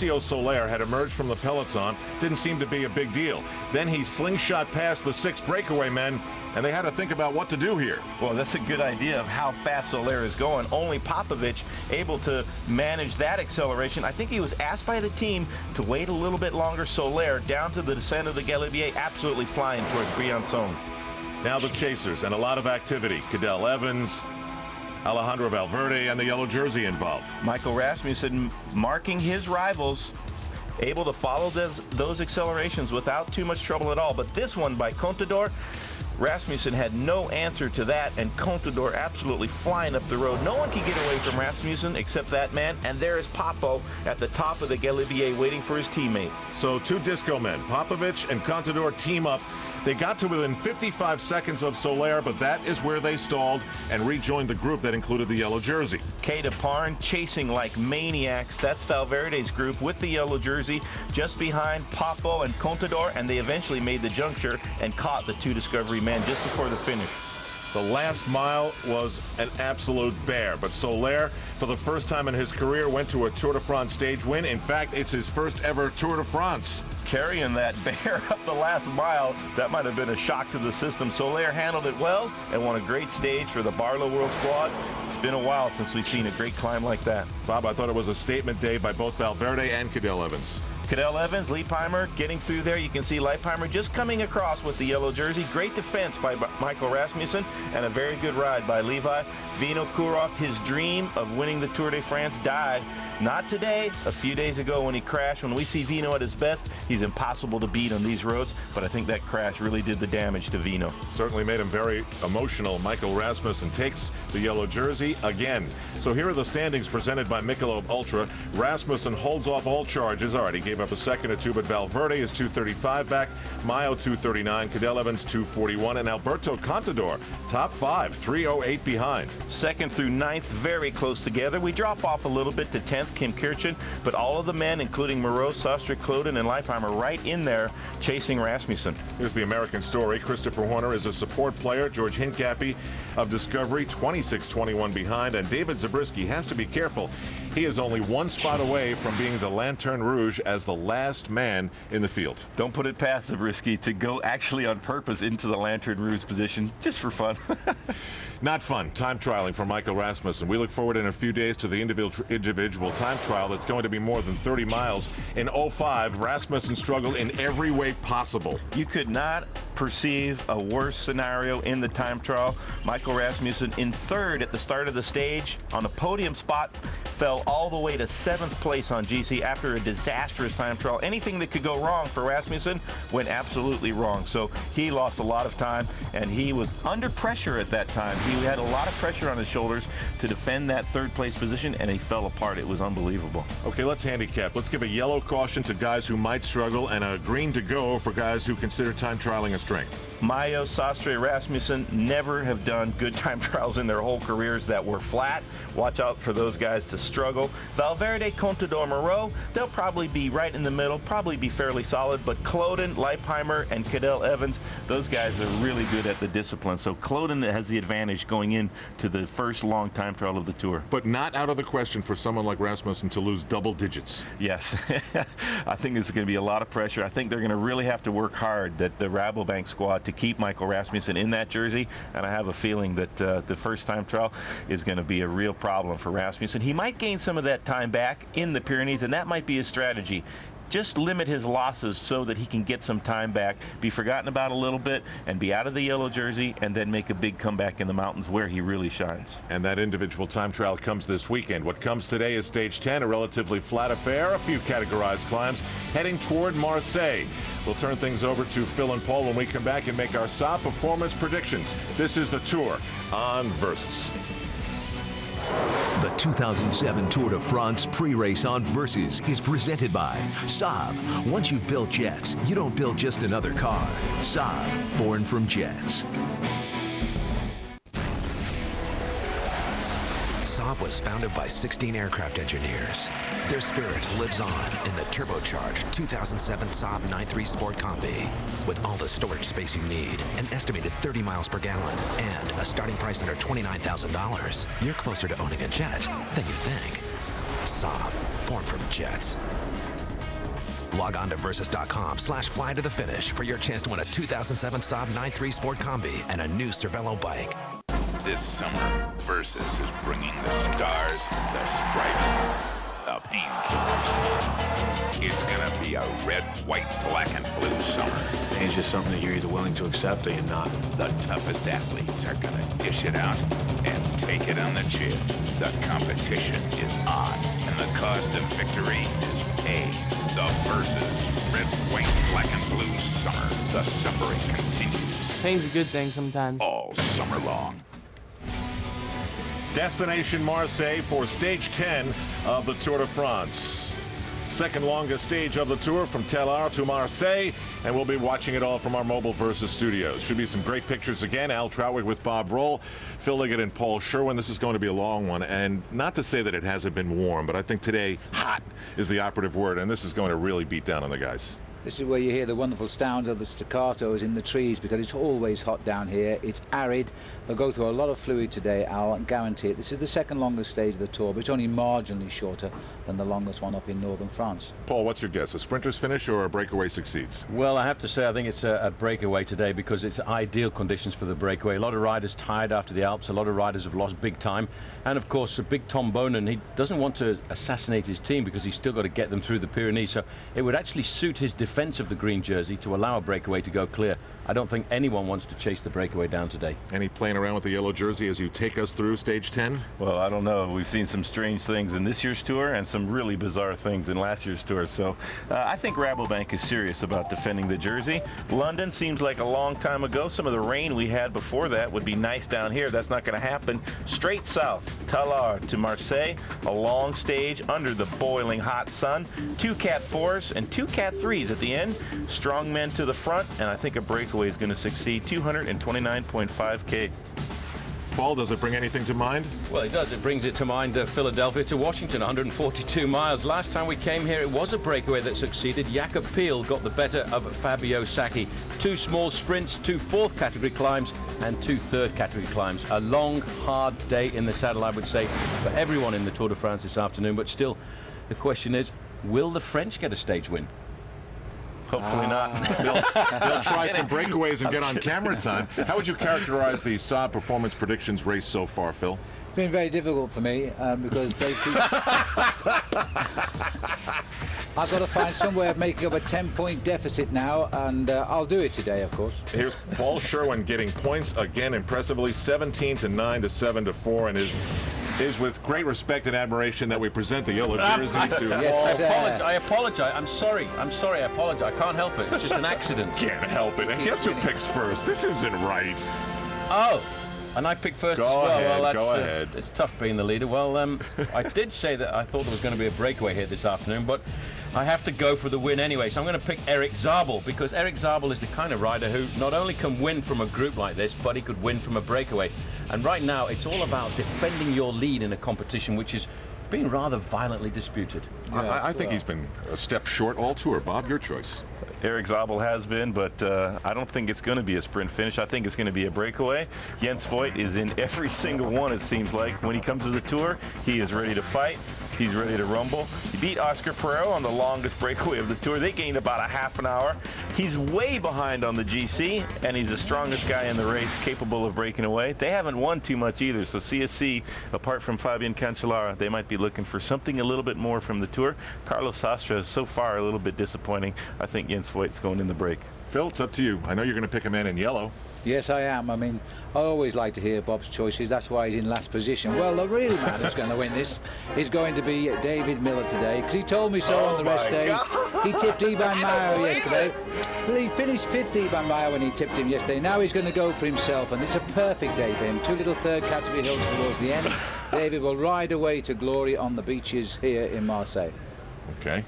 Soler had emerged from the peloton. Didn't seem to be a big deal. Then he slingshot past the 6 breakaway men, and they had to think about what to do here. Well, that's a good idea of how fast Soler is going. Only Popovich able to manage that acceleration. I think he was asked by the team to wait a little bit longer. Soler down to the descent of the Galibier, absolutely flying towards Briançon. Now the chasers and a lot of activity. Cadel Evans, Alejandro Valverde, and the yellow jersey involved. Michael Rasmussen marking his rivals, able to follow those accelerations without too much trouble at all. But this one by Contador, Rasmussen had no answer to that, and Contador absolutely flying up the road. No one can get away from Rasmussen except that man, and there is Papo at the top of the Galibier waiting for his teammate. So 2 disco men, Popovich and Contador, team up. They got to within 55 seconds of Soler, but that is where they stalled and rejoined the group that included the yellow jersey. K de Parn chasing like maniacs. That's Valverde's group with the yellow jersey, just behind Papo and Contador, and they eventually made the juncture and caught the 2 Discovery men just before the finish. The last mile was an absolute bear, but Soler, for the first time in his career, went to a Tour de France stage win. In fact, it's his first ever Tour de France. Carrying that bear up the last mile, that might have been a shock to the system. Soler handled it well and won a great stage for the Barlow World Squad. It's been a while since we've seen a great climb like that. Bob, I thought it was a statement day by both Valverde and Cadel Evans. Cadel Evans, Leipheimer getting through there. You can see Leipheimer just coming across with the yellow jersey. Great defense by Michael Rasmussen, and a very good ride by Levi. Vinokurov, his dream of winning the Tour de France died. Not today, a few days ago when he crashed. When we see Vino at his best, he's impossible to beat on these roads, but I think that crash really did the damage to Vino. Certainly made him very emotional. Michael Rasmussen takes the yellow jersey again. So here are the standings presented by Michelob Ultra. Rasmussen holds off all charges. All right, he gave up a second or 2, but Valverde is 235 back, Mayo 239, Cadel Evans 241, and Alberto Contador, top 5, 308 behind. 2nd through 9th, very close together. We drop off a little bit to 10th, Kim Kirchen, but all of the men, including Moreau, Sostre, Kloden, and Leipheimer, right in there chasing Rasmussen. Here's the American story. Christopher Horner is a support player. George Hincapie of Discovery, 26-21 behind, and David Zabriskie has to be careful. He is only 1 spot away from being the Lanterne Rouge as the last man in the field. Don't put it past Zabriskie to go actually on purpose into the Lanterne Rouge position just for fun. Not fun. Time trialing for Michael Rasmussen. We look forward in a few days to the individual time trial that's going to be more than 30 miles. In 05, Rasmussen struggled in every way possible. You could not perceive a worse scenario in the time trial. Michael Rasmussen in 3rd at the start of the stage on a podium spot, fell all the way to 7th place on GC after a disastrous time trial. Anything that could go wrong for Rasmussen went absolutely wrong. So he lost a lot of time, and he was under pressure at that time. He had a lot of pressure on his shoulders to defend that 3rd place position, and he fell apart. It was unbelievable. Okay, let's handicap. Let's give a yellow caution to guys who might struggle and a green to go for guys who consider time trialing a strength. Mayo, Sostre, Rasmussen never have done good time trials in their whole careers that were flat. Watch out for those guys to struggle. Valverde, Contador, Moreau, they'll probably be right in the middle, probably be fairly solid, but Kloden, Leipheimer, and Cadel Evans, those guys are really good at the discipline. So Kloden has the advantage going into the first long time trial of the Tour. But not out of the question for someone like Rasmussen to lose double digits. Yes. I think there's going to be a lot of pressure. I think they're going to really have to work hard, that the Rabobank squad, to keep Michael Rasmussen in that jersey, and I have a feeling that the first time trial is going to be a real problem for Rasmussen. He might gain some of that time back in the Pyrenees, and that might be a strategy. Just limit his losses so that he can get some time back, be forgotten about a little bit, and be out of the yellow jersey, and then make a big comeback in the mountains where he really shines. And that individual time trial comes this weekend. What comes today is stage 10, a relatively flat affair, a few categorized climbs, heading toward Marseille. We'll turn things over to Phil and Paul when we come back and make our Saab performance predictions. This is the Tour on Versus. The 2007 Tour de France pre-race on Versus is presented by Saab. Once you've built jets, you don't build just another car. Saab, born from jets. Saab was founded by 16 aircraft engineers. Their spirit lives on in the turbocharged 2007 Saab 9.3 Sport Combi. With all the storage space you need, an estimated 30 miles per gallon, and a starting price under $29,000, you're closer to owning a jet than you think. Saab, born from jets. Log on to versus.com/fly to the finish for your chance to win a 2007 Saab 9.3 Sport Combi and a new Cervelo bike. This summer, Versus is bringing the stars, the stripes, the painkillers. It's gonna be a red, white, black, and blue summer. It's just something that you're either willing to accept or you're not. The toughest athletes are gonna dish it out and take it on the chin. The competition is on, and the cost of victory is paid. The Versus red, white, black, and blue summer. The suffering continues. Pain's a good thing sometimes. All summer long. Destination Marseille for stage 10 of the Tour de France. Second longest stage of the tour from Tallard to Marseille, and we'll be watching it all from our mobile Versus studios. Should be some great pictures again. Al Trautwig with Bob Roll, Phil Liggett and Paul Sherwen. This is going to be a long one, and not to say that it hasn't been warm, but I think today hot is the operative word, and this is going to really beat down on the guys. This is where you hear the wonderful sounds of the staccatos in the trees, because it's always hot down here. It's arid. They'll go through a lot of fluid today, I'll guarantee it. This is the second longest stage of the tour, but it's only marginally shorter than the longest one up in northern France. Paul, what's your guess? A sprinter's finish or a breakaway succeeds? Well, I have to say I think it's a breakaway today, because it's ideal conditions for the breakaway. A lot of riders tired after the Alps. A lot of riders have lost big time. And, of course, a big Tom Boonen, he doesn't want to assassinate his team because he's still got to get them through the Pyrenees. So it would actually suit his defense of the green jersey to allow a breakaway to go clear. I don't think anyone wants to chase the breakaway down today. Any playing around with the yellow jersey as you take us through stage 10? Well, I don't know. We've seen some strange things in this year's tour and some really bizarre things in last year's tour. So I think Rabobank is serious about defending the jersey. London seems like a long time ago. Some of the rain we had before that would be nice down here. That's not going to happen. Straight south, Tallard to Marseille, a long stage under the boiling hot sun. 2 Cat 4s and 2 Cat 3s at the end. Strong men to the front, and I think a breakaway is going to succeed. 229.5K. Paul, does it bring anything to mind? Well, it does. It brings it to mind Philadelphia to Washington, 142 miles. Last time we came here, it was a breakaway that succeeded. Jakob Peel got the better of Fabio Sacchi. 2 small sprints, 2 fourth category climbs, and 2 third category climbs. A long, hard day in the saddle, I would say, for everyone in the Tour de France this afternoon. But still, the question is, will the French get a stage win? Hopefully not. They'll try some breakaways and get on camera time. How would you characterize the Saab performance predictions race so far, Phil? It's been very difficult for me because they keep... I've got to find some way of making up a 10-point deficit now, and I'll do it today, of course. Here's Paul Sherwen getting points again impressively, 17-9 to 7-4, and is with great respect and admiration that we present the yellow jersey to Yes, I apologize. I'm sorry. I apologize. I can't help it. It's just an accident. Can't help it. And guess who picks first? This isn't right. Oh, and I picked first go as well. Ahead, well, go ahead. It's tough being the leader. Well, I did say that I thought there was going to be a breakaway here this afternoon, but I have to go for the win anyway. So I'm going to pick Erik Zabel, because Erik Zabel is the kind of rider who not only can win from a group like this, but he could win from a breakaway. And right now, it's all about defending your lead in a competition which is being rather violently disputed. I think he's been a step short all tour. Bob, your choice. Erik Zabel has been, but I don't think it's going to be a sprint finish. I think it's going to be a breakaway. Jens Voigt is in every single one, it seems like. When he comes to the tour, he is ready to fight. He's ready to rumble. He beat Oscar Pereiro on the longest breakaway of the tour. They gained about a half an hour. He's way behind on the GC, and he's the strongest guy in the race, capable of breaking away. They haven't won too much either, so CSC, apart from Fabian Cancellara, they might be looking for something a little bit more from the tour. Carlos Sastre is so far a little bit disappointing. I think Jens Voigt's going in the break. Phil, it's up to you. I know you're going to pick a man in yellow. Yes, I am. I mean, I always like to hear Bob's choices. That's why he's in last position. Well, the real man who's going to win this is going to be David Miller today, because he told me so on the rest day. He tipped Iban Mayo yesterday. Well, he finished 5th, Iban Mayo, when he tipped him yesterday. Now he's going to go for himself, and it's a perfect day for him. 2 little third category hills towards the end. David will ride away to glory on the beaches here in Marseille. Okay.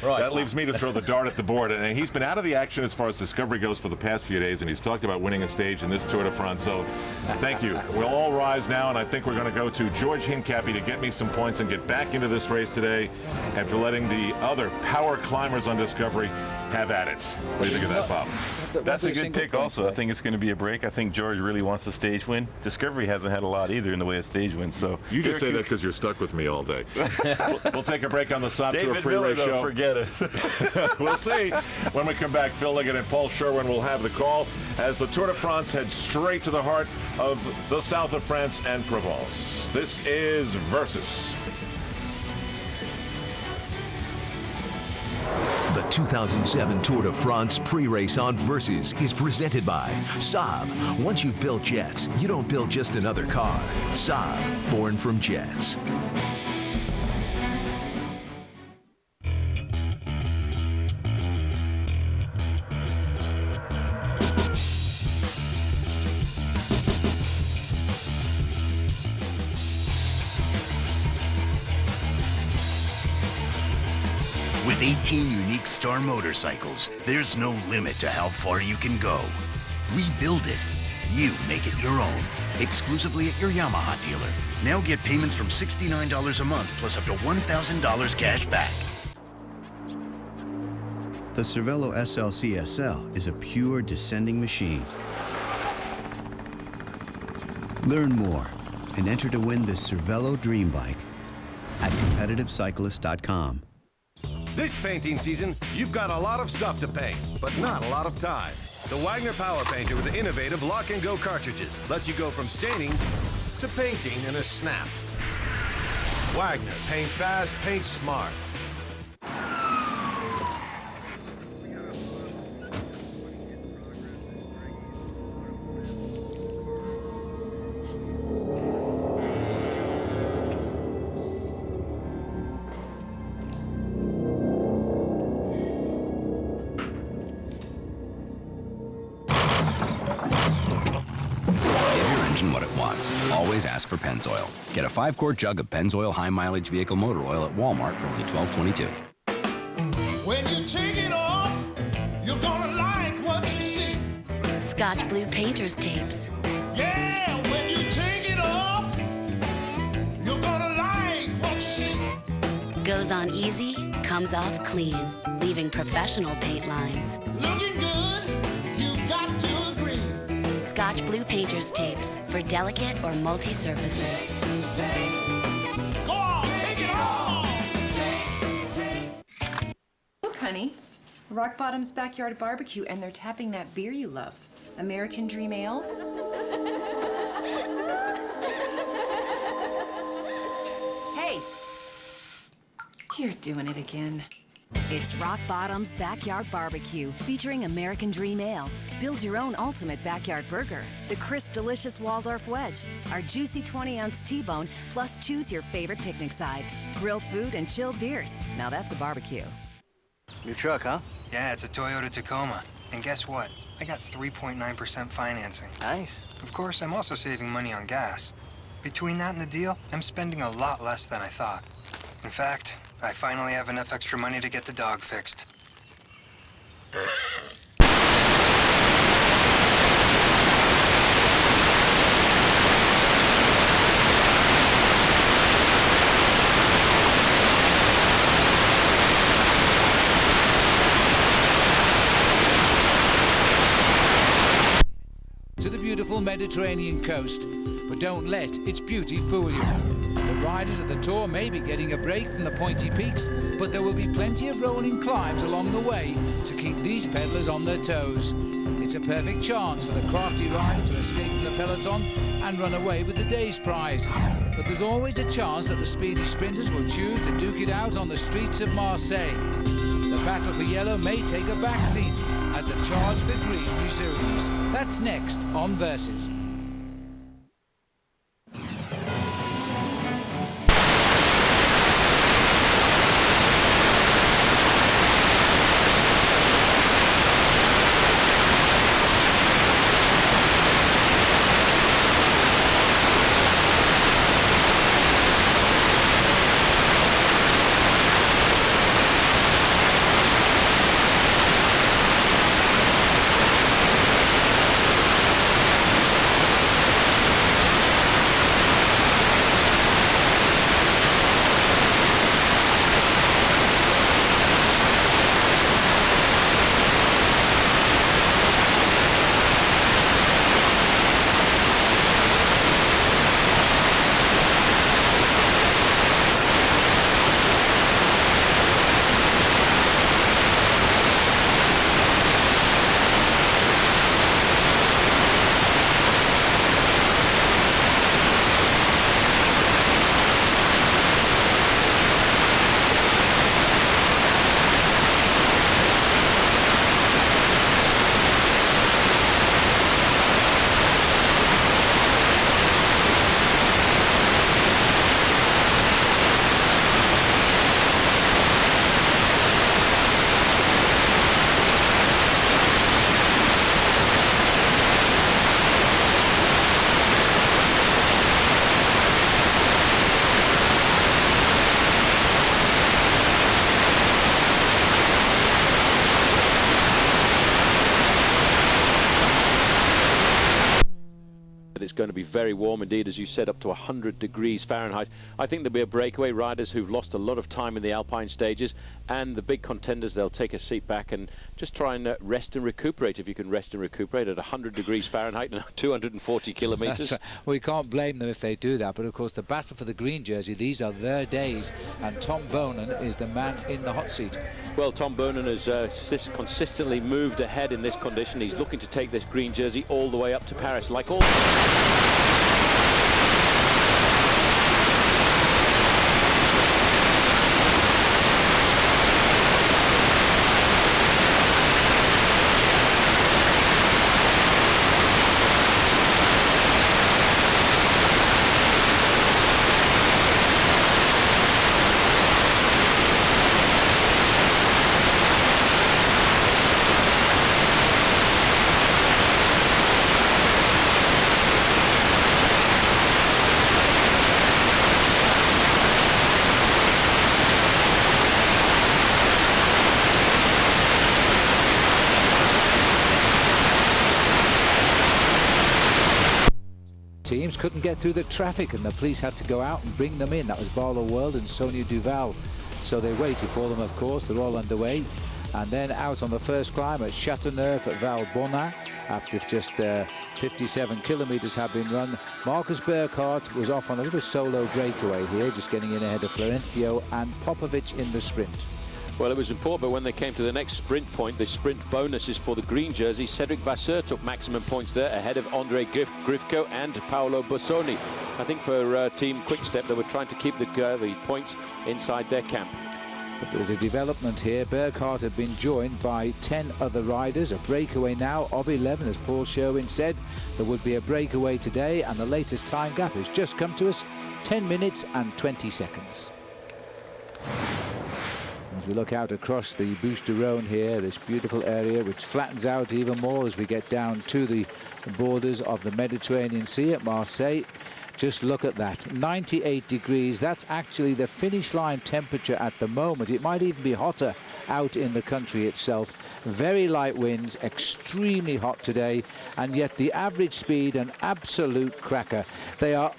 Right. That leaves me to throw the dart at the board. And he's been out of the action as far as Discovery goes for the past few days, and he's talked about winning a stage in this Tour de France. So thank you. We'll all rise now, and I think we're going to go to George Hincapie to get me some points and get back into this race today after letting the other power climbers on Discovery have at it. What do you think of that, Bob? That's a good pick also. I think it's going to be a break. I think George really wants a stage win. Discovery hasn't had a lot either in the way of stage wins. So you just say that because you're stuck with me all day. We'll take a break on the Saab Tour pre-race Miller, though, show. forget it. We'll see. When we come back, Phil Liggett and Paul Sherwen will have the call as the Tour de France heads straight to the heart of the south of France and Provence. This is Versus. The 2007 Tour de France pre-race on Versus is presented by Saab. Once you've built jets, you don't build just another car. Saab, born from jets. With 18 unique Star motorcycles, there's no limit to how far you can go. We build it. You make it your own. Exclusively at your Yamaha dealer. Now get payments from $69 a month plus up to $1,000 cash back. The Cervelo SLC-SL is a pure descending machine. Learn more and enter to win the Cervelo Dream Bike at competitivecyclist.com. This painting season, you've got a lot of stuff to paint, but not a lot of time. The Wagner Power Painter with the innovative lock-and-go cartridges lets you go from staining to painting in a snap. Wagner, paint fast, paint smart. What it wants. Always ask for Pennzoil. Get a 5-quart jug of Pennzoil high mileage vehicle motor oil at Walmart for only $12.22. When you take it off, you're gonna like what you see. Scotch Blue Painter's Tapes. Yeah, when you take it off, you're gonna like what you see. Goes on easy, comes off clean, leaving professional paint lines. Looking good, you got to agree. Scotch Blue Painter's Tapes for delicate or multi-surfaces. Go on, take it off! Look, honey, Rock Bottom's Backyard Barbecue, and they're tapping that beer you love, American Dream Ale. Hey, you're doing it again. It's Rock Bottom's Backyard Barbecue, featuring American Dream Ale. Build your own ultimate backyard burger. The crisp, delicious Waldorf wedge, our juicy 20-ounce T-bone, plus choose your favorite picnic side. Grilled food and chilled beers. Now that's a barbecue. New truck, huh? Yeah, it's a Toyota Tacoma. And guess what? I got 3.9% financing. Nice. Of course, I'm also saving money on gas. Between that and the deal, I'm spending a lot less than I thought. In fact, I finally have enough extra money to get the dog fixed. To the beautiful Mediterranean coast, but don't let its beauty fool you. The riders of the Tour may be getting a break from the pointy peaks, but there will be plenty of rolling climbs along the way to keep these pedalers on their toes. It's a perfect chance for the crafty rider to escape from the peloton and run away with the day's prize. But there's always a chance that the speedy sprinters will choose to duke it out on the streets of Marseille. The battle for yellow may take a backseat as the charge for green resumes. That's next on Versus. going to be very warm indeed, as you said, up to 100 degrees Fahrenheit. I think there'll be a breakaway, riders who've lost a lot of time in the alpine stages, and the big contenders, they'll take a seat back and just try and rest and recuperate, if you can rest and recuperate at 100 degrees Fahrenheit and 240 kilometres. Right. We can't blame them if they do that, but of course the battle for the green jersey, these are their days, and Tom Boonen is the man in the hot seat. Well, Tom Boonen has consistently moved ahead in this condition. He's looking to take this green jersey all the way up to Paris, like all... Teams couldn't get through the traffic and the police had to go out and bring them in. That was Barlow World and Sonia Duval. So they waited for them, of course. They're all underway. And then out on the first climb at Châteauneuf at Val Bonnat, after just 57 kilometres had been run, Marcus Burkhardt was off on a little solo breakaway here, just getting in ahead of Florencio and Popovic in the sprint. Well, it was important, but when they came to the next sprint point, the sprint bonus is for the green jersey. Cedric Vasseur took maximum points there, ahead of Andre Grifko and Paolo Bossoni. I think for Team Quickstep, they were trying to keep the points inside their camp. But there's a development here. Burkhardt had been joined by 10 other riders. A breakaway now of 11, as Paul Sherwen said. There would be a breakaway today, and the latest time gap has just come to us, 10 minutes and 20 seconds. As we look out across the Bouches du Rhône here, this beautiful area which flattens out even more as we get down to the borders of the Mediterranean Sea at Marseille. Just look at that, 98 degrees. That's actually the finish line temperature at the moment. It might even be hotter out in the country itself. Very light winds, extremely hot today, and yet the average speed, an absolute cracker. They are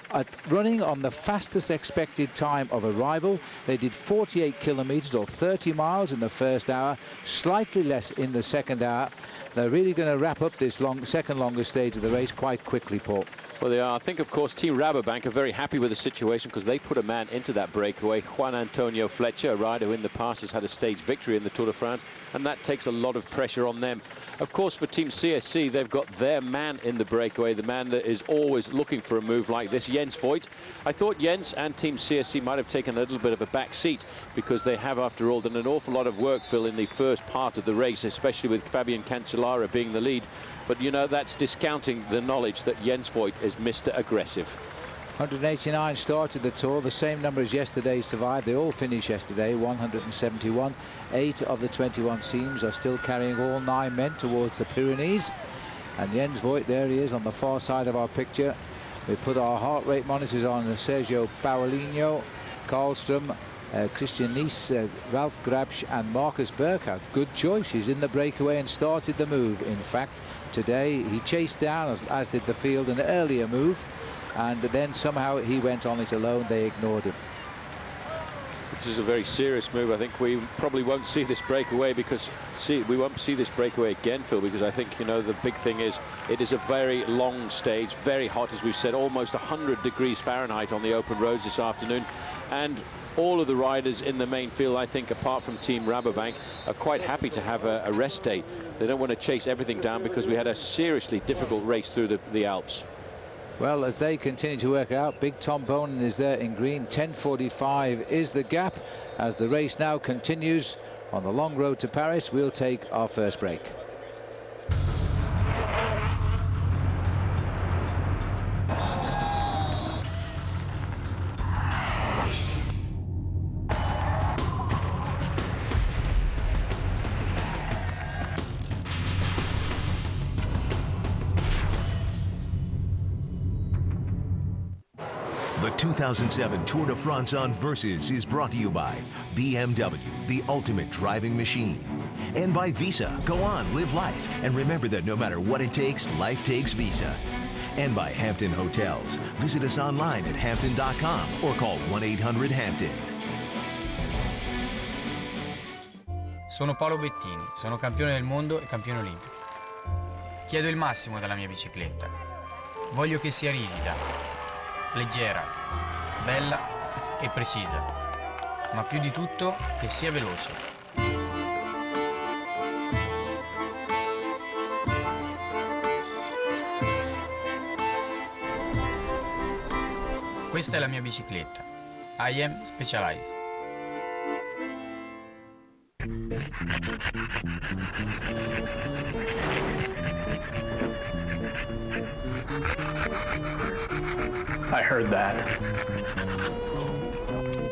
running on the fastest expected time of arrival. They did 48 kilometres or 30 miles in the first hour, slightly less in the second hour. They're really going to wrap up this second longest stage of the race quite quickly, Paul. Well, they are. I think, of course, Team Rabobank are very happy with the situation because they put a man into that breakaway, Juan Antonio Fletcher, a rider who in the past has had a stage victory in the Tour de France, and that takes a lot of pressure on them. Of course, for Team CSC, they've got their man in the breakaway, the man that is always looking for a move like this, Jens Voigt. I thought Jens and Team CSC might have taken a little bit of a back seat because they have, after all, done an awful lot of work, Phil, in the first part of the race, especially with Fabian Cancellara being the lead. But, you know, that's discounting the knowledge that Jens Voigt is Mr. Aggressive. 189 started the Tour, the same number as yesterday survived. They all finished yesterday, 171. 8 of the 21 teams are still carrying all 9 men towards the Pyrenees. And Jens Voigt, there he is on the far side of our picture. We put our heart rate monitors on Sergio Paulinho, Karlström, Christian Nice, Ralph Grabsch and Marcus Burkhardt. Good choice. He's in the breakaway and started the move. In fact, today he chased down, as did the field, an earlier move, and then somehow he went on it alone. They ignored him. This is a very serious move. I think we probably won't see this breakaway because we won't see this breakaway again, Phil, because I think, you know, the big thing is it is a very long stage, very hot, as we've said, almost 100 degrees Fahrenheit on the open roads this afternoon. And all of the riders in the main field, I think, apart from Team Rabobank, are quite happy to have a rest day. They don't want to chase everything down because we had a seriously difficult race through the Alps. Well, as they continue to work out, big Tom Boonen is there in green. 10:45 is the gap. As the race now continues on the long road to Paris, we'll take our first break. The 2007 Tour de France on Versus is brought to you by BMW, the ultimate driving machine. And by Visa. Go on, live life. And remember that no matter what it takes, life takes Visa. and by Hampton Hotels. Visit us online at hampton.com or call 1-800-HAMPTON. Sono Paolo Bettini, sono campione del mondo e campione olimpico. Chiedo il massimo dalla mia bicicletta. Voglio che sia rigida, leggera, bella e precisa, ma più di tutto che sia veloce. Questa è la mia bicicletta. I am Specialized. I heard that.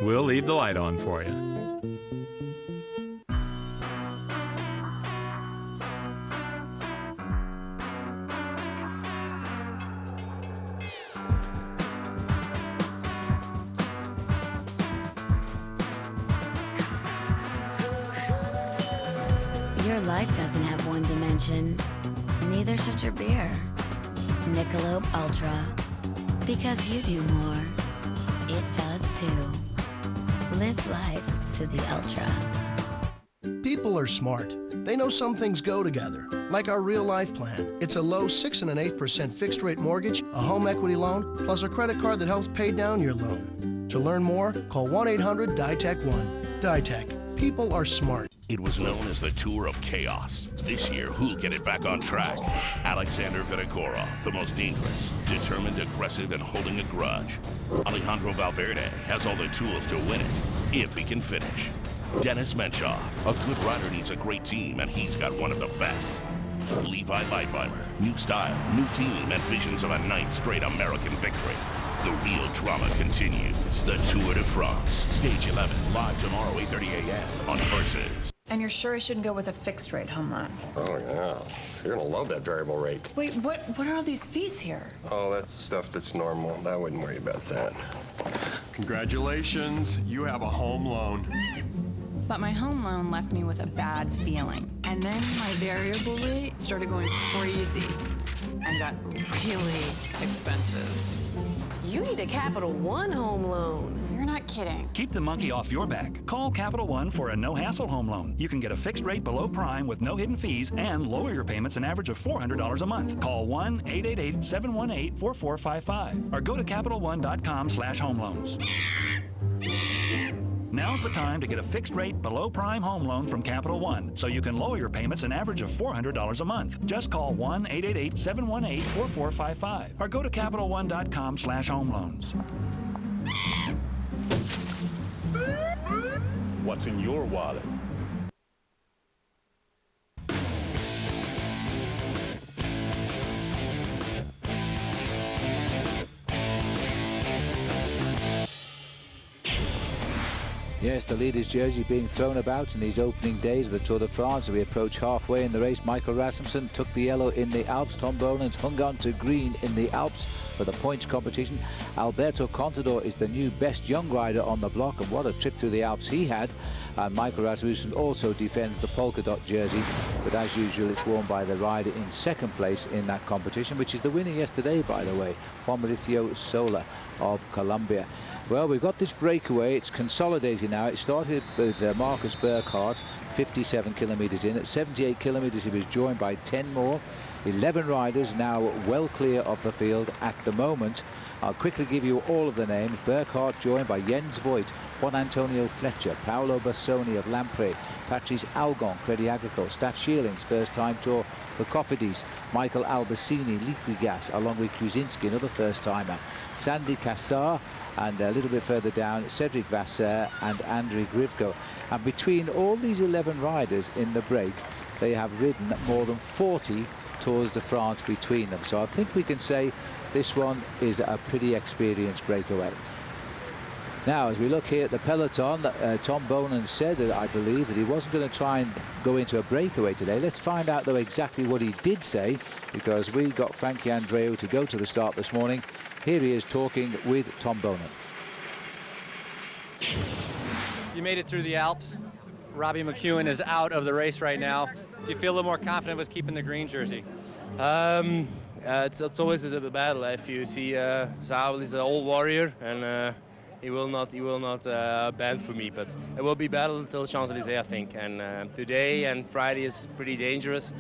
We'll leave the light on for you. Your life doesn't have one dimension. Neither should your beer. Michelob Ultra. Because you do more. It does too. Live life to the ultra. People are smart. They know some things go together, like our real life plan. It's a low 6 1/8% fixed rate mortgage, a home equity loan, plus a credit card that helps pay down your loan. To learn more, call 1-800-DITEC-1. DITEC. People are smart. It was known as the Tour of Chaos. This year, who'll get it back on track? Aleksandr Vinokurov, the most dangerous, determined, aggressive, and holding a grudge. Alejandro Valverde has all the tools to win it, if he can finish. Dennis Menchov, a good rider needs a great team, and he's got one of the best. Levi Leipheimer, new style, new team, and visions of a ninth straight American victory. The real drama continues. The Tour de France, Stage 11, live tomorrow, 8:30 a.m. on Versus. And you're sure I shouldn't go with a fixed rate home loan? Oh, yeah. You're gonna love that variable rate. Wait, what are all these fees here? Oh, that's stuff that's normal. I wouldn't worry about that. Congratulations, you have a home loan. But my home loan left me with a bad feeling. And then my variable rate started going crazy and got really expensive. You need a Capital One home loan. You're not kidding. Keep the monkey off your back. Call Capital One for a no-hassle home loan. You can get a fixed rate below prime with no hidden fees and lower your payments an average of $400 a month. Call 1-888-718-4455 or go to CapitalOne.com/home loans. Now's the time to get a fixed rate below prime home loan from Capital One so you can lower your payments an average of $400 a month. Just call 1-888-718-4455 or go to CapitalOne.com/home loans. What's in your wallet? Yes, the leader's jersey being thrown about in these opening days of the Tour de France. As we approach halfway in the race, Michael Rasmussen took the yellow in the Alps. Tom Bohnen's hung on to green in the Alps for the points competition. Alberto Contador is the new best young rider on the block, and what a trip through the Alps he had. And Michael Rasmussen also defends the polka dot jersey, but as usual it's worn by the rider in second place in that competition, which is the winner yesterday, by the way, Juan Mauricio Sola of Colombia. Well, we've got this breakaway. It's consolidating now. It started with Marcus Burkhardt, 57 kilometres in. At 78 kilometres, he was joined by 10 more. 11 riders now well clear of the field at the moment. I'll quickly give you all of the names. Burkhardt joined by Jens Voigt, Juan Antonio Fletcher, Paolo Bassoni of Lampre, Patrice Algon, Crédit Agricole, Staff Shearlings, first-time tour for Cofidis, Michael Albacini, Liquigas, along with Kuzinski, another first-timer, Sandy Cassar, and a little bit further down, Cedric Vasseur and Andriy Grivko. And between all these 11 riders in the break, they have ridden more than 40 Tours de France between them. So I think we can say this one is a pretty experienced breakaway. Now, as we look here at the peloton, Tom Boonen said that I believe that he wasn't going to try and go into a breakaway today. Let's find out, though, exactly what he did say, because we got Frankie Andreu to go to the start this morning. Here he is talking with Tom Boonen. You made it through the Alps. Robbie McEwen is out of the race right now. Do you feel a little more confident with keeping the green jersey? It's always a battle. If you see Zabel is an old warrior, and he will not bend for me. But it will be battle until Champs-Élysées, I think. And today and Friday is pretty dangerous.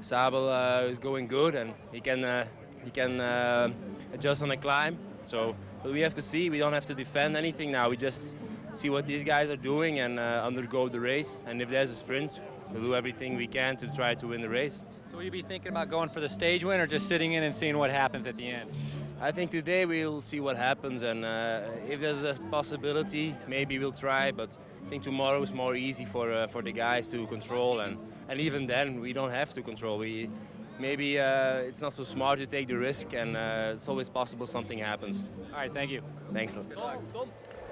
Zabel is going good, and he can adjust on the climb. So, but we have to see. We don't have to defend anything now. We just see what these guys are doing and undergo the race. And if there's a sprint, we'll do everything we can to try to win the race. So will you be thinking about going for the stage win or just sitting in and seeing what happens at the end? I think today we'll see what happens, and if there's a possibility, maybe we'll try. But I think tomorrow is more easy for the guys to control, and even then we don't have to control. Maybe it's not so smart to take the risk, and it's always possible something happens. All right, thank you. Thanks.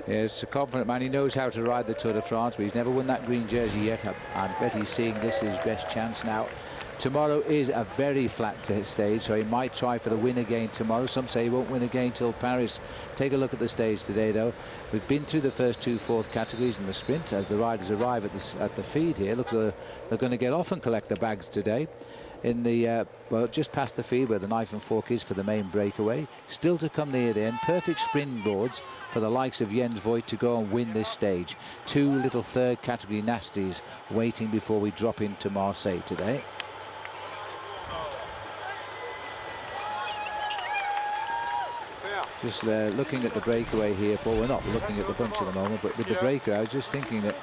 Yes, a confident man. He knows how to ride the Tour de France, but he's never won that green jersey yet. I bet he's seeing this his best chance now. Tomorrow is a very flat stage, so he might try for the win again tomorrow. Some say he won't win again till Paris. Take a look at the stage today, though. We've been through the first two fourth categories in the sprint. As the riders arrive at the feed here, looks like they're going to get off and collect the bags today. In the well, just past the feed where the knife and fork is for the main breakaway. Still to come near the end. Perfect springboards for the likes of Jens Voigt to go and win this stage. Two little third category nasties waiting before we drop into Marseille today. Just looking at the breakaway here, Paul. We're not looking at the bunch at the moment, but with the breakaway, I was just thinking that,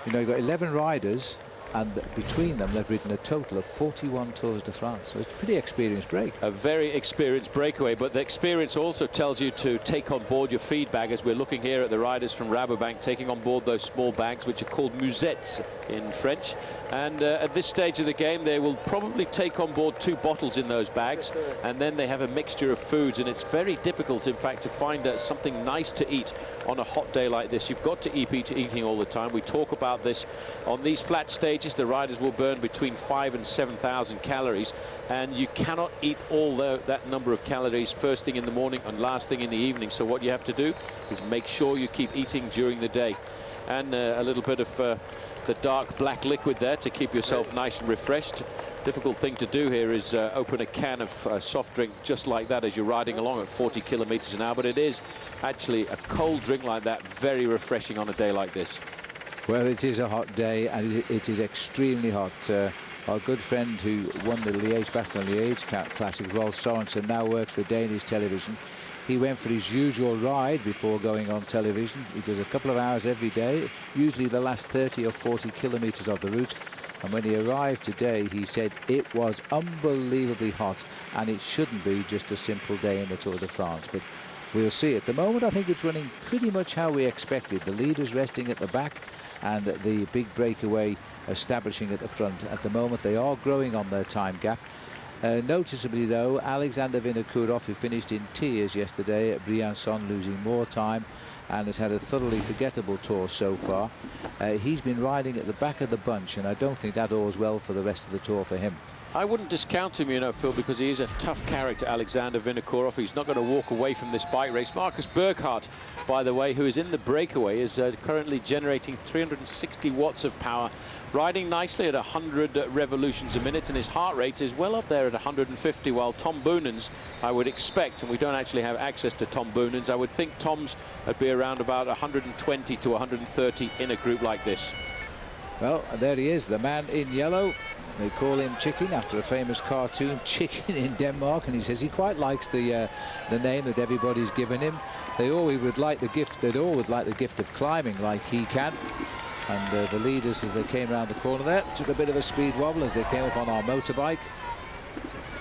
you know, you've got 11 riders, and between them they've ridden a total of 41 Tours de France, so it's a pretty experienced break. A very experienced breakaway, but the experience also tells you to take on board your feed bag, as we're looking here at the riders from Rabobank taking on board those small bags, which are called musettes in French. And at this stage of the game, they will probably take on board 2 bottles in those bags, and then they have a mixture of foods, and it's very difficult, in fact, to find something nice to eat on a hot day like this. You've got to keep eating all the time. We talk about this on these flat stages. The riders will burn between 5,000 and 7,000 calories, and you cannot eat all that number of calories first thing in the morning and last thing in the evening. So what you have to do is make sure you keep eating during the day, and a little bit of the dark black liquid there to keep yourself nice and refreshed. Difficult thing to do here is open a can of soft drink just like that as you're riding along at 40 kilometers an hour, but it is actually a cold drink like that very refreshing on a day like this. Well, it is a hot day, and it is extremely hot. Our good friend who won the Liège-Bastogne-Liège Classic, Rolf Sorensen, now works for Danish television. He went for his usual ride before going on television. He does a couple of hours every day, usually the last 30 or 40 kilometers of the route. And when he arrived today, he said it was unbelievably hot, and it shouldn't be just a simple day in the Tour de France. But we'll see. At the moment, I think it's running pretty much how we expected. The leaders resting at the back, and the big breakaway establishing at the front. At the moment, they are growing on their time gap. Noticeably, though, Aleksandr Vinokurov, who finished in tears yesterday at Briançon, losing more time and has had a thoroughly forgettable tour so far. He's been riding at the back of the bunch, and I don't think that augurs well for the rest of the tour for him. I wouldn't discount him, you know, Phil, because he is a tough character, Aleksandr Vinokurov. He's not going to walk away from this bike race. Marcus Burkhardt, by the way, who is in the breakaway, is currently generating 360 watts of power, riding nicely at 100 revolutions a minute, and his heart rate is well up there at 150, while Tom Boonen's, I would expect, and we don't actually have access to Tom Boonen's, I would think Tom's would be around about 120 to 130 in a group like this. Well, there he is, the man in yellow. They call him Chicken after a famous cartoon, Chicken in Denmark, and he says he quite likes the name that everybody's given him. They always would like the gift. They'd all would like the gift of climbing like he can. And the leaders, as they came around the corner there, took a bit of a speed wobble as they came up on our motorbike.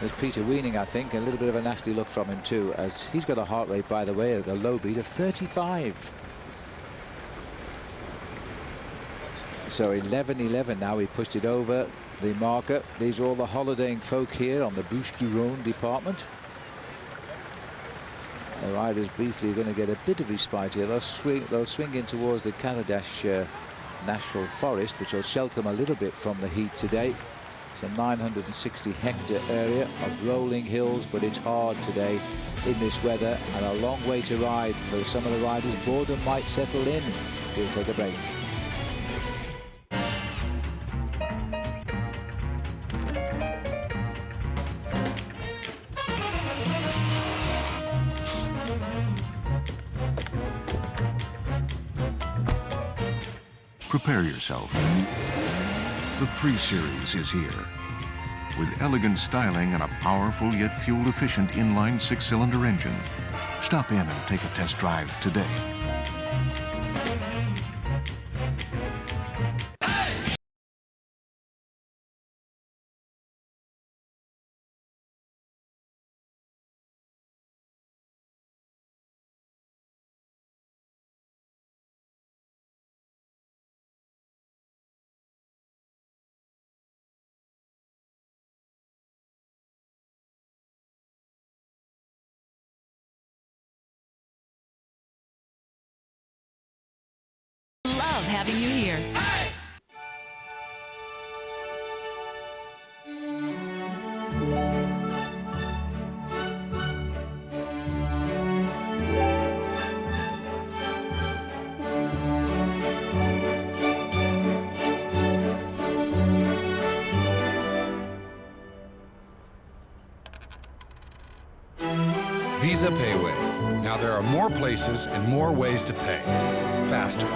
There's Peter Weening, I think, a little bit of a nasty look from him too, as he's got a heart rate, by the way, at a low beat of 35. So 11:11 now. He pushed it over the marker. These are all the holidaying folk here on the Bouches-du-Rhône department. The riders briefly are going to get a bit of respite here. They'll swing in towards the Canadash National Forest, which will shelter them a little bit from the heat today. It's a 960 hectare area of rolling hills, but it's hard today in this weather, and a long way to ride for some of the riders. Boredom might settle in. We'll take a break. Prepare yourself. The 3 Series is here. With elegant styling and a powerful yet fuel-efficient inline 6-cylinder engine. Stop in and take a test drive today. Love having you here. Visa Payway. Now there are more places and more ways to pay. Faster.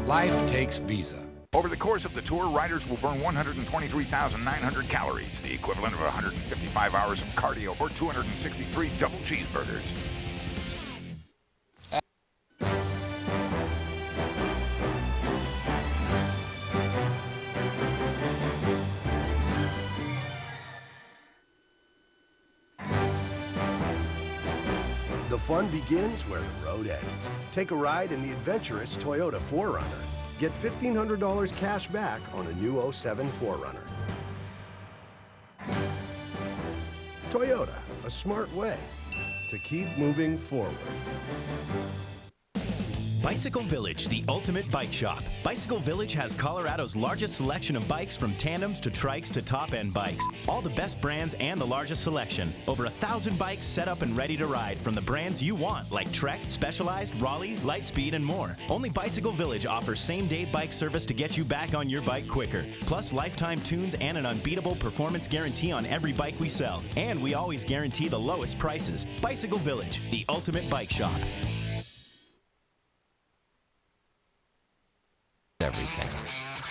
Life takes Visa. Over the course of the tour, riders will burn 123,900 calories, the equivalent of 155 hours of cardio or 263 double cheeseburgers. The fun begins where the road ends. Take a ride in the adventurous Toyota 4Runner. Get $1,500 cash back on a new 07 4Runner. Toyota, a smart way to keep moving forward. Bicycle Village, the ultimate bike shop. Bicycle Village has Colorado's largest selection of bikes, from tandems to trikes to top-end bikes. All the best brands and the largest selection. Over 1,000 bikes set up and ready to ride from the brands you want, like Trek, Specialized, Raleigh, Lightspeed, and more. Only Bicycle Village offers same-day bike service to get you back on your bike quicker. Plus lifetime tunes and an unbeatable performance guarantee on every bike we sell. And we always guarantee the lowest prices. Bicycle Village, the ultimate bike shop. Everything.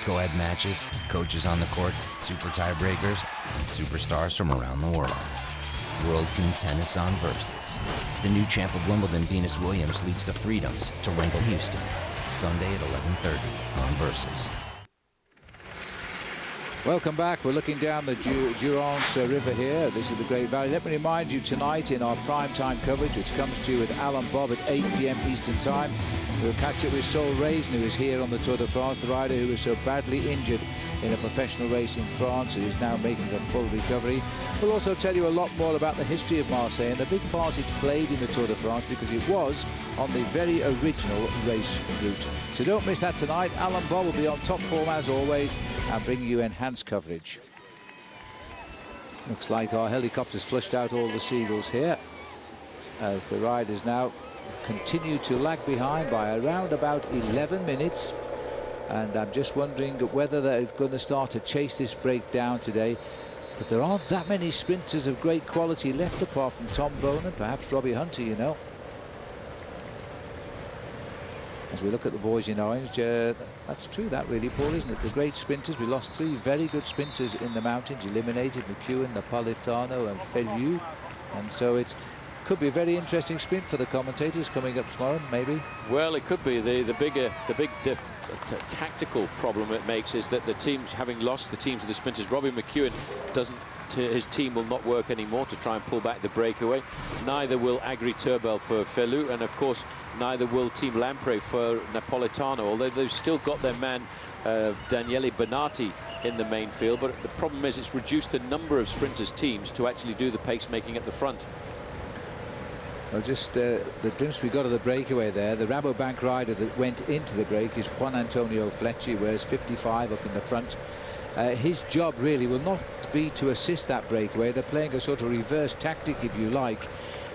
Co-ed matches, coaches on the court, super tiebreakers, and superstars from around the world. World Team Tennis on Versus. The new champ of Wimbledon, Venus Williams, leads the Freedoms to Wrangell, Houston. Sunday at 11:30 on Versus. Welcome back. We're looking down the Durance River here. This is the Great Valley. Let me remind you, tonight in our prime time coverage, which comes to you with Alan Bob at 8 p.m. Eastern Time, we'll catch up with Sol Raisin, who is here on the Tour de France, the rider who was so badly injured in a professional race in France and is now making a full recovery. We'll also tell you a lot more about the history of Marseille and the big part it's played in the Tour de France, because it was on the very original race route. So don't miss that tonight. Alan Bob will be on top form as always and bringing you enhanced coverage. Looks like our helicopters flushed out all the seagulls here, as the riders now continue to lag behind by around about 11 minutes. And I'm just wondering whether they're going to start to chase this break down today. But there aren't that many sprinters of great quality left, apart from Tom Boonen, perhaps Robbie Hunter, you know. As we look at the boys in orange, that's true, that really, Paul, isn't it? The great sprinters, we lost 3 very good sprinters in the mountains, eliminated McEwen, Napolitano and Feliu. And so it could be a very interesting sprint for the commentators coming up tomorrow, maybe. Well, it could be. The big tactical problem it makes is that the teams, having lost the teams of the sprinters, Robbie McEwen his team will not work anymore to try and pull back the breakaway. Neither will Agri Turbel for Felu, and of course neither will Team Lampre for Napolitano, although they've still got their man Daniele Bonatti in the main field. But the problem is it's reduced the number of sprinters teams to actually do the pacemaking at the front. Well, just the glimpse we got of the breakaway there, the Rabobank rider that went into the break is Juan Antonio Fletcher, who wears 55 up in the front. His job really will not be to assist that breakaway. They're playing a sort of reverse tactic, if you like.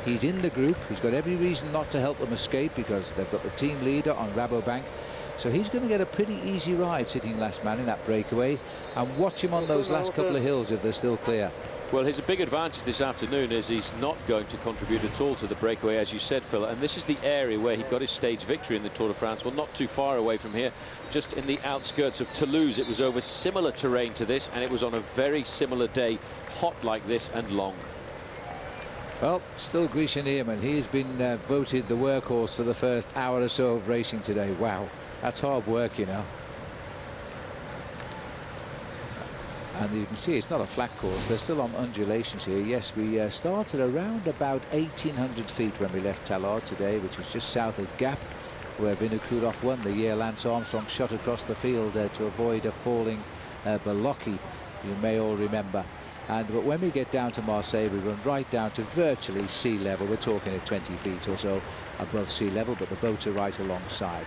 He's in the group. He's got every reason not to help them escape, because they've got the team leader on Rabobank. So he's going to get a pretty easy ride sitting last man in that breakaway, and watch him on those last couple of hills if they're still clear. Well, his big advantage this afternoon is he's not going to contribute at all to the breakaway, as you said, Phil. And this is the area where he got his stage victory in the Tour de France. Well, not too far away from here, just in the outskirts of Toulouse. It was over similar terrain to this, and it was on a very similar day, hot like this and long. Well, still Grecian Ehrman. He's been voted the workhorse for the first hour or so of racing today. Wow, that's hard work, you know. And you can see it's not a flat course. They're still on undulations here. Yes, we started around about 1,800 feet when we left Tallard today, which was just south of Gap, where Vinokurov won the year. Lance Armstrong shot across the field to avoid a falling Balocchi, you may all remember. But when we get down to Marseille, we run right down to virtually sea level. We're talking at 20 feet or so above sea level, but the boats are right alongside.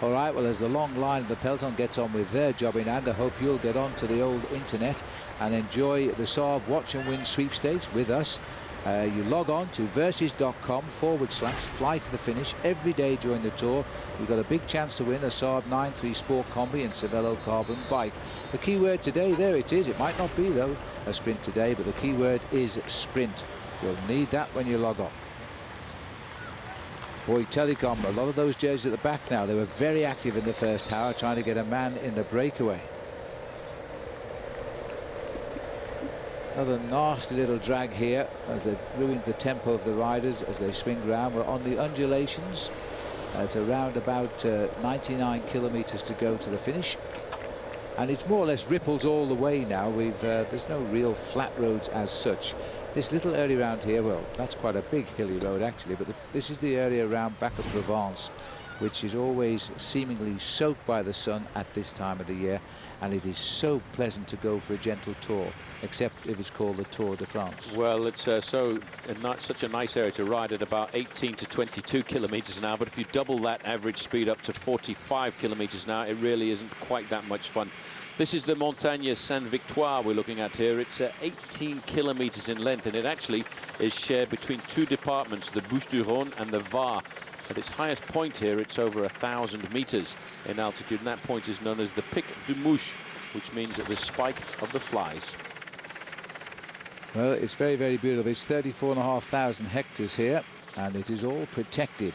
All right, well, as the long line of the peloton gets on with their job in hand, I hope you'll get on to the old internet and enjoy the Saab Watch and Win sweepstakes with us. You log on to versus.com/fly to the finish every day during the tour. You've got a big chance to win a Saab 9.3 Sport Combi and Cervelo Carbon bike. The keyword today, there it is. It might not be, though, a sprint today, but the keyword is sprint. You'll need that when you log on. Bouygues Telecom, a lot of those jerseys at the back now. They were very active in the first hour, trying to get a man in the breakaway. Another nasty little drag here as they ruined the tempo of the riders as they swing round. We're on the undulations. It's around about 99 kilometers to go to the finish. And it's more or less ripples all the way now. There's no real flat roads as such. This little area around here, well, that's quite a big hilly road actually, but this is the area around back of Provence, which is always seemingly soaked by the sun at this time of the year, and it is so pleasant to go for a gentle tour, except if it's called the Tour de France. Well, it's such a nice area to ride at about 18 to 22 kilometers an hour, but if you double that average speed up to 45 kilometers an hour, it really isn't quite that much fun. This is the Montagne Sainte-Victoire we're looking at here. It's 18 kilometers in length, and it actually is shared between two departments, the Bouches-du-Rhône and the Var. At its highest point here, it's over 1,000 meters in altitude, and that point is known as the Pic du Mouche, which means the spike of the flies. Well, it's very, very beautiful. It's 34,500 hectares here, and it is all protected,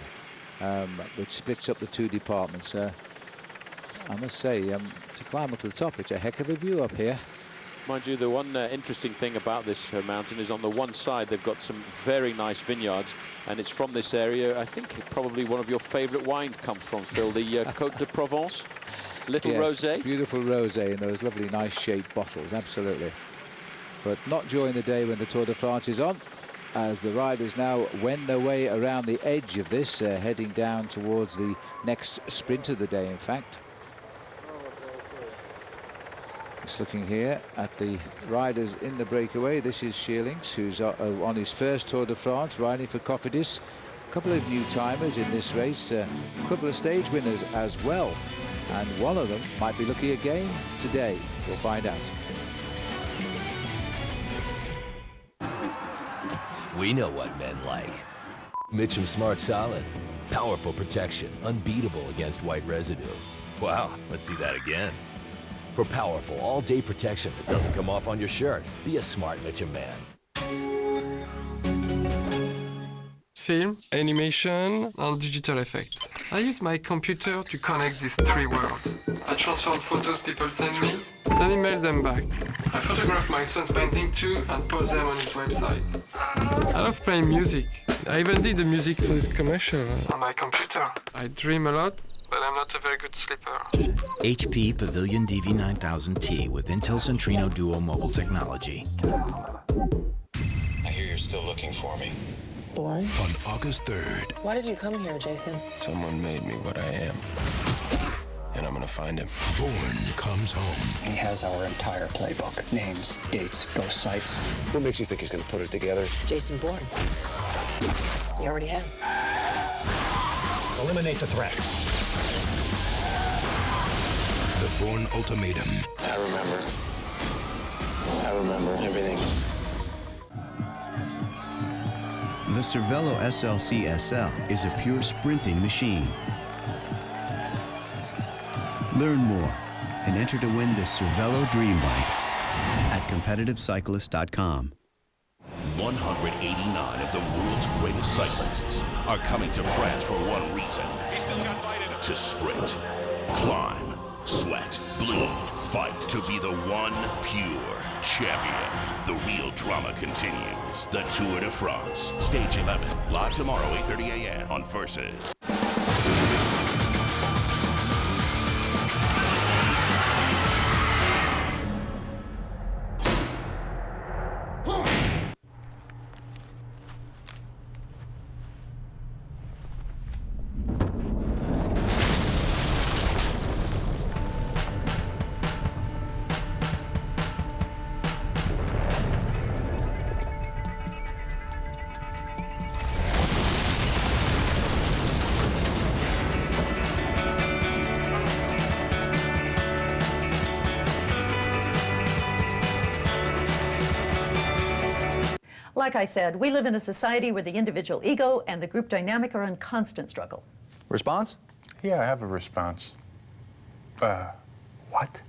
which splits up the two departments. I must say, to climb up to the top, it's a heck of a view up here. Mind you, the one interesting thing about this mountain is on the one side they've got some very nice vineyards, and it's from this area. I think probably one of your favorite wines comes from, Phil, the Côte de Provence, little rosé. Beautiful rosé in those lovely nice shaped bottles, absolutely. But not during the day when the Tour de France is on, as the riders now wend their way around the edge of this, heading down towards the next sprint of the day, in fact. Just looking here at the riders in the breakaway. This is Shearlings, who's on his first Tour de France, riding for Cofidis. A couple of new timers in this race, a couple of stage winners as well, and one of them might be lucky again today. We'll find out. We know what men like. Mitchum Smart Solid. Powerful protection, unbeatable against white residue. Wow, let's see that again. For powerful all-day protection that doesn't come off on your shirt, be a smart Mitchum man. Film, animation, and digital effects. I use my computer to connect these three worlds. I transform photos people send me, then email them back. I photograph my son's painting too and post them on his website. I love playing music. I even did the music for this commercial on my computer. I dream a lot, but I'm not a very good sleeper. HP Pavilion DV9000T with Intel Centrino Duo mobile technology. I hear you're still looking for me. Born? On August 3rd. Why did you come here, Jason? Someone made me what I am. And I'm gonna find him. Bourne comes home. He has our entire playbook. Names, dates, ghost sites. What makes you think he's gonna put it together? It's Jason Bourne. He already has. Eliminate the threat. The Bourne Ultimatum. I remember everything. The Cervelo SLC SL is a pure sprinting machine. Learn more and enter to win this Cervelo Dream Bike at competitivecyclist.com. 189 of the world's greatest cyclists are coming to France for one reason. He's still got fight in him. To sprint, climb, sweat, bleed, fight to be the one pure champion. The real drama continues. The Tour de France, Stage 11, live tomorrow, 8:30 a.m. on Versus. Like I said, we live in a society where the individual ego and the group dynamic are in constant struggle. Response? Yeah, I have a response. What?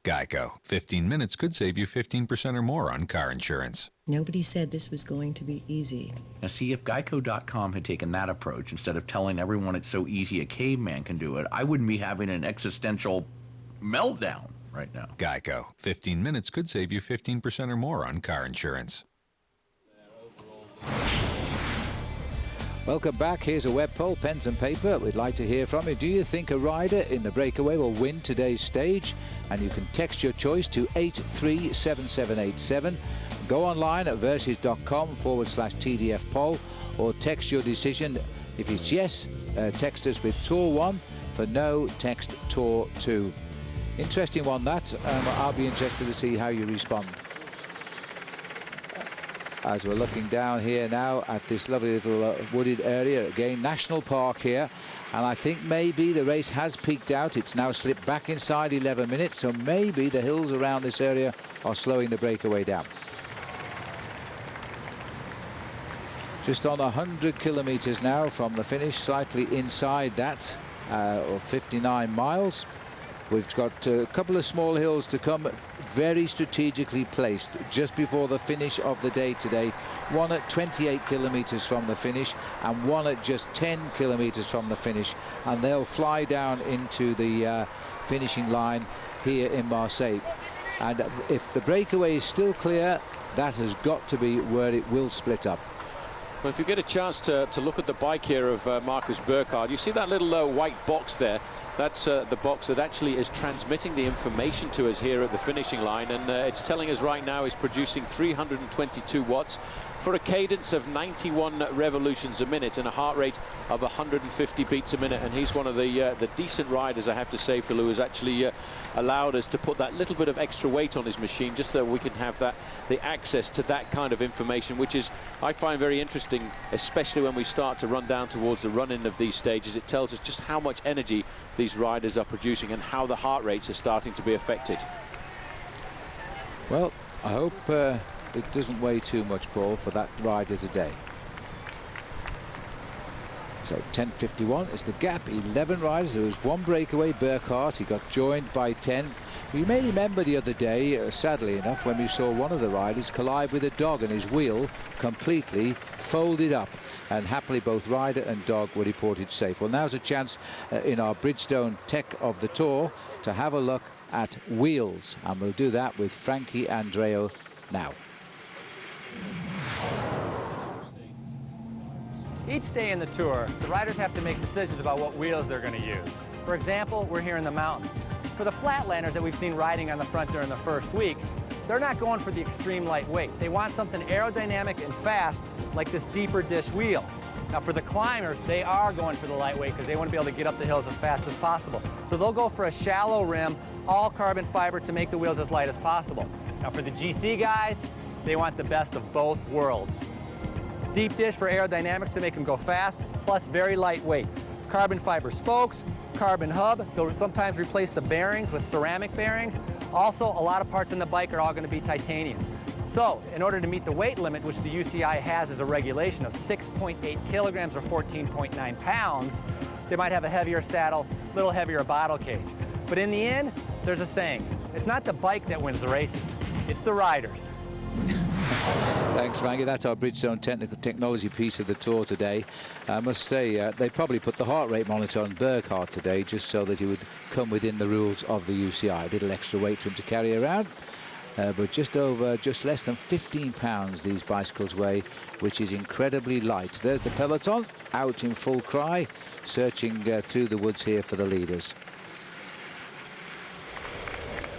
Geico. 15 minutes could save you 15% or more on car insurance. Nobody said this was going to be easy. Now, see, if Geico.com had taken that approach, instead of telling everyone it's so easy a caveman can do it, I wouldn't be having an existential meltdown right now. Geico. 15 minutes could save you 15% or more on car insurance. Welcome back. Here's a web poll, pens and paper. We'd like to hear from you. Do you think a rider in the Breakaway will win today's stage? And you can text your choice to 837787. Go online at versus.com/TDF poll or text your decision. If it's yes, text us with Tour 1. For no, text Tour 2. Interesting one, that. I'll be interested to see how you respond. As we're looking down here now at this lovely little wooded area, again, National Park here, and I think maybe the race has peaked out. It's now slipped back inside 11 minutes, so maybe the hills around this area are slowing the Breakaway down. Just on 100 kilometers now from the finish, slightly inside that, or 59 miles. We've got a couple of small hills to come, very strategically placed just before the finish of the day today. One at 28 kilometers from the finish and one at just 10 kilometers from the finish. And they'll fly down into the finishing line here in Marseille. And if the Breakaway is still clear, that has got to be where it will split up. Well, if you get a chance to look at the bike here of Marcus Burkhardt, you see that little white box there. That's the box that actually is transmitting the information to us here at the finishing line, and it's telling us right now he's producing 322 watts for a cadence of 91 revolutions a minute and a heart rate of 150 beats a minute. And he's one of the decent riders, I have to say, Phil, who has actually allowed us to put that little bit of extra weight on his machine just so we can have the access to that kind of information, which is, I find, very interesting, especially when we start to run down towards the run-in of these stages. It tells us just how much energy these riders are producing and how the heart rates are starting to be affected. Well, I hope it doesn't weigh too much, Paul, for that rider today. So 10:51 is the gap. 11 riders. There was one breakaway, Burkhardt. He got joined by 10. You may remember the other day, sadly enough, when we saw one of the riders collide with a dog and his wheel completely folded up. And happily both rider and dog were reported safe. Well, now's a chance in our Bridgestone Tech of the Tour to have a look at wheels. And we'll do that with Frankie Andreu now. Each day in the Tour, the riders have to make decisions about what wheels they're going to use. For example, we're here in the mountains. For the flatlanders that we've seen riding on the front during the first week, they're not going for the extreme lightweight. They want something aerodynamic and fast, like this deeper dish wheel. Now for the climbers, they are going for the lightweight because they want to be able to get up the hills as fast as possible. So they'll go for a shallow rim, all carbon fiber to make the wheels as light as possible. Now for the GC guys, they want the best of both worlds. Deep dish for aerodynamics to make them go fast, plus very lightweight. Carbon fiber spokes, carbon hub. They'll sometimes replace the bearings with ceramic bearings. Also, a lot of parts in the bike are all going to be titanium. So, in order to meet the weight limit, which the UCI has as a regulation of 6.8 kilograms or 14.9 pounds, they might have a heavier saddle, a little heavier bottle cage. But in the end, there's a saying. It's not the bike that wins the races. It's the riders. Thanks, Frankie. That's our Bridgestone technical technology piece of the tour today. I must say, they probably put the heart rate monitor on Burkhardt today just so that he would come within the rules of the UCI. A little extra weight for him to carry around. But just less than 15 pounds these bicycles weigh, which is incredibly light. There's the peloton out in full cry, searching through the woods here for the leaders.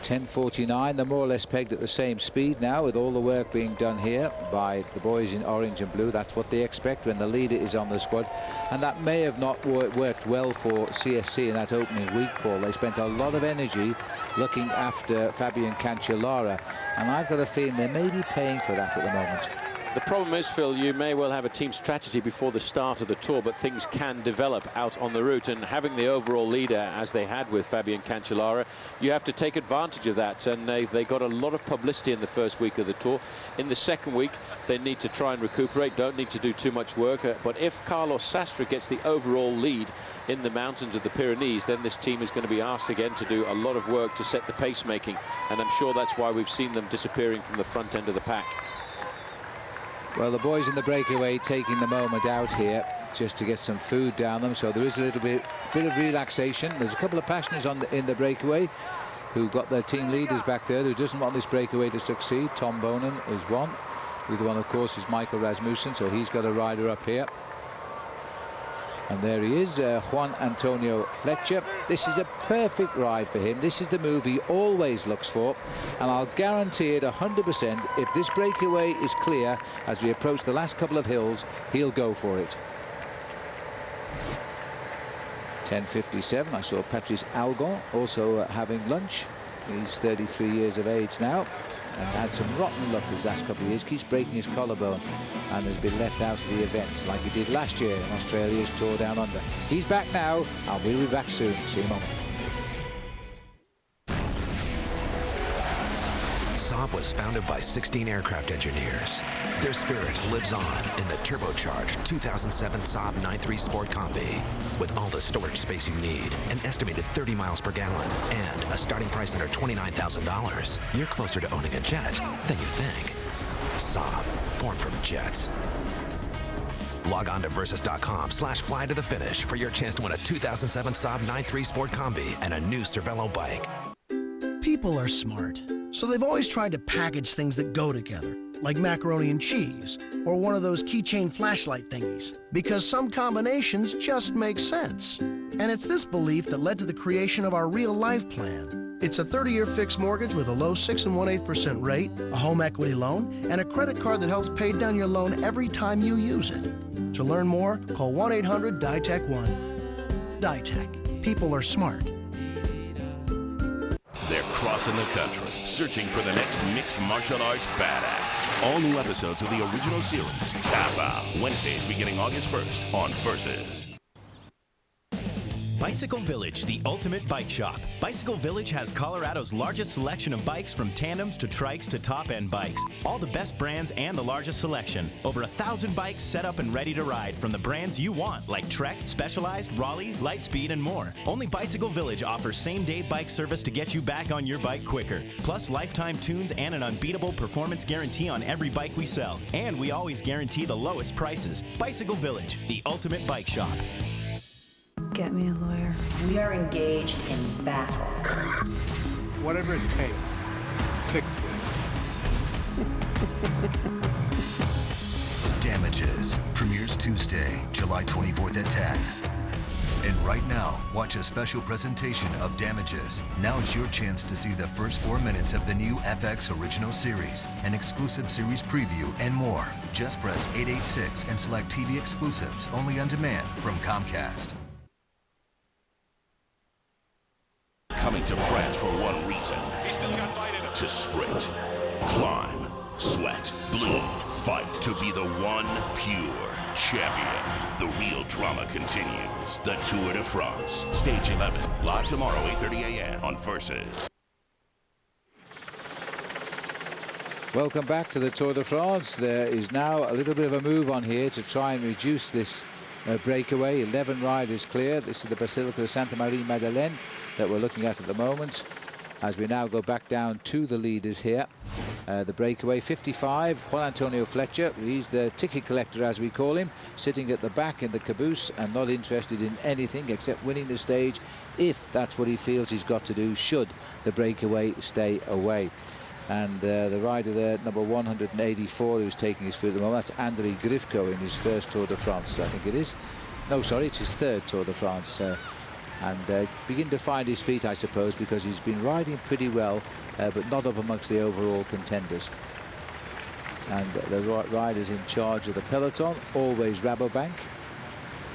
10:49, they're more or less pegged at the same speed now, with all the work being done here by the boys in orange and blue. That's what they expect when the leader is on the squad, and that may have not worked well for CSC in that opening week, Paul. They spent a lot of energy looking after Fabian Cancellara, and I've got a feeling they may be paying for that at the moment. The problem is, Phil, you may well have a team strategy before the start of the tour, but things can develop out on the route, and having the overall leader, as they had with Fabian Cancellara, you have to take advantage of that, and they got a lot of publicity in the first week of the tour. In the second week, they need to try and recuperate, don't need to do too much work, but if Carlos Sastre gets the overall lead in the mountains of the Pyrenees, then this team is going to be asked again to do a lot of work to set the pace making, and I'm sure that's why we've seen them disappearing from the front end of the pack. Well, the boys in the breakaway taking the moment out here just to get some food down them, so there is a little bit of relaxation. There's a couple of passioners in the breakaway who got their team leaders back there who doesn't want this breakaway to succeed. Tom Boonen is one. The other one, of course, is Michael Rasmussen, so he's got a rider up here. And there he is, Juan Antonio Fletcher. This is a perfect ride for him. This is the move he always looks for, and I'll guarantee it 100%. If this breakaway is clear as we approach the last couple of hills, he'll go for it. 10:57. I saw Patrice Algon also having lunch. He's 33 years of age now, and had some rotten luck his last couple of years. Keeps breaking his collarbone and has been left out of the event like he did last year in Australia's Tour Down Under. He's back now, and we'll be back soon. See you in a moment. Saab was founded by 16 aircraft engineers. Their spirit lives on in the turbocharged 2007 Saab 9.3 Sport Combi. With all the storage space you need, an estimated 30 miles per gallon, and a starting price under $29,000, you're closer to owning a jet than you think. Saab, born from jets. Log on to Versus.com/fly to the finish for your chance to win a 2007 Saab 9.3 Sport Combi and a new Cervelo bike. People are smart, so they've always tried to package things that go together, like macaroni and cheese, or one of those keychain flashlight thingies, because some combinations just make sense. And it's this belief that led to the creation of our Real Life Plan. It's a 30-year fixed mortgage with a low 6 1/8% rate, a home equity loan, and a credit card that helps pay down your loan every time you use it. To learn more, call 1-800-DITEC-1. DITEC. People are smart. They're crossing the country, searching for the next mixed martial arts badass. All new episodes of the original series, Tap Out, Wednesdays beginning August 1st on Versus. Bicycle Village, the ultimate bike shop. Bicycle Village has Colorado's largest selection of bikes, from tandems to trikes to top-end bikes. All the best brands and the largest selection. Over 1,000 bikes set up and ready to ride from the brands you want, like Trek, Specialized, Raleigh, Lightspeed, and more. Only Bicycle Village offers same-day bike service to get you back on your bike quicker. Plus lifetime tunes and an unbeatable performance guarantee on every bike we sell. And we always guarantee the lowest prices. Bicycle Village, the ultimate bike shop. Get me a lawyer. We are engaged in battle. Whatever it takes, fix this. Damages premieres Tuesday, July 24th at 10. And right now, watch a special presentation of Damages. Now is your chance to see the first 4 minutes of the new FX original series, an exclusive series preview, and more. Just press 886 and select TV exclusives only on demand from Comcast. Coming to France for one reason. He's still got fight in him. To sprint, climb, sweat, bleed, fight to be the one pure champion. The real drama continues. The Tour de France, Stage 11, live tomorrow, 8:30 a.m. on Versus. Welcome back to the Tour de France. There is now a little bit of a move on here to try and reduce this breakaway. 11 riders clear. This is the Basilica of Santa Maria Madeleine that we're looking at the moment, as we now go back down to the leaders here. The breakaway 55, Juan Antonio Fletcher. He's the ticket collector, as we call him, sitting at the back in the caboose and not interested in anything except winning the stage, if that's what he feels he's got to do, should the breakaway stay away. And the rider there, number 184, who's taking his field at the moment, that's Andrei Grivko in his first Tour de France, I think it is. No, sorry, it's his third Tour de France. And begin to find his feet, I suppose, because he's been riding pretty well, but not up amongst the overall contenders. And the riders in charge of the peloton, always Rabobank.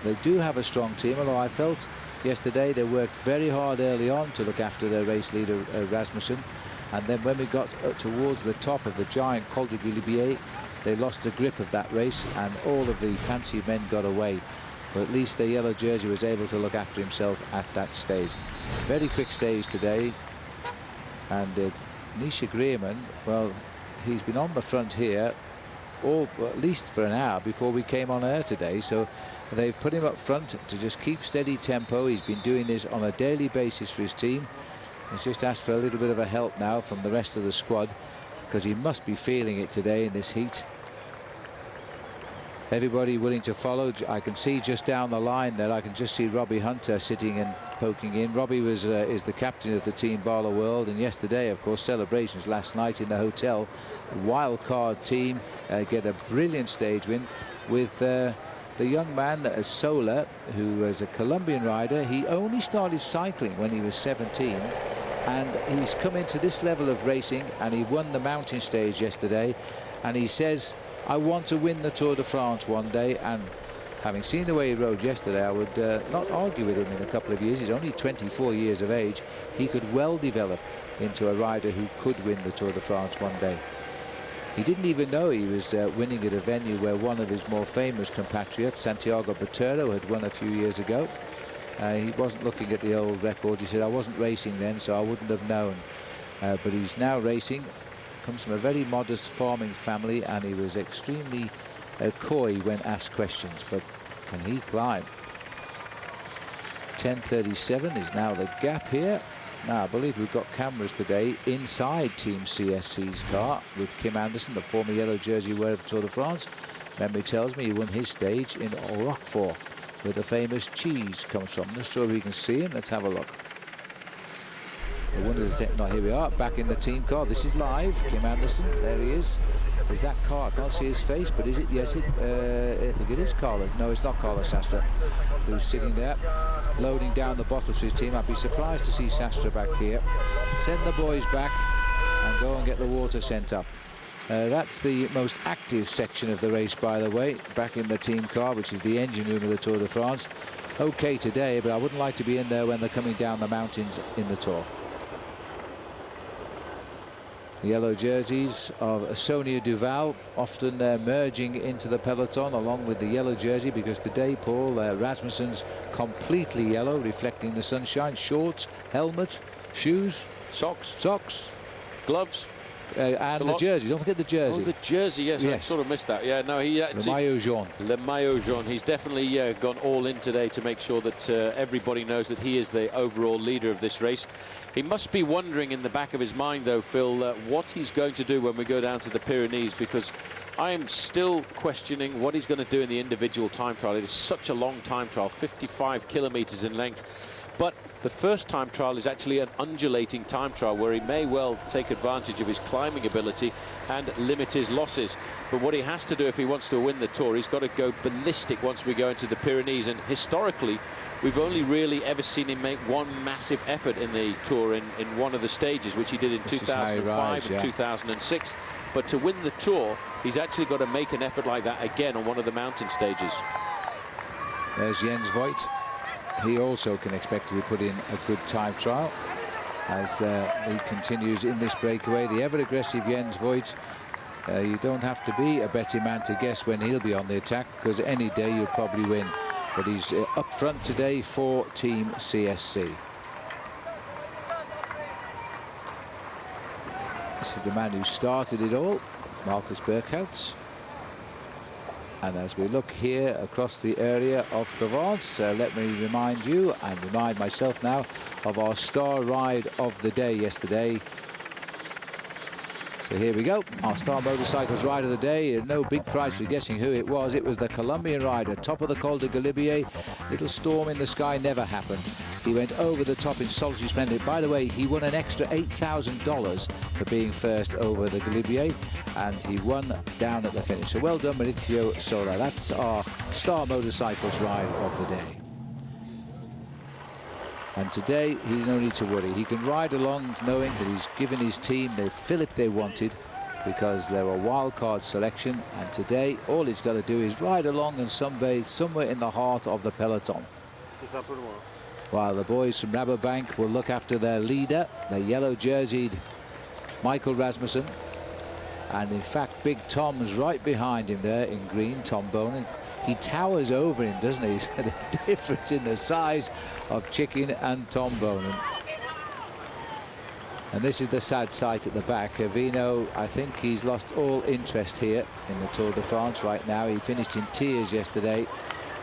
They do have a strong team, although I felt yesterday they worked very hard early on to look after their race leader, Rasmussen. And then when we got towards the top of the giant Col de Galibier, they lost the grip of that race, and all of the fancy men got away. But at least the yellow jersey was able to look after himself at that stage. Very quick stage today. And Nisha Greerman, well, he's been on the front here well, at least for an hour before we came on air today. So they've put him up front to just keep steady tempo. He's been doing this on a daily basis for his team. He's just asked for a little bit of a help now from the rest of the squad, because he must be feeling it today in this heat. Everybody willing to follow. I can see just down the line there, I can just see Robbie Hunter sitting and poking in. Robbie was is the captain of the Team Barlow World, and yesterday, of course, celebrations last night in the hotel. Wild card team get a brilliant stage win with the young man Sola, who was a Colombian rider. He only started cycling when he was 17, and he's come into this level of racing, and he won the mountain stage yesterday. And he says, I want to win the Tour de France one day. And having seen the way he rode yesterday, I would not argue with him in a couple of years. He's only 24 years of age. He could well develop into a rider who could win the Tour de France one day. He didn't even know he was winning at a venue where one of his more famous compatriots, Santiago Botero, had won a few years ago. He wasn't looking at the old record. He said, I wasn't racing then, so I wouldn't have known. But he's now racing. Comes from a very modest farming family, and he was extremely coy when asked questions. But can he climb? 10:37 is now the gap here. Now I believe we've got cameras today inside Team CSC's car with Kim Anderson, the former yellow jersey wearer of Tour de France. Memory tells me he won his stage in Roquefort, where the famous cheese comes from. I'm not sure if we can see him. Let's have a look. Here we are, back in the team car. This is live. Kim Anderson, there he is. Is that car? I can't see his face, but is it? Yes, I think it is Carlos. No, it's not Carlos Sastre, who's sitting there, loading down the bottles for his team. I'd be surprised to see Sastre back here. Send the boys back and go and get the water sent up. That's the most active section of the race, by the way, back in the team car, which is the engine room of the Tour de France. Okay today, but I wouldn't like to be in there when they're coming down the mountains in the Tour. The yellow jerseys of Sonia Duval often merging into the peloton along with the yellow jersey, because today, Paul, Rasmussen's completely yellow, reflecting the sunshine. Shorts, helmet, shoes, socks, gloves, and the jersey. Don't forget the jersey. Oh, the jersey, yes, I sort of missed that. Yeah, no, he Le maillot jaune. Le maillot jaune. He's definitely gone all in today to make sure that everybody knows that he is the overall leader of this race. He must be wondering in the back of his mind, though, Phil, what he's going to do when we go down to the Pyrenees, because I am still questioning what he's going to do in the individual time trial. It is such a long time trial, 55 kilometers in length. But the first time trial is actually an undulating time trial where he may well take advantage of his climbing ability and limit his losses. But what he has to do if he wants to win the Tour, he's got to go ballistic once we go into the Pyrenees. And historically, we've only really ever seen him make one massive effort in the Tour in one of the stages, which he did in 2005 and 2006. But to win the Tour, he's actually got to make an effort like that again on one of the mountain stages. There's Jens Voigt. He also can expect to be put in a good time trial as he continues in this breakaway. The ever-aggressive Jens Voigt. You don't have to be a betting man to guess when he'll be on the attack, because any day you'll probably win. But he's up front today for Team CSC. This is the man who started it all, Marcus Burkhout. And as we look here across the area of Provence, let me remind you, and remind myself now, of our star ride of the day yesterday. So here we go, our Star Motorcycles ride of the day. No big prize for guessing who it was. It was the Colombian rider, top of the Col de Galibier. Little storm in the sky never happened. He went over the top in solitary splendor. By the way, he won an extra $8,000 for being first over the Galibier, and he won down at the finish. So well done, Maurizio Sola. That's our Star Motorcycles ride of the day. And today, he's no need to worry. He can ride along knowing that he's given his team the fillip they wanted, because they're a wild card selection. And today, all he's got to do is ride along and sunbathe somewhere in the heart of the peloton. While the boys from Rabobank will look after their leader, the yellow-jerseyed Michael Rasmussen. And in fact, Big Tom's right behind him there in green, Tom Boonen. He towers over him, doesn't he? He's got a difference in the size of Chicken and Tom Boonen. And this is the sad sight at the back. Vino, I think he's lost all interest here in the Tour de France right now. He finished in tears yesterday.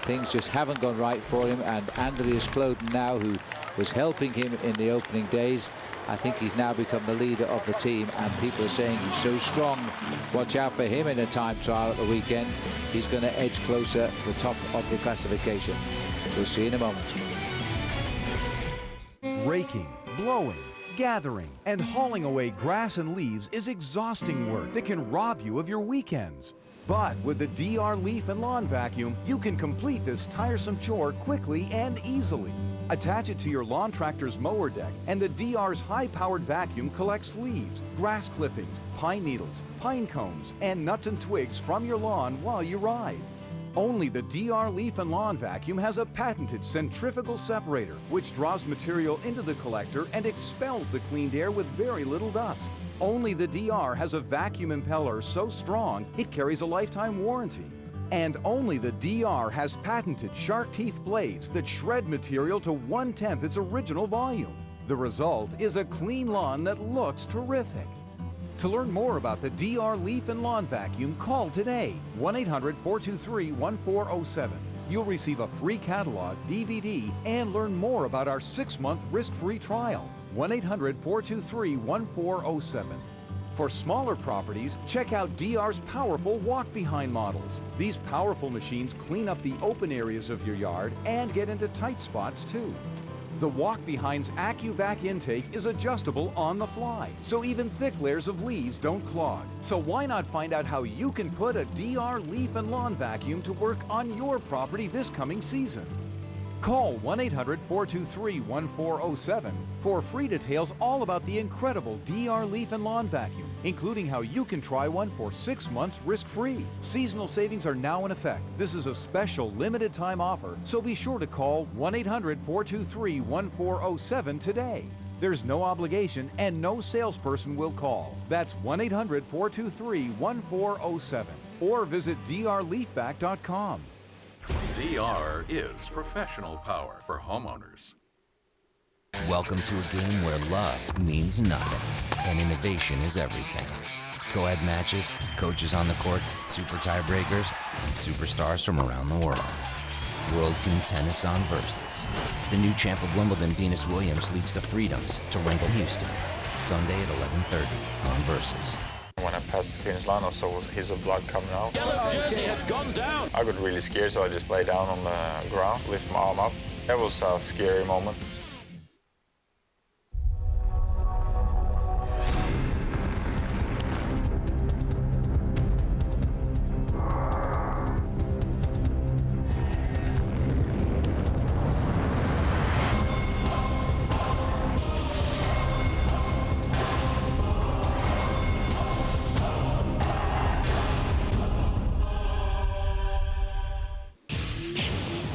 Things just haven't gone right for him. And Andreas Kloden now, who was helping him in the opening days, I think he's now become the leader of the team, and people are saying he's so strong. Watch out for him in a time trial at the weekend. He's going to edge closer to the top of the classification. We'll see in a moment. Raking, blowing, gathering, and hauling away grass and leaves is exhausting work that can rob you of your weekends. But with the DR Leaf and Lawn Vacuum, you can complete this tiresome chore quickly and easily. Attach it to your lawn tractor's mower deck, and the DR's high-powered vacuum collects leaves, grass clippings, pine needles, pine cones, and nuts and twigs from your lawn while you ride. Only the DR Leaf and Lawn Vacuum has a patented centrifugal separator, which draws material into the collector and expels the cleaned air with very little dust. Only the DR has a vacuum impeller so strong it carries a lifetime warranty. And only the DR has patented shark teeth blades that shred material to 1/10 its original volume. The result is a clean lawn that looks terrific. To learn more about the DR Leaf and Lawn Vacuum, call today, 1-800-423-1407. You'll receive a free catalog, DVD, and learn more about our 6-month risk-free trial, 1-800-423-1407. For smaller properties, check out DR's powerful walk-behind models. These powerful machines clean up the open areas of your yard and get into tight spots too. The walk-behind's AccuVac intake is adjustable on the fly, so even thick layers of leaves don't clog. So why not find out how you can put a DR Leaf and Lawn Vacuum to work on your property this coming season? Call 1-800-423-1407 for free details all about the incredible DR Leaf and Lawn Vacuum, including how you can try one for 6 months risk-free. Seasonal savings are now in effect. This is a special limited time offer, so be sure to call 1-800-423-1407 today. There's no obligation and no salesperson will call. That's 1-800-423-1407 or visit drleafvac.com. DR is professional power for homeowners. Welcome to a game where love means nothing and innovation is everything. Co-ed matches, coaches on the court, super tiebreakers, and superstars from around the world. World Team Tennis on Versus. The new champ of Wimbledon, Venus Williams, leads the Freedoms to Wrangell Houston, Sunday at 11:30 on Versus. When I passed the finish line, I saw his blood coming out. Yellow jersey has gone down. I got really scared, so I just lay down on the ground, lift my arm up. That was a scary moment.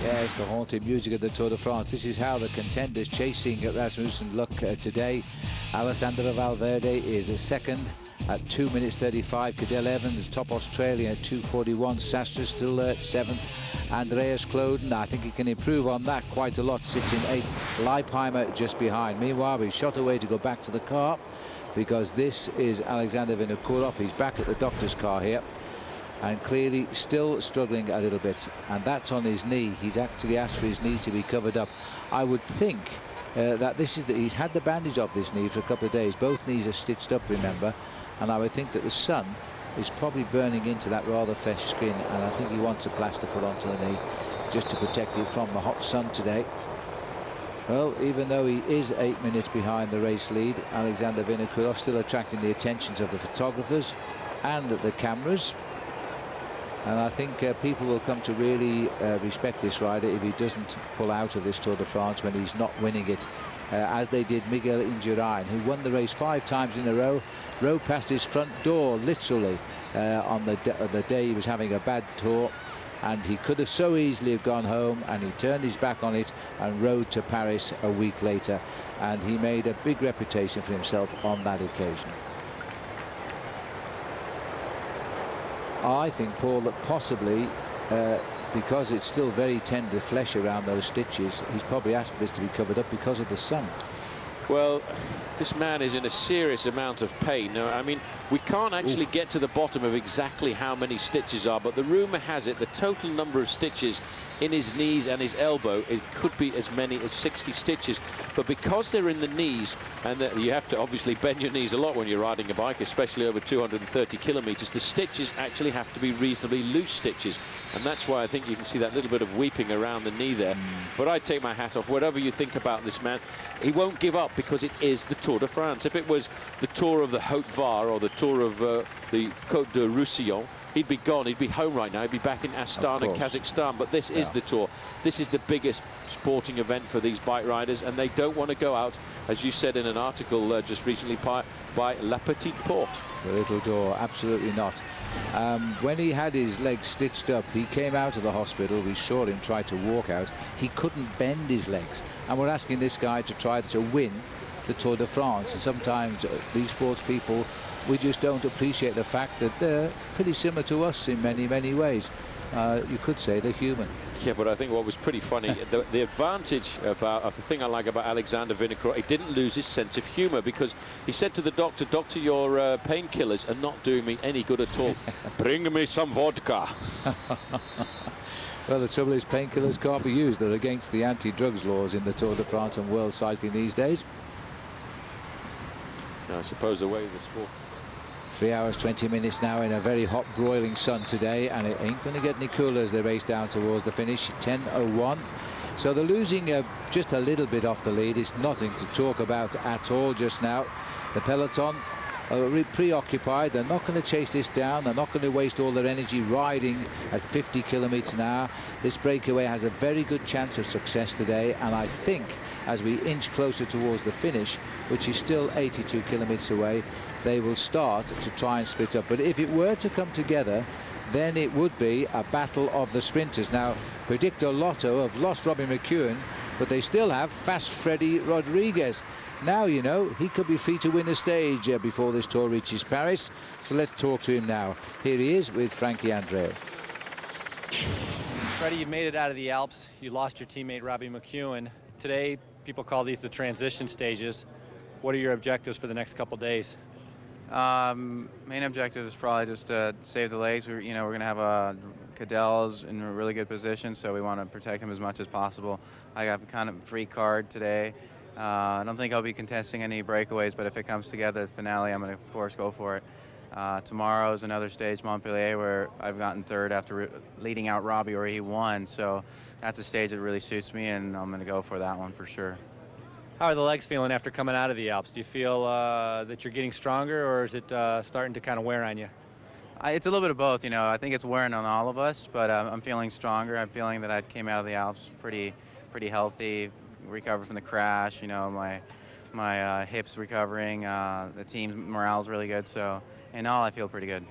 Yes, the haunted music of the Tour de France. This is how the contenders chasing Rasmussen look today. Alessandro Valverde is a second at 2 minutes 35. Cadel Evans, top Australian at 2:41. Sastre still at 7th. Andreas Kloden, I think he can improve on that quite a lot, sits in 8th. Leipheimer just behind. Meanwhile, we shot away to go back to the car because this is Aleksandr Vinokurov. He's back at the doctor's car here, and clearly still struggling a little bit, and that's on his knee. He's actually asked for his knee to be covered up. I would think that this is he's had the bandage off this knee for a couple of days. Both knees are stitched up, remember, and I would think that the sun is probably burning into that rather fresh skin, and I think he wants a plaster put onto the knee just to protect it from the hot sun today. Well, even though he is 8 minutes behind the race lead, Aleksandr Vinokurov still attracting the attentions of the photographers and the cameras. And I think people will come to really respect this rider if he doesn't pull out of this Tour de France when he's not winning it, as they did Miguel Indurain, who won the race 5 times in a row, rode past his front door literally on the day he was having a bad tour, and he could have so easily have gone home, and he turned his back on it and rode to Paris a week later, and he made a big reputation for himself on that occasion. I think, Paul, that possibly because it's still very tender flesh around those stitches, he's probably asked for this to be covered up because of the sun. Well, this man is in a serious amount of pain. Now, I mean, we can't actually get to the bottom of exactly how many stitches are, but the rumor has it the total number of stitches in his knees and his elbow, it could be as many as 60 stitches. But because they're in the knees, and you have to obviously bend your knees a lot when you're riding a bike, especially over 230 kilometers, the stitches actually have to be reasonably loose stitches. And that's why I think you can see that little bit of weeping around the knee there. But I'd take my hat off. Whatever you think about this man, he won't give up because it is the Tour de France. If it was the Tour of the Haute-Var or the Tour of the Côte de Roussillon, he'd be gone. He'd be home right now. He'd be back in Astana, Kazakhstan. But this is the Tour. This is the biggest sporting event for these bike riders, and they don't want to go out, as you said in an article just recently, by La Petite Porte. The little door, absolutely not. When he had his legs stitched up, he came out of the hospital. We saw him try to walk out. He couldn't bend his legs. And we're asking this guy to try to win the Tour de France. And sometimes these sports people, we just don't appreciate the fact that they're pretty similar to us in many, many ways. You could say they're human. Yeah, but I think what was pretty funny, the advantage about the thing I like about Aleksandr Vinokurov, he didn't lose his sense of humor, because he said to the doctor, "Doctor, your painkillers are not doing me any good at all. Bring me some vodka." Well, the trouble is painkillers can't be used. They're against the anti-drugs laws in the Tour de France and world cycling these days. I suppose the way the sport. 3 hours 20 minutes now in a very hot broiling sun today, and it ain't going to get any cooler as they race down towards the finish. 10:01. So they're losing just a little bit off the lead. It's nothing to talk about at all just now. The peloton are preoccupied. They're not going to chase this down. They're not going to waste all their energy riding at 50 kilometers an hour. This breakaway has a very good chance of success today, and I think as we inch closer towards the finish, which is still 82 kilometers away, they will start to try and split up. But if it were to come together, then it would be a battle of the sprinters. Now, Predictor Lotto have lost Robbie McEwen, but they still have Fast Freddy Rodriguez. Now, you know, he could be free to win a stage before this tour reaches Paris. So let's talk to him now. Here he is with Frankie Andreev. Freddie, you made it out of the Alps. You lost your teammate Robbie McEwen. Today, people call these the transition stages. What are your objectives for the next couple days? Main objective is probably just to save the legs. We're going to have Cadell's in a really good position, so we want to protect him as much as possible. I got kind of a free card today. I don't think I'll be contesting any breakaways, but if it comes together, the finale, I'm going to, of course, go for it. Tomorrow is another stage, Montpellier, where I've gotten third after leading out Robbie, where he won. So that's a stage that really suits me, and I'm going to go for that one for sure. How are the legs feeling after coming out of the Alps? Do you feel that you're getting stronger, or is it starting to kind of wear on you? It's a little bit of both. I think it's wearing on all of us, but I'm feeling stronger. I'm feeling that I came out of the Alps pretty healthy, recovered from the crash. My hips recovering. The team's morale is really good. So in all, I feel pretty good.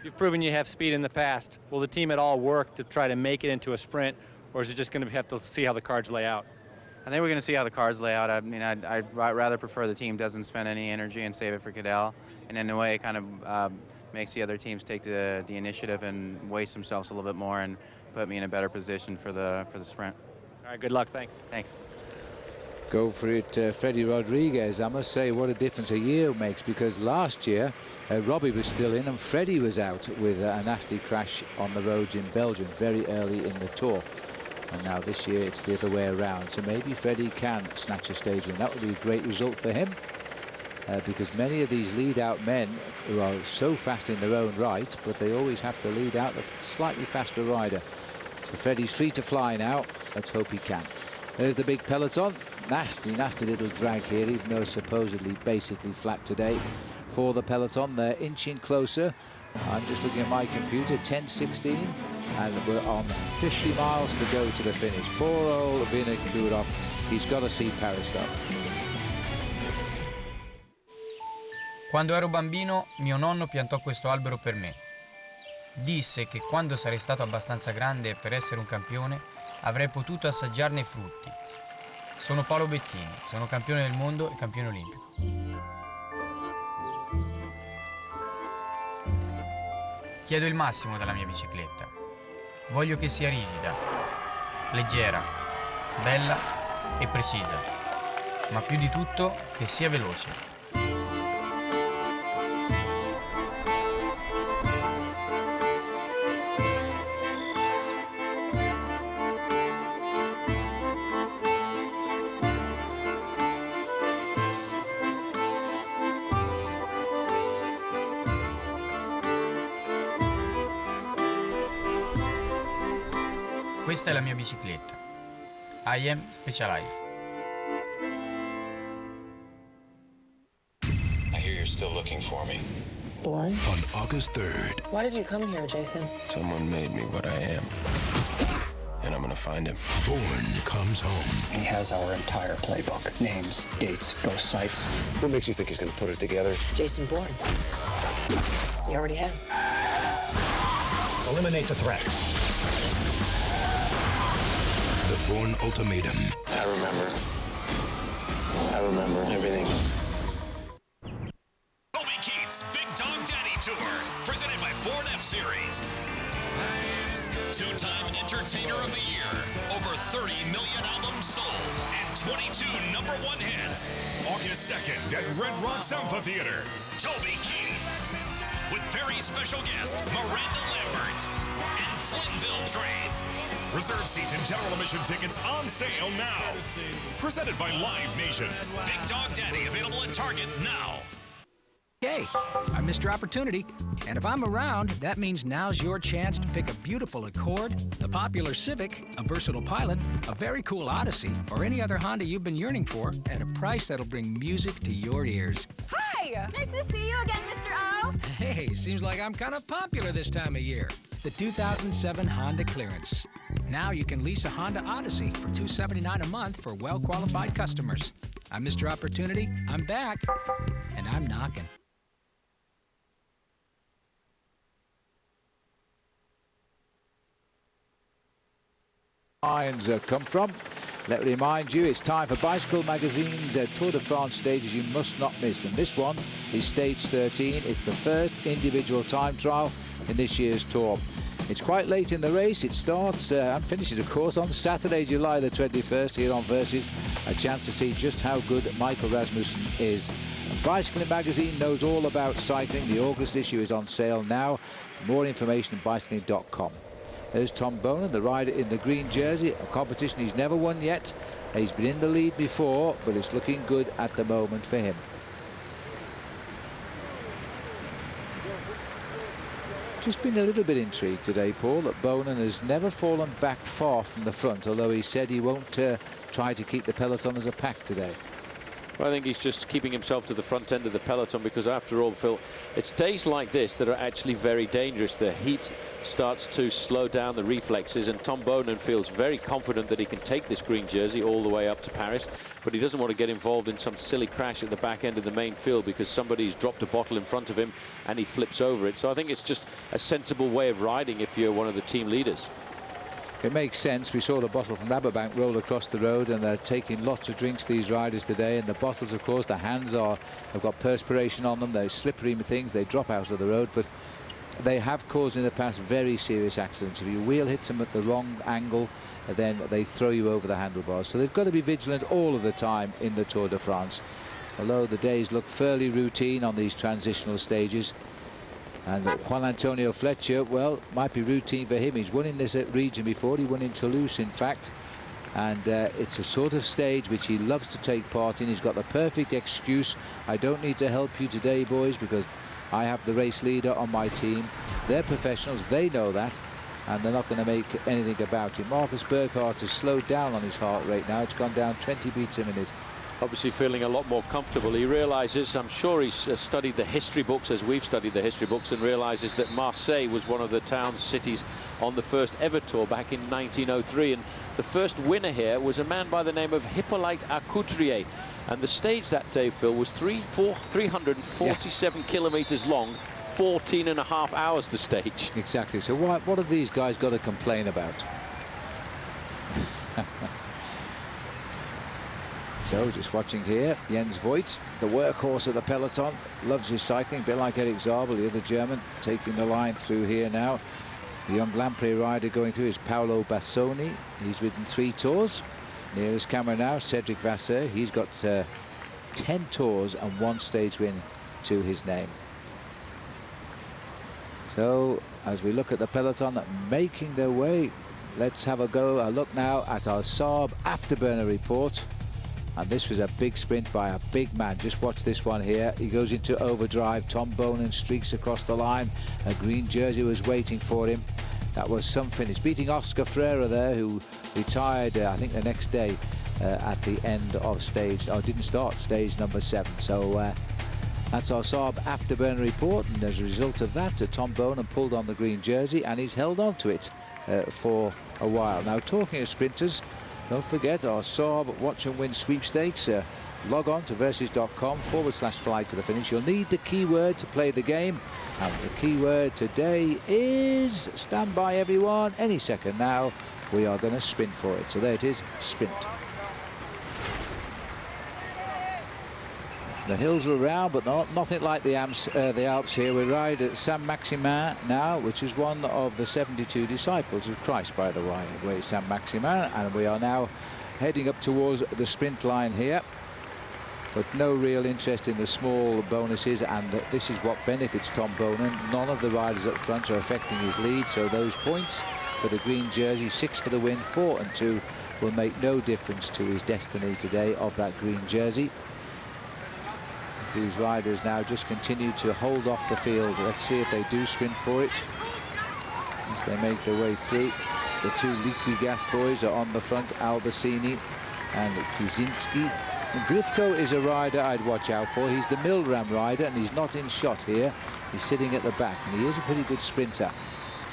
You've proven you have speed in the past. Will the team at all work to try to make it into a sprint, or is it just going to have to see how the cards lay out? I think we're going to see how the cards lay out. I mean, I'd rather prefer the team doesn't spend any energy and save it for Cadell. And in a way, it kind of makes the other teams take the initiative and waste themselves a little bit more and put me in a better position for the sprint. All right, good luck. Thanks. Thanks. Go for it, Freddy Rodriguez. I must say, what a difference a year makes, because last year Robbie was still in and Freddy was out with a nasty crash on the roads in Belgium very early in the tour. And now this year it's the other way around. So maybe Freddie can snatch a stage win. That would be a great result for him. because many of these lead-out men who are so fast in their own right, but they always have to lead out the slightly faster rider. So Freddie's free to fly now. Let's hope he can. There's the big peloton. Nasty little drag here, even though it's supposedly basically flat today for the peloton. They're inching closer. I'm just looking at my computer, 10:16, and we're on 50 miles to go to the finish. Poor old Vinokurov. He's got to see Paris, though. Quando ero bambino, mio nonno piantò questo albero per me. Disse che quando sarei stato abbastanza grande per essere un campione, avrei potuto assaggiarne i frutti. Sono Paolo Bettini, sono campione del mondo e campione olimpico. Chiedo il massimo dalla mia bicicletta. Voglio che sia rigida, leggera, bella e precisa, ma più di tutto che sia veloce. Questa è la mia bicicletta. I am Specialized. I hear you're still looking for me. Born? On August 3rd. Why did you come here, Jason? Someone made me what I am. And I'm gonna find him. Bourne comes home. He has our entire playbook. Names, dates, ghost sites. What makes you think he's gonna put it together? Jason Bourne. He already has. Eliminate the threat. The Bourne Ultimatum. I remember everything. Toby Keith's Big Dog Daddy Tour, presented by Ford F-Series. Two-time Entertainer of the Year, over 30 million albums sold, and 22 #1 hits. August 2nd at Red Rocks Amphitheater. Toby Keith, with very special guest Miranda Lambert and Flintville Train. Reserve seats and general admission tickets on sale now. Presented by Live Nation. Big Dog Daddy available at Target now. Hey, I'm Mr. Opportunity, and if I'm around, that means now's your chance to pick a beautiful Accord, a popular Civic, a versatile Pilot, a very cool Odyssey, or any other Honda you've been yearning for at a price that'll bring music to your ears. Hi! Nice to see you again, Mr. O. Hey, seems like I'm kind of popular this time of year. The 2007 Honda Clearance. Now you can lease a Honda Odyssey for $279 a month for well-qualified customers. I'm Mr. Opportunity, I'm back, and I'm knocking. Lines come from. Let me remind you, it's time for Bicycle Magazine's Tour de France stages you must not miss. And this one is stage 13. It's the first individual time trial in this year's Tour. It's quite late in the race. It starts and finishes, of course, on Saturday, July the 21st, here on Versus. A chance to see just how good Michael Rasmussen is. And Bicycling Magazine knows all about cycling. The August issue is on sale now. More information at bicycling.com. There's Tom Boonen, the rider in the green jersey, a competition he's never won yet. He's been in the lead before, but it's looking good at the moment for him. Just been a little bit intrigued today, Paul, that Boonen has never fallen back far from the front, although he said he won't try to keep the peloton as a pack today. Well, I think he's just keeping himself to the front end of the peloton because, after all, Phil, it's days like this that are actually very dangerous. The heat starts to slow down the reflexes, and Tom Boonen feels very confident that he can take this green jersey all the way up to Paris, but he doesn't want to get involved in some silly crash at the back end of the main field because somebody's dropped a bottle in front of him and he flips over it. So I think it's just a sensible way of riding if you're one of the team leaders. It makes sense. We saw the bottle from Rabobank roll across the road, and they're taking lots of drinks, these riders, today. And the bottles, of course, their hands have got perspiration on them. They're slippery things. They drop out of the road, but they have caused in the past very serious accidents. If your wheel hits them at the wrong angle, then they throw you over the handlebars. So they've got to be vigilant all of the time in the Tour de France. Although the days look fairly routine on these transitional stages. And Juan Antonio Fletcher, well, might be routine for him. He's won in this region before. He won in Toulouse, in fact. And it's a sort of stage which he loves to take part in. He's got the perfect excuse. I don't need to help you today, boys, because I have the race leader on my team. They're professionals, they know that, and they're not going to make anything about it. Marcus Burkhardt has slowed down on his heart rate now. It's gone down 20 beats a minute. Obviously feeling a lot more comfortable. He realizes, I'm sure he's studied the history books as we've studied the history books, and realizes that Marseille was one of the towns, cities on the first ever tour back in 1903, and the first winner here was a man by the name of Hippolyte Acoutrier, and the stage that day, Phil, was 347 kilometers long, 14.5 hours the stage. Exactly. So what have these guys got to complain about? So just watching here, Jens Voigt, the workhorse of the peloton, loves his cycling, a bit like Eric Zabel, the other German, taking the line through here now. The young Lamprey rider going through is Paolo Bassoni. He's ridden 3 tours. Nearest camera now, Cedric Vasseur. He's got 10 tours and 1 stage win to his name. So as we look at the peloton making their way, let's have a look now at our Saab afterburner report. And this was a big sprint by a big man. Just watch this one here. He goes into overdrive. Tom Boonen streaks across the line. A green jersey was waiting for him. That was some finish. Beating Oscar Freire there, who retired, I think, the next day at the end of stage, or didn't start stage number 7. So that's our Saab afterburner report. And as a result of that, Tom Boonen pulled on the green jersey, and he's held on to it for a while. Now, talking of sprinters, don't forget our Saab Watch and Win sweepstakes. Log on to versus.com/fly to the finish. You'll need the keyword to play the game. And the keyword today is, stand by everyone, any second now, we are going to spin for it. So there it is, sprint. The hills are around, but nothing like the Alps here. We ride at Saint-Maximin now, which is one of the 72 disciples of Christ, by the way, Saint-Maximin, and we are now heading up towards the sprint line here. But no real interest in the small bonuses, and this is what benefits Tom Boonen. None of the riders up front are affecting his lead, so those points for the green jersey, 6 for the win, 4 and 2, will make no difference to his destiny today of that green jersey. These riders now just continue to hold off the field. Let's see if they do sprint for it as they make their way through. The 2 Liquigas boys are on the front, Albacini and Kuzinski. And Grifko is a rider I'd watch out for. He's the Milram rider, and he's not in shot here. He's sitting at the back, and he is a pretty good sprinter.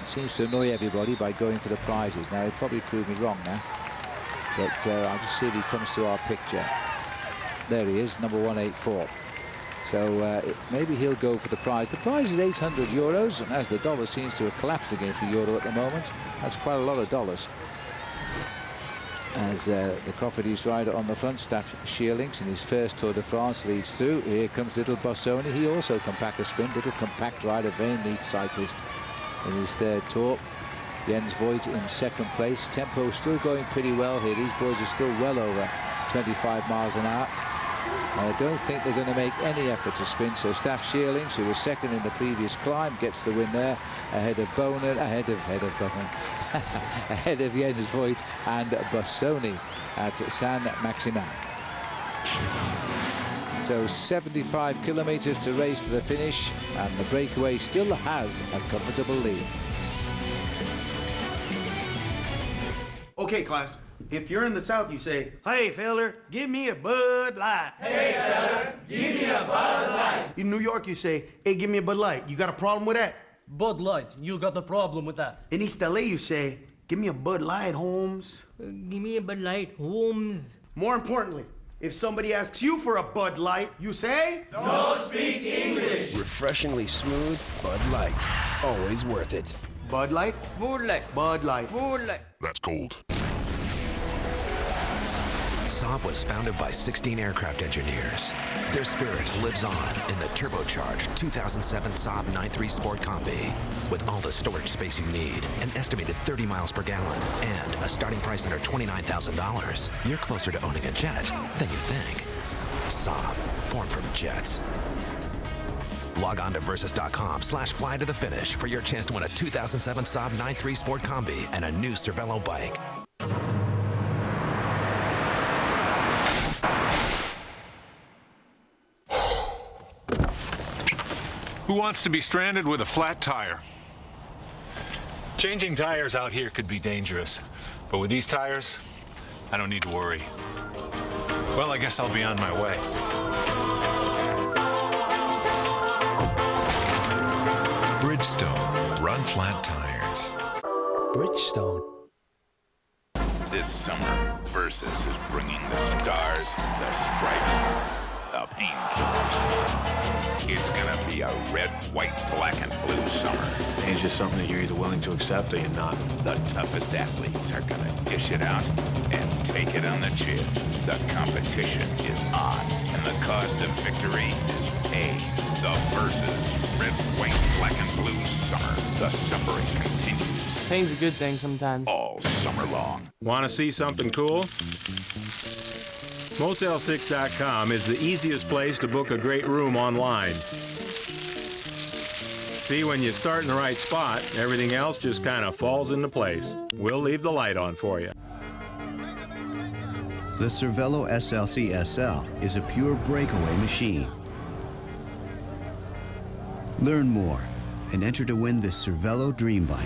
He seems to annoy everybody by going for the prizes. Now, he'll probably prove me wrong now, but I'll just see if he comes to our picture. There he is, number 184. So maybe he'll go for the prize. The prize is €800, and as the dollar seems to have collapsed against the euro at the moment, that's quite a lot of dollars. As the Cofidis rider on the front, Staff Shearlinks, in his first Tour de France, leads through. Here comes little Bossoni. He also can pack a sprint. Little compact rider, very neat cyclist in his 3rd tour. Jens Voigt in 2nd place. Tempo still going pretty well here. These boys are still well over 25 miles an hour. I don't think they're going to make any effort to sprint, so Staff Shearlinks, who was 2nd in the previous climb, gets the win there, ahead of Boonen, ahead of Jens Voigt and Bossoni at Saint-Maximin. So 75 kilometers to race to the finish, and the Breakaway still has a comfortable lead. Okay, class. If you're in the South, you say, "Hey, feller, give me a Bud Light." Hey, feller, give me a Bud Light. In New York, you say, "Hey, give me a Bud Light." You got a problem with that? Bud Light, you got a problem with that. In East LA, you say, "Give me a Bud Light, Holmes." Give me a Bud Light, Holmes. More importantly, if somebody asks you for a Bud Light, you say, "Don't speak English." Refreshingly smooth Bud Light. Always worth it. Bud Light? Bud Light. Bud Light. Bud Light. That's cold. Saab was founded by 16 aircraft engineers. Their spirit lives on in the turbocharged 2007 Saab 9.3 Sport Combi. With all the storage space you need, an estimated 30 miles per gallon, and a starting price under $29,000, you're closer to owning a jet than you think. Saab, born from jets. Log on to versus.com/fly to the finish for your chance to win a 2007 Saab 9.3 Sport Combi and a new Cervelo bike. wants to be stranded with a flat tire? Changing tires out here could be dangerous, but with these tires, I don't need to worry. Well, I guess I'll be on my way. Bridgestone. Run flat tires. Bridgestone. This summer, Versus is bringing the stars, the stripes, the painkillers. It's gonna be a red, white, black, and blue summer. It's just something that you're either willing to accept or you're not. The toughest athletes are gonna dish it out and take it on the chin. The competition is on, and the cost of victory is paid. The Versus red, white, black, and blue summer. The suffering continues. Pain's a good thing sometimes. All summer long. Want to see something cool? Motel6.com is the easiest place to book a great room online. See, when you start in the right spot, everything else just kind of falls into place. We'll leave the light on for you. The Cervelo SLC SL is a pure breakaway machine. Learn more and enter to win this Cervelo Dream Bike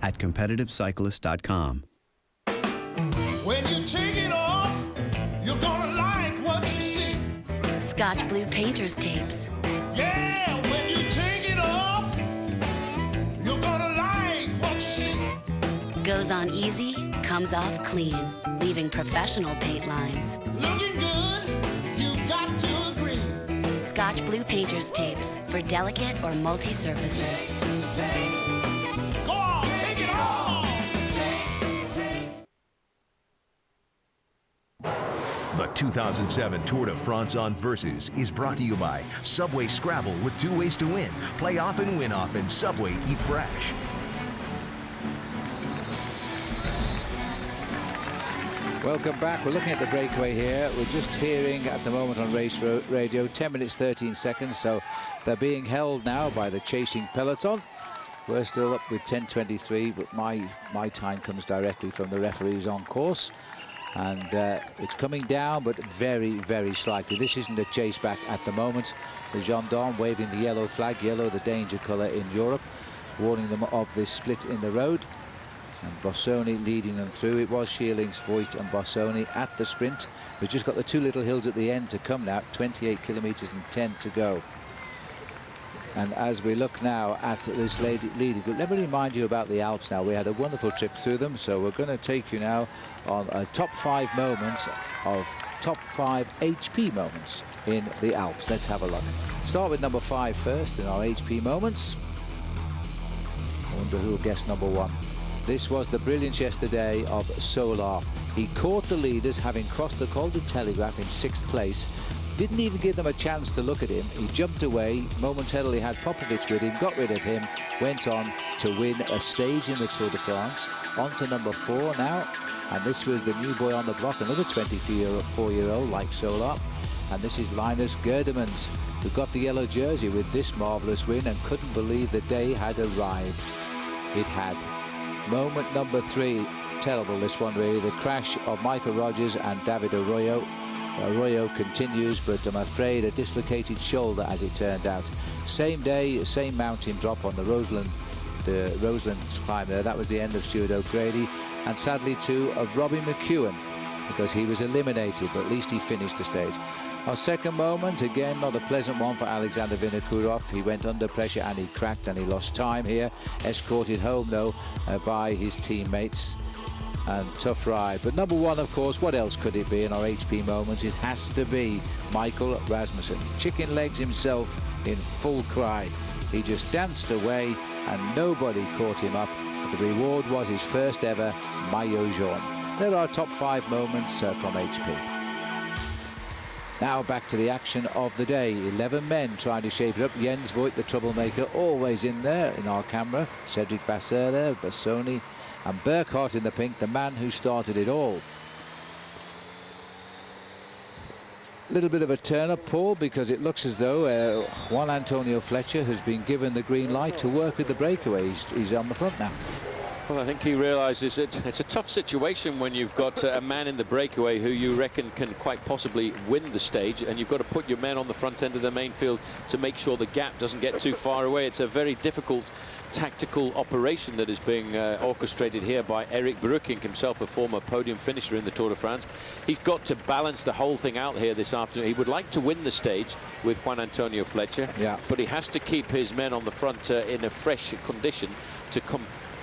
at competitivecyclist.com. When you take it off, you're gonna like what you see. Scotch Blue Painter's Tapes. Yeah, when you take it off, you're gonna like what you see. Goes on easy, comes off clean, leaving professional paint lines. Looking good, you got to agree. Scotch Blue Painter's Tapes for delicate or multi-surfaces. Go on, take it off. The 2007 Tour de France on Versus is brought to you by Subway Scrabble with 2 ways to win. Play often, win often. Subway, eat fresh. Welcome back. We're looking at the breakaway here. We're just hearing at the moment on race radio 10 minutes 13 seconds, so they're being held now by the chasing peloton. We're still up with 10:23, but my time comes directly from the referees on course, and it's coming down, but very, very slightly. This isn't a chase back at the moment. The gendarme waving the yellow flag, yellow the danger colour in Europe, warning them of this split in the road. And Bossoni leading them through. It was Shearlings, Voigt and Bossoni at the sprint. We've just got the 2 little hills at the end to come now, 28 kilometres and 10 to go. And as we look now at this leading group, let me remind you about the Alps now. We had a wonderful trip through them, so we're going to take you now on a top 5 moments of top 5 HP moments in the Alps. Let's have a look. Start with number 5 first in our HP moments. I wonder who will guess number 1. This was the brilliance yesterday of Solar. He caught the leaders, having crossed the Col du Telegraph in 6th place. Didn't even give them a chance to look at him. He jumped away, momentarily had Popovic with him, got rid of him, went on to win a stage in the Tour de France. On to number 4 now. And this was the new boy on the block, another 24-year-old like Solar. And this is Linus Gerdemans, who got the yellow jersey with this marvellous win and couldn't believe the day had arrived. It had. Moment number 3, terrible this one really, the crash of Michael Rogers and David Arroyo. Arroyo continues, but I'm afraid a dislocated shoulder as it turned out. Same day, same mountain drop on the Roseland climb there. That was the end of Stuart O'Grady, and sadly too of Robbie McEwen, because he was eliminated, but at least he finished the stage. Our second moment, again, not a pleasant one for Aleksandr Vinokurov. He went under pressure and he cracked and he lost time here. Escorted home, though, by his teammates. And tough ride. But number 1, of course, what else could it be in our HP moments? It has to be Michael Rasmussen. Chicken legs himself in full cry. He just danced away and nobody caught him up. But the reward was his first ever Maillot Jaune. There are top 5 moments from HP. Now back to the action of the day. 11 men trying to shape it up. Jens Voigt, the troublemaker, always in there in our camera. Cedric Vasseur there, Bassoni, and Burkhardt in the pink, the man who started it all. A little bit of a turn-up, Paul, because it looks as though Juan Antonio Fletcher has been given the green light to work with the breakaway. He's on the front now. Well, I think he realizes it's a tough situation when you've got a man in the breakaway who you reckon can quite possibly win the stage, and you've got to put your men on the front end of the main field to make sure the gap doesn't get too far away. It's a very difficult tactical operation that is being orchestrated here by Eric Breukink, himself a former podium finisher in the Tour de France. He's got to balance the whole thing out here this afternoon. He would like to win the stage with Juan Antonio Fletcher, but he has to keep his men on the front in a fresh condition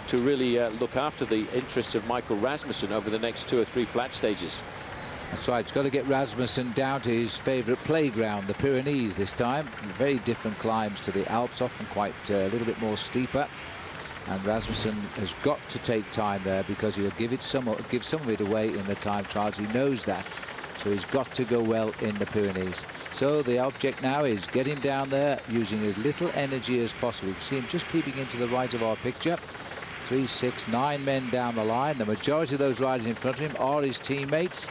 to really look after the interests of Michael Rasmussen over the next 2 or 3 flat stages. That's right, it's got to get Rasmussen down to his favourite playground, the Pyrenees this time. Very different climbs to the Alps, often quite a little bit more steeper. And Rasmussen has got to take time there because he'll give some of it away in the time trials. He knows that. So he's got to go well in the Pyrenees. So the object now is getting down there using as little energy as possible. You can see him just peeping into the right of our picture. 3, 6, 9 men down the line. The majority of those riders in front of him are his teammates.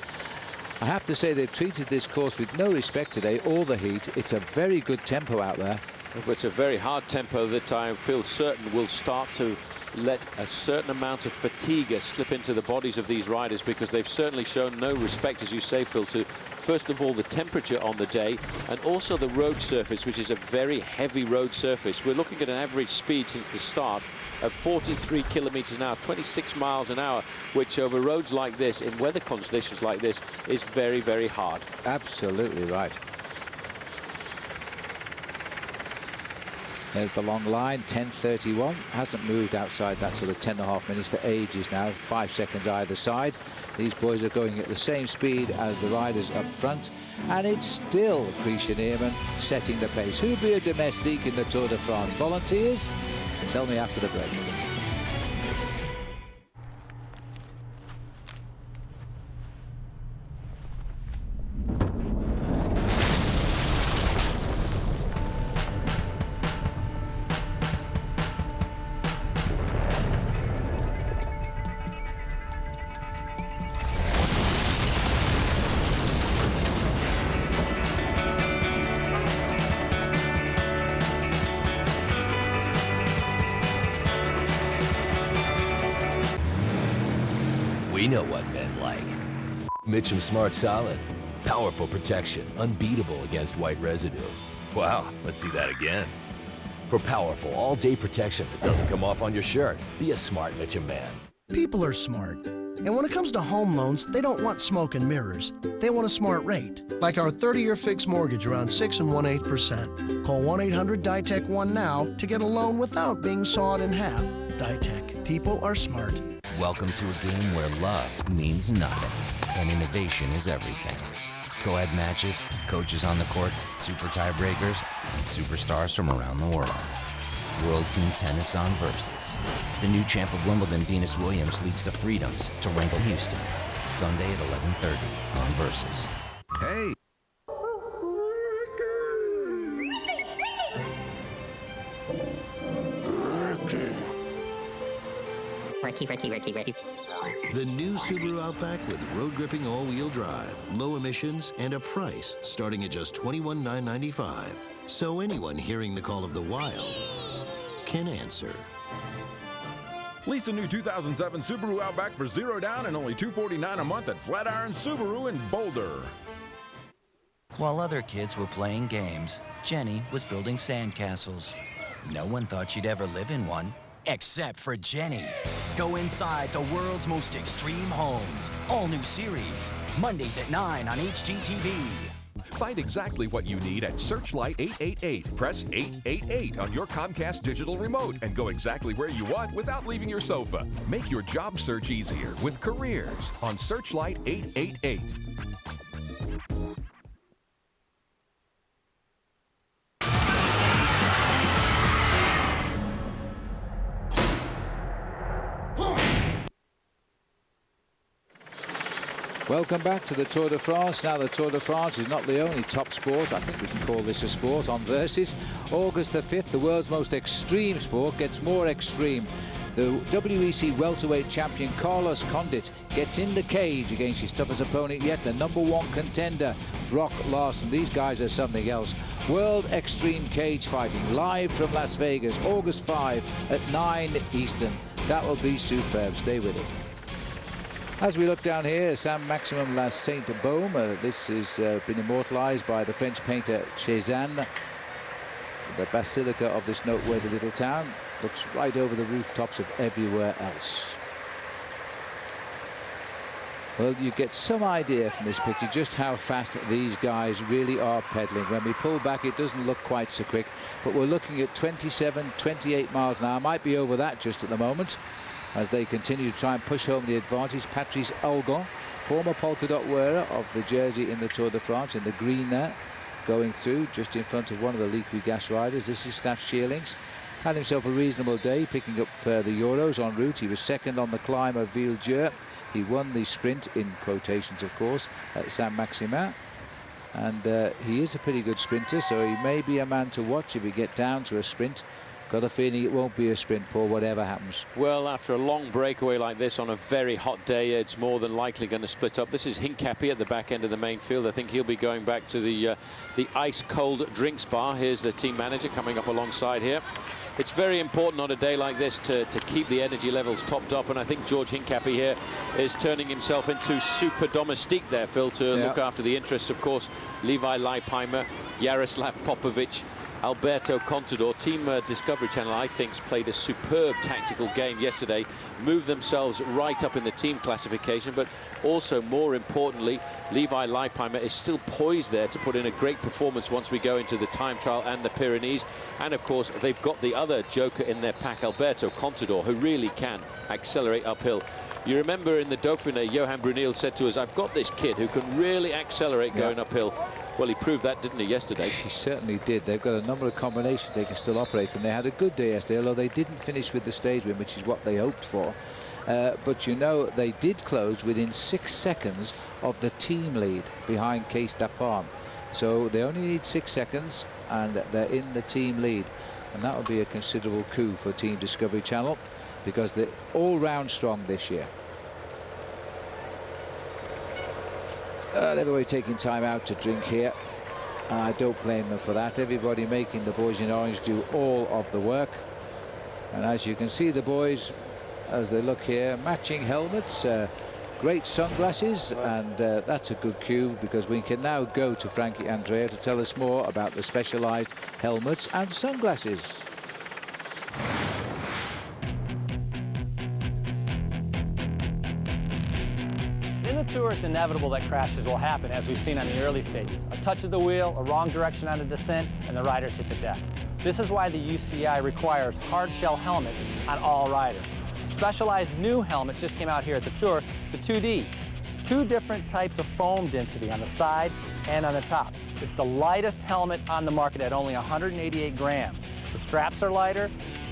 I have to say they've treated this course with no respect today, all the heat. It's a very good tempo out there. It's a very hard tempo that I feel certain will start to let a certain amount of fatigue slip into the bodies of these riders, because they've certainly shown no respect, as you say, Phil, to first of all the temperature on the day and also the road surface, which is a very heavy road surface. We're looking at an average speed since the start of 43 kilometers an hour, 26 miles an hour, which over roads like this, in weather conditions like this, is very, very hard. Absolutely right. There's the long line, 10:31. Hasn't moved outside that sort of 10.5 minutes for ages now, 5 seconds either side. These boys are going at the same speed as the riders up front, and it's still Christian Ehrmann setting the pace. Who'd be a domestique in the Tour de France? Volunteers? Tell me after the break. We know what men like. Mitchum Smart Solid. Powerful protection, unbeatable against white residue. Wow, let's see that again. For powerful all-day protection that doesn't come off on your shirt, be a smart Mitchum man. People are smart. And when it comes to home loans, they don't want smoke and mirrors. They want a smart rate. Like our 30-year fixed mortgage around 6 1/8%. Call 1-800-DITEC-1 now to get a loan without being sawed in half. DITEC. People are smart. Welcome to a game where love means nothing and innovation is everything. Co-ed matches, coaches on the court, super tiebreakers, and superstars from around the world. World Team Tennis on Versus. The new champ of Wimbledon, Venus Williams, leads the Freedoms to Wrangell Houston. Sunday at 11:30 on Versus. Hey! Ricky. The new Subaru Outback with road-gripping all-wheel drive, low emissions, and a price starting at just $21,995. So anyone hearing the call of the wild can answer. Lease a new 2007 Subaru Outback for $0 down and only $249 a month at Flatiron Subaru in Boulder. While other kids were playing games, Jenny was building sandcastles. No one thought she'd ever live in one. Except for Jenny. Go inside the world's most extreme homes. All new series. Mondays at 9 on HGTV. Find exactly what you need at Searchlight 888. Press 888 on your Comcast digital remote and go exactly where you want without leaving your sofa. Make your job search easier with Careers on Searchlight 888. Welcome back to the Tour de France. Now the Tour de France is not the only top sport. I think we can call this a sport on Versus. August the 5th, the world's most extreme sport gets more extreme. The WEC welterweight champion Carlos Condit gets in the cage against his toughest opponent yet, the #1 contender, Brock Larson. These guys are something else. World Extreme Cage Fighting, live from Las Vegas, August 5 at 9 Eastern. That will be superb. Stay with it. As we look down here, Saint-Maximin la Sainte-Baume. This has been immortalized by the French painter Cézanne. The basilica of this noteworthy little town looks right over the rooftops of everywhere else. Well, you get some idea from this picture just how fast these guys really are pedaling. When we pull back, it doesn't look quite so quick, but we're looking at 27, 28 miles an hour. Might be over that just at the moment, as they continue to try and push home the advantage. Patrice Algon, former polka dot wearer of the jersey in the Tour de France, in the green there, going through just in front of one of the Liquigas Gas riders. This is Staff Shearlings. Had himself a reasonable day, picking up the Euros en route. He was second on the climb of Villedieu. He won the sprint, in quotations of course, at Saint-Maximin. And he is a pretty good sprinter, so he may be a man to watch if we get down to a sprint. Got a feeling it won't be a sprint, Paul, whatever happens. Well, after a long breakaway like this on a very hot day, it's more than likely going to split up. This is Hincapie at the back end of the main field. I think he'll be going back to the ice-cold drinks bar. Here's the team manager coming up alongside here. It's very important on a day like this to keep the energy levels topped up, and I think George Hincapie here is turning himself into super domestique there, Phil, to look after the interests, of course, Levi Leipheimer, Jaroslav Popovic, Alberto Contador. Team Discovery Channel, I think, played a superb tactical game yesterday, moved themselves right up in the team classification, but also, more importantly, Levi Leipheimer is still poised there to put in a great performance once we go into the time trial and the Pyrenees. And, of course, they've got the other joker in their pack, Alberto Contador, who really can accelerate uphill. You remember in the Dauphiné, Johan Brunel said to us, I've got this kid who can really accelerate going uphill. Well, he proved that, didn't he, yesterday? He certainly did. They've got a number of combinations they can still operate, and they had a good day yesterday, although they didn't finish with the stage win, which is what they hoped for. But, you know, they did close within 6 seconds of the team lead behind Case d'Aparme. So they only need 6 seconds, and they're in the team lead. And that would be a considerable coup for Team Discovery Channel, because they're all-round strong this year. Everybody taking time out to drink here. I don't blame them for that. Everybody making the boys in orange do all of the work. And as you can see, the boys, as they look here, matching helmets, great sunglasses, and that's a good cue, because we can now go to Frankie Andrea to tell us more about the specialized helmets and sunglasses. In the Tour, it's inevitable that crashes will happen, as we've seen on the early stages. A touch of the wheel, a wrong direction on a descent, and the riders hit the deck. This is why the UCI requires hard shell helmets on all riders. Specialized new helmet just came out here at the Tour, the 2D. 2 different types of foam density on the side and on the top. It's the lightest helmet on the market at only 188 grams. The straps are lighter,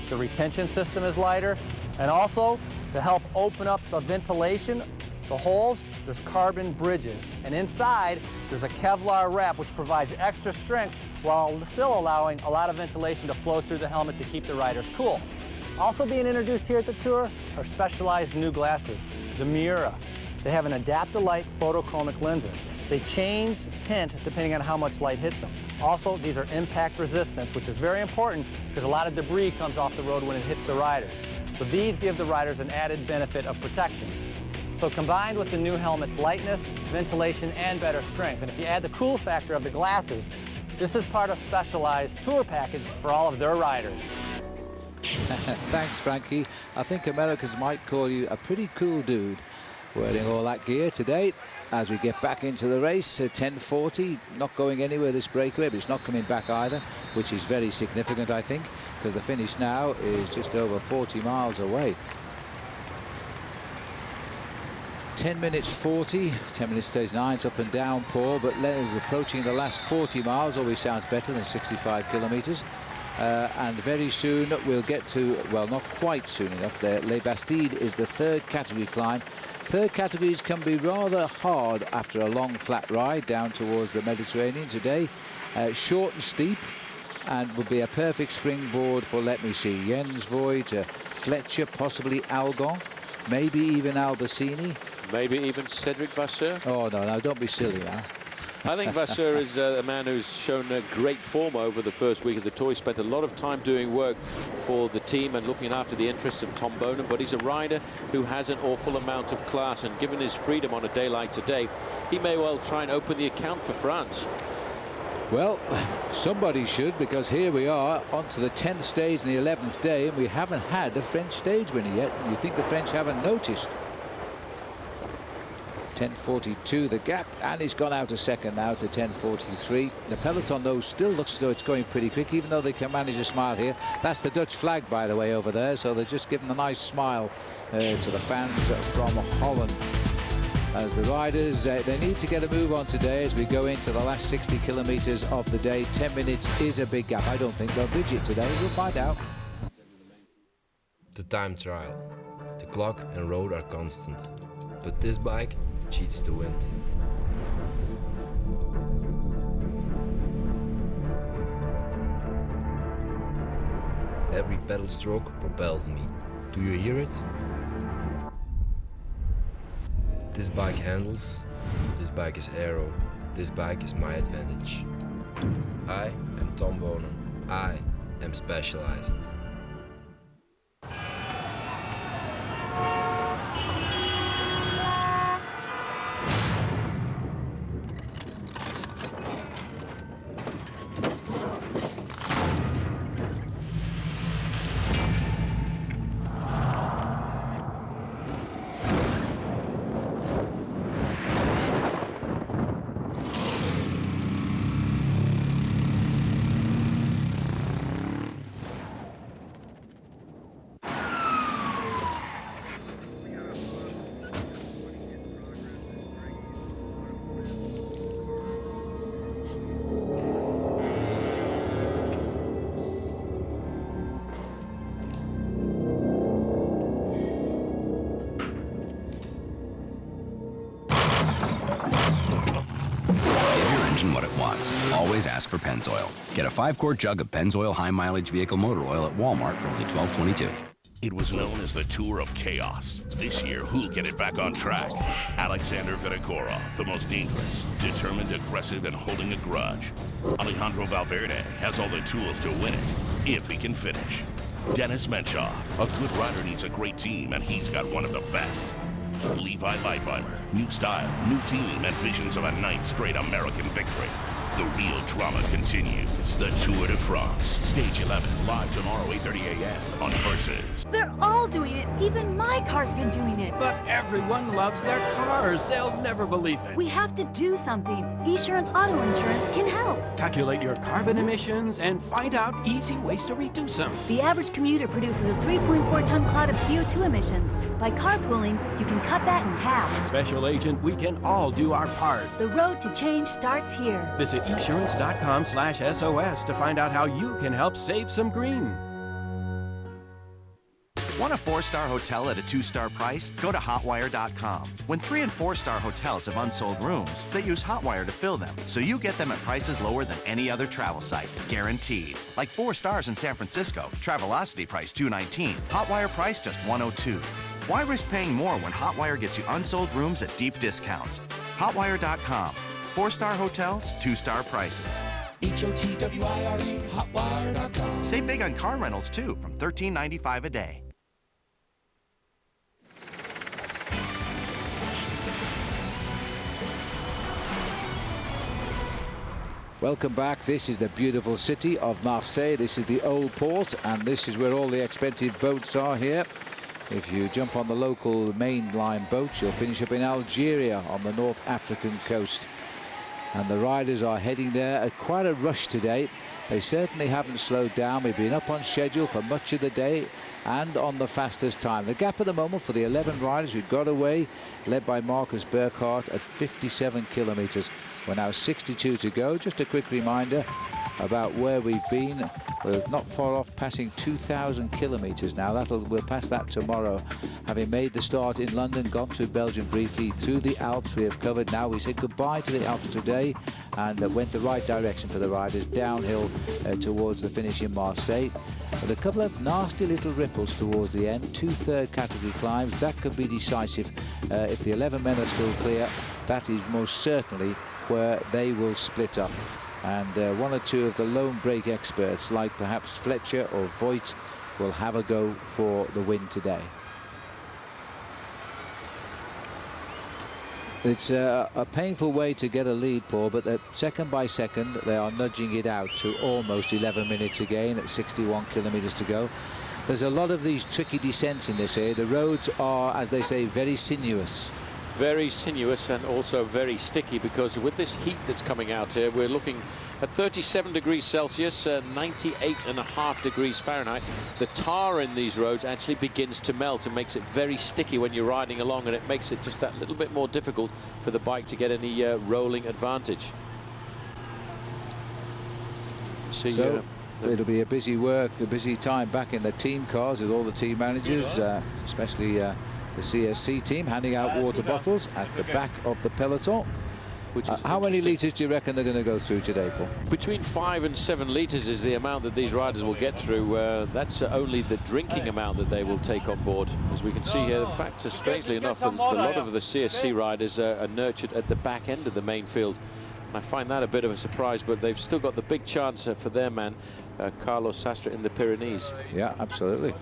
the retention system is lighter, and also to help open up the ventilation, the holes, there's carbon bridges. And inside, there's a Kevlar wrap which provides extra strength while still allowing a lot of ventilation to flow through the helmet to keep the riders cool. Also being introduced here at the Tour are specialized new glasses, the Miura. They have an Adapt-A-Light photochromic lenses. They change tint depending on how much light hits them. Also, these are impact resistance, which is very important because a lot of debris comes off the road when it hits the riders. So these give the riders an added benefit of protection. So combined with the new helmet's lightness, ventilation, and better strength, and if you add the cool factor of the glasses, this is part of Specialized Tour package for all of their riders. Thanks, Frankie. I think Americans might call you a pretty cool dude wearing all that gear today as we get back into the race. 10:40, not going anywhere this breakaway, but it's not coming back either, which is very significant, I think, because the finish now is just over 40 miles away. 10 minutes 40, 10 minutes 39, it's up and down, Paul, but approaching the last 40 miles always sounds better than 65 kilometres. And very soon we'll get to, well, not quite soon enough there. Les Bastides is the 3rd category climb. 3rd categories can be rather hard after a long flat ride down towards the Mediterranean today. Short and steep, and would be a perfect springboard for, let me see, Jens Voigt, Fletcher, possibly Algon, maybe even Albacini. Maybe even Cedric Vasseur. Oh, no, don't be silly now. I think Vasseur is a man who's shown great form over the first week of the tour. He spent a lot of time doing work for the team and looking after the interests of Tom Boonen, but he's a rider who has an awful amount of class, and given his freedom on a day like today, he may well try and open the account for France. Well, somebody should, because here we are on to the 10th stage and the 11th day, and we haven't had a French stage winner yet. You think the French haven't noticed? 10:42 the gap, and he's gone out a second now to 10:43. The peloton, though, still looks as though it's going pretty quick, even though they can manage a smile here. That's the Dutch flag, by the way, over there, so they're just giving a nice smile to the fans from Holland. As the riders, they need to get a move on today as we go into the last 60 kilometers of the day. 10 minutes is a big gap. I don't think they'll bridge it today. We'll find out. The time trial. The clock and road are constant, but this bike cheats the wind. Every pedal stroke propels me. Do you hear it? This bike handles, this bike is aero, this bike is my advantage. I am Tom Boonen. I am specialized. What it wants. Always ask for Pennzoil. Get a 5-quart jug of Pennzoil high mileage vehicle motor oil at Walmart for only $12.22. It was known as the Tour of Chaos. This year, who'll get it back on track? Aleksandr Vinokurov, the most dangerous, determined, aggressive, and holding a grudge. Alejandro Valverde has all the tools to win it, if he can finish. Dennis Menchov, a good rider needs a great team, and he's got one of the best. Levi Leipheimer, new style, new team, and visions of a 9th straight American victory. The real drama continues. The Tour de France, Stage 11, live tomorrow, 8:30 a.m. on Versus. They're all doing it. Even my car's been doing it. But everyone loves their cars. They'll never believe it. We have to do something. Esurance Auto Insurance can help. Calculate your carbon emissions and find out easy ways to reduce them. The average commuter produces a 3.4-ton cloud of CO2 emissions. By carpooling, you can cut that in half. Special agent, we can all do our part. The road to change starts here. Visit esurance.com/SOS to find out how you can help save some green. Want a 4-star hotel at a 2-star price? Go to Hotwire.com. When 3- and 4-star hotels have unsold rooms, they use Hotwire to fill them, so you get them at prices lower than any other travel site, guaranteed. Like 4 stars in San Francisco, Travelocity price $219, Hotwire price just $102. Why risk paying more when Hotwire gets you unsold rooms at deep discounts? Hotwire.com. 4-star hotels, 2-star prices. HOTWIRE, Hotwire.com. Save big on car rentals, too, from $13.95 a day. Welcome back. This is the beautiful city of Marseille. This is the old port, and this is where all the expensive boats are here. If you jump on the local mainline boats, you'll finish up in Algeria on the North African coast. And the riders are heading there at quite a rush today. They certainly haven't slowed down. We've been up on schedule for much of the day and on the fastest time. The gap at the moment for the 11 riders who got away, led by Marcus Burkhardt at 57 kilometers. We're now 62 to go. Just a quick reminder about where we've been. We're not far off passing 2,000 kilometers now. We'll pass that tomorrow. Having made the start in London, gone through Belgium briefly, through the Alps we have covered. Now we said goodbye to the Alps today and went the right direction for the riders, downhill towards the finish in Marseille. With a couple of nasty little ripples towards the end, 2 third category climbs. That could be decisive if the 11 men are still clear. That is most certainly where they will split up. And one or two of the lone break experts, like perhaps Fletcher or Voigt, will have a go for the win today. It's a painful way to get a lead, Paul, but that second by second they are nudging it out to almost 11 minutes again at 61 kilometers to go. There's a lot of these tricky descents in this area. The roads are, as they say, very sinuous. Very sinuous and also very sticky, because with this heat that's coming out here, we're looking at 37 degrees Celsius, 98.5 degrees Fahrenheit. The tar in these roads actually begins to melt and makes it very sticky when you're riding along, and it makes it just that little bit more difficult for the bike to get any rolling advantage. So it'll be a busy time back in the team cars with all the team managers, especially the CSC team, handing out water bottles at the back of the peloton. How many litres do you reckon they're going to go through today, Paul? Between 5 and 7 litres is the amount that these riders will get through. That's only the drinking amount that they will take on board. As we can see here, in fact, strangely enough, a lot of the CSC riders are nurtured at the back end of the main field. And I find that a bit of a surprise, but they've still got the big chance for their man, Carlos Sastre, in the Pyrenees. Yeah, absolutely.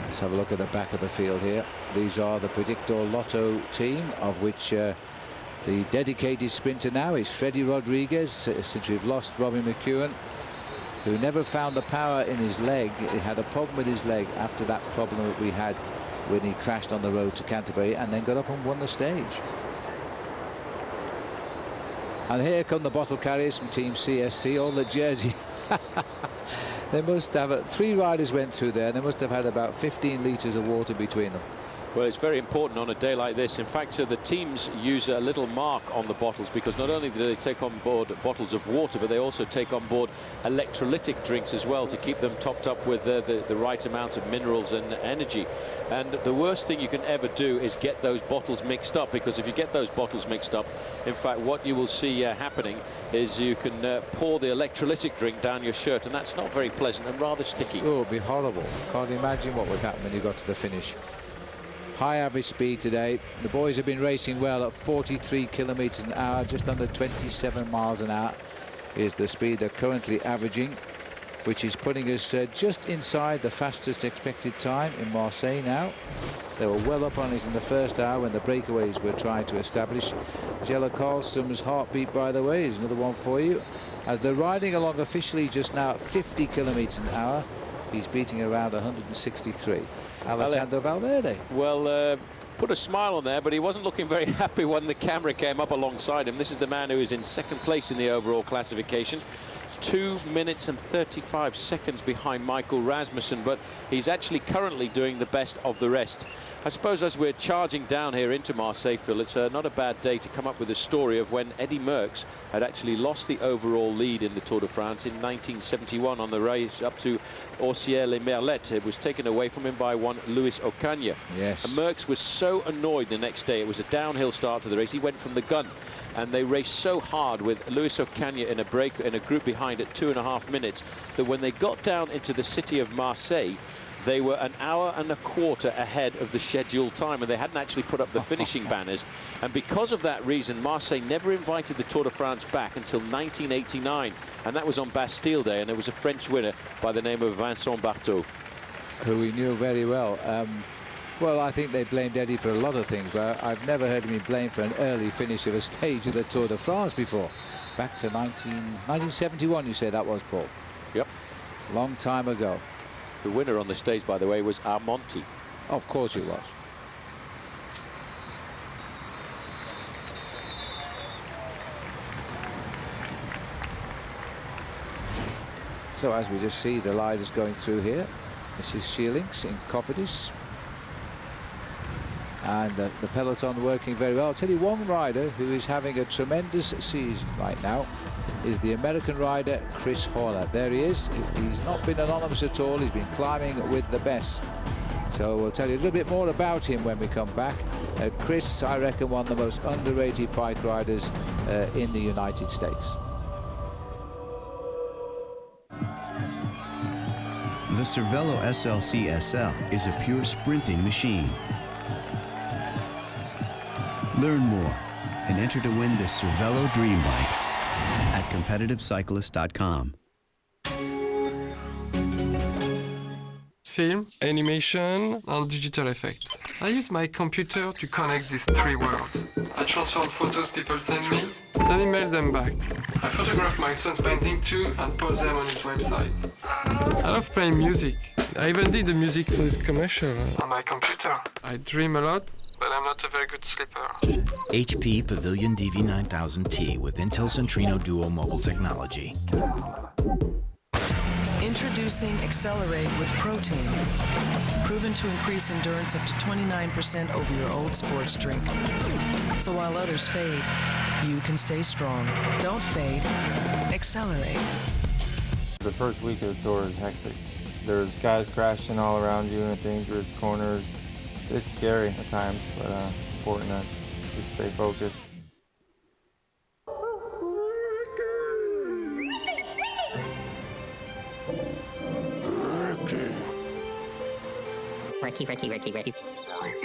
Let's have a look at the back of the field here. These are the Predictor Lotto team, of which the dedicated sprinter now is Freddie Rodriguez, since we've lost Robbie McEwen, who never found the power in his leg. He had a problem with his leg after that problem that we had when he crashed on the road to Canterbury, and then got up and won the stage. And here come the bottle carriers from Team CSC, all the jersey. They must have 3 riders went through there. They must have had about 15 litres of water between them. Well, it's very important on a day like this. In fact, the teams use a little mark on the bottles, because not only do they take on board bottles of water, but they also take on board electrolytic drinks as well to keep them topped up with the right amount of minerals and energy. And the worst thing you can ever do is get those bottles mixed up, because if you get those bottles mixed up, in fact, what you will see happening is you can pour the electrolytic drink down your shirt, and that's not very pleasant and rather sticky. Oh, it'd be horrible. Can't imagine what would happen when you got to the finish. High average speed today. The boys have been racing well at 43 kilometers an hour, just under 27 miles an hour is the speed they're currently averaging, which is putting us just inside the fastest expected time in Marseille now. They were well up on it in the first hour when the breakaways were trying to establish. Jelle Karlström's heartbeat, by the way, is another one for you. As they're riding along officially just now at 50 kilometers an hour, he's beating around 163. Alessandro Valverde. Well, put a smile on there, but he wasn't looking very happy when the camera came up alongside him. This is the man who is in second place in the overall classification. 2 minutes and 35 seconds behind Michael Rasmussen, but he's actually currently doing the best of the rest. I suppose as we're charging down here into Marseille, Phil, it's not a bad day to come up with a story of when Eddy Merckx had actually lost the overall lead in the Tour de France in 1971 on the race up to Orcières-les-Merlettes. It was taken away from him by one Luis Ocaña. Yes. And Merckx was so annoyed the next day. It was a downhill start to the race. He went from the gun, and they raced so hard with Luis Ocaña in a group behind at 2.5 minutes that when they got down into the city of Marseille, they were an hour and a quarter ahead of the scheduled time, and they hadn't actually put up the finishing banners. And because of that reason, Marseille never invited the Tour de France back until 1989, and that was on Bastille Day, and there was a French winner by the name of Vincent Barteau, who we knew very well. Well, I think they blamed Eddie for a lot of things, but I've never heard him be blamed for an early finish of a stage of the Tour de France before. Back to 1971, you say that was, Paul? Yep. Long time ago. The winner on the stage, by the way, was Armonti. Of course it was. So as we just see the riders going through here, this is Sheelinks in Cofidis. And the peloton working very well. I'll tell you one rider who is having a tremendous season right now is the American rider Chris Horner. There he is. He's not been anonymous at all. He's been climbing with the best. So we'll tell you a little bit more about him when we come back. Chris, I reckon, one of the most underrated bike riders in the United States. The Cervelo SLC SL is a pure sprinting machine. Learn more and enter to win this Cervelo Dream Bike at CompetitiveCyclist.com. Film, animation, and digital effects. I use my computer to connect these three worlds. I transfer photos people send me, then email them back. I photograph my son's painting too and post them on his website. I love playing music. I even did the music for this commercial on my computer. I dream a lot, but I'm not a very good sleeper. HP Pavilion DV9000T with Intel Centrino Duo mobile technology. Introducing Accelerate with Protein. Proven to increase endurance up to 29% over your old sports drink. So while others fade, you can stay strong. Don't fade. Accelerate. The first week of the tour is hectic. There's guys crashing all around you in dangerous corners. It's scary at times, but it's important to just stay focused. Ricky.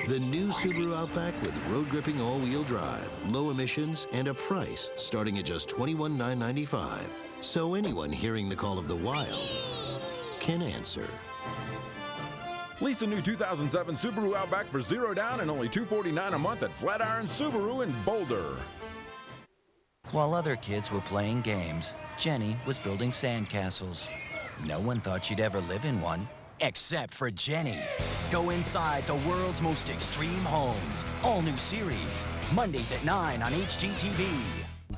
The new Subaru Outback with road gripping all-wheel drive, low emissions, and a price starting at just $21,995. So anyone hearing the call of the wild can answer. Lease a new 2007 Subaru Outback for $0 down and only $249 a month at Flatiron Subaru in Boulder. While other kids were playing games, Jenny was building sandcastles. No one thought she'd ever live in one, except for Jenny. Go inside the world's most extreme homes. All new series. Mondays at 9 on HGTV.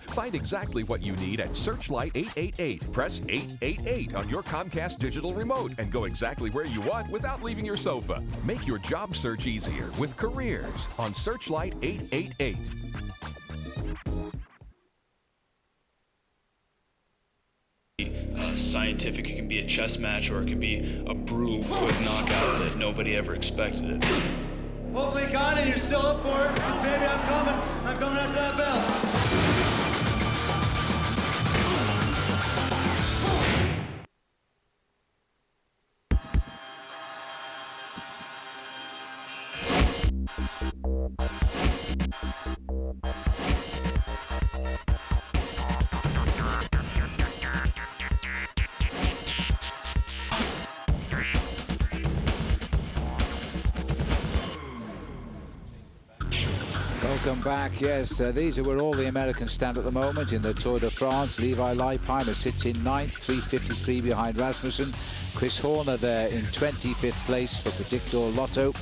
Find exactly what you need at Searchlight 888. Press 888 on your Comcast digital remote and go exactly where you want without leaving your sofa. Make your job search easier with Careers on Searchlight 888. Scientific, it can be a chess match, or it can be a brutal, quick knockout that nobody ever expected it. Hopefully, Connie, you're still up for it. Baby, I'm coming after that bell. Welcome back. Yes, these are where all the Americans stand at the moment in the Tour de France. Levi Leipheimer sits in 9th, 3:53 behind Rasmussen. Chris Horner there in 25th place for Predictor Lotto.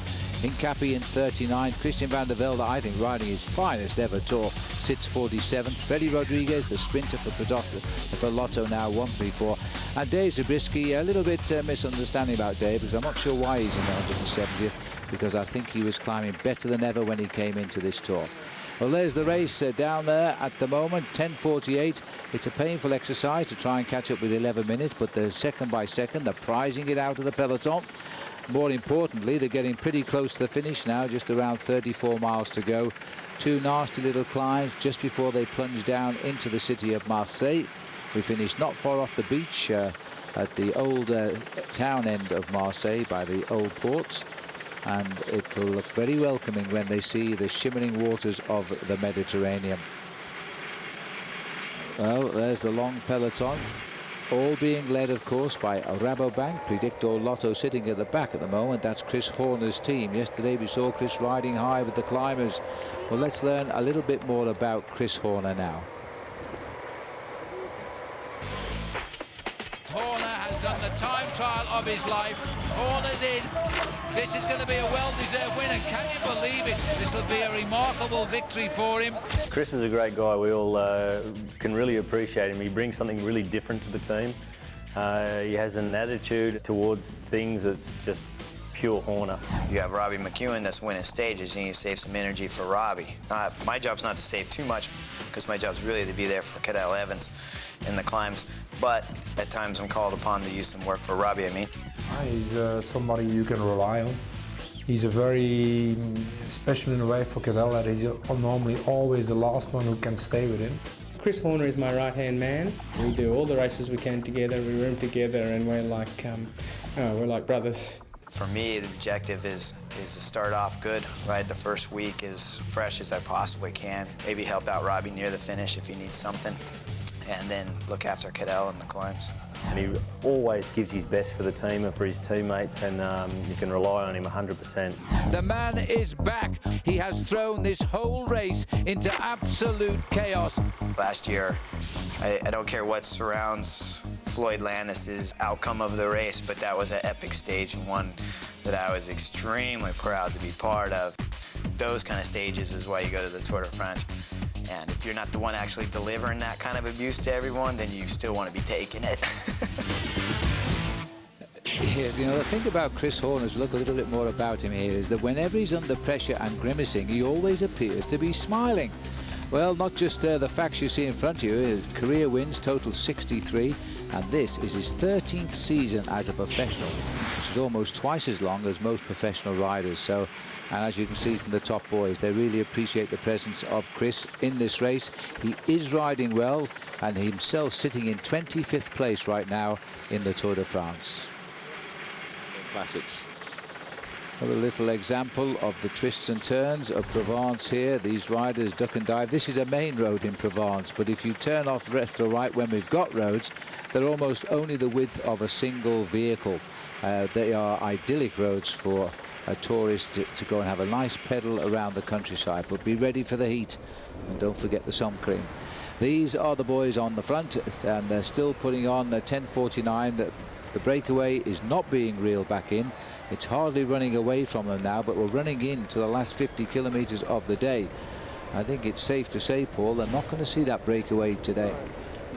Hincapie in 39th. Christian van der Velde, I think, riding his finest ever tour, sits 47th. Freddie Rodriguez, the sprinter for Lotto, now 134. And Dave Zabriskie, a little bit misunderstanding about Dave, because I'm not sure why he's in the 170th, because I think he was climbing better than ever when he came into this tour. Well, there's the race down there at the moment, 10:48. It's a painful exercise to try and catch up with 11 minutes, but they're second by second. They're prizing it out of the peloton. More importantly, they're getting pretty close to the finish now, just around 34 miles to go. Two nasty little climbs just before they plunge down into the city of Marseille. We finished not far off the beach at the old town end of Marseille by the old ports. And it will look very welcoming when they see the shimmering waters of the Mediterranean. Well, there's the long peloton, all being led, of course, by Rabobank. Predictor Lotto sitting at the back at the moment. That's Chris Horner's team. Yesterday we saw Chris riding high with the climbers. Well, let's learn a little bit more about Chris Horner now. Horner has done the time trial of his life. Horner's in. This is going to be a well-deserved win, and can you believe it? This will be a remarkable victory for him. Chris is a great guy. We all can really appreciate him. He brings something really different to the team. He has an attitude towards things that's just pure Horner. You have Robbie McEwen that's winning stages. You need to save some energy for Robbie. My job's not to save too much, because my job's really to be there for Cadell Evans in the climbs. But at times I'm called upon to use some work for Robbie, He's somebody you can rely on. He's a very special in a way for Cadell that he's normally always the last one who can stay with him. Chris Horner is my right-hand man. We do all the races we can together, we room together, and we're like brothers. For me, the objective is to start off good, ride the first week as fresh as I possibly can, maybe help out Robbie near the finish if he needs something, and then look after Cadell in the climbs. And he always gives his best for the team and for his teammates, and you can rely on him 100%. The man is back. He has thrown this whole race into absolute chaos. Last year, I don't care what surrounds Floyd Landis's outcome of the race, but that was an epic stage and one that I was extremely proud to be part of. Those kind of stages is why you go to the Tour de France. And if you're not the one actually delivering that kind of abuse to everyone, then you still want to be taking it. Yes, you know, the thing about Chris Horner's, look a little bit more about him here, is that whenever he's under pressure and grimacing, he always appears to be smiling. Well, not just the facts you see in front of you. His career wins total 63, and this is his 13th season as a professional, which is almost twice as long as most professional riders. So, and as you can see from the top boys, they really appreciate the presence of Chris in this race. He is riding well, and himself sitting in 25th place right now in the Tour de France. Classics. Another little example of the twists and turns of Provence here. These riders duck and dive. This is a main road in Provence, but if you turn off left or right when we've got roads, they're almost only the width of a single vehicle. They are idyllic roads for a tourist to go and have a nice pedal around the countryside, but be ready for the heat, and don't forget the sun cream. These are the boys on the front, and they're still putting on a 10:49. The breakaway is not being reeled back in. It's hardly running away from them now, but we're running into the last 50 kilometers of the day. I think it's safe to say, Paul, they're not going to see that breakaway today.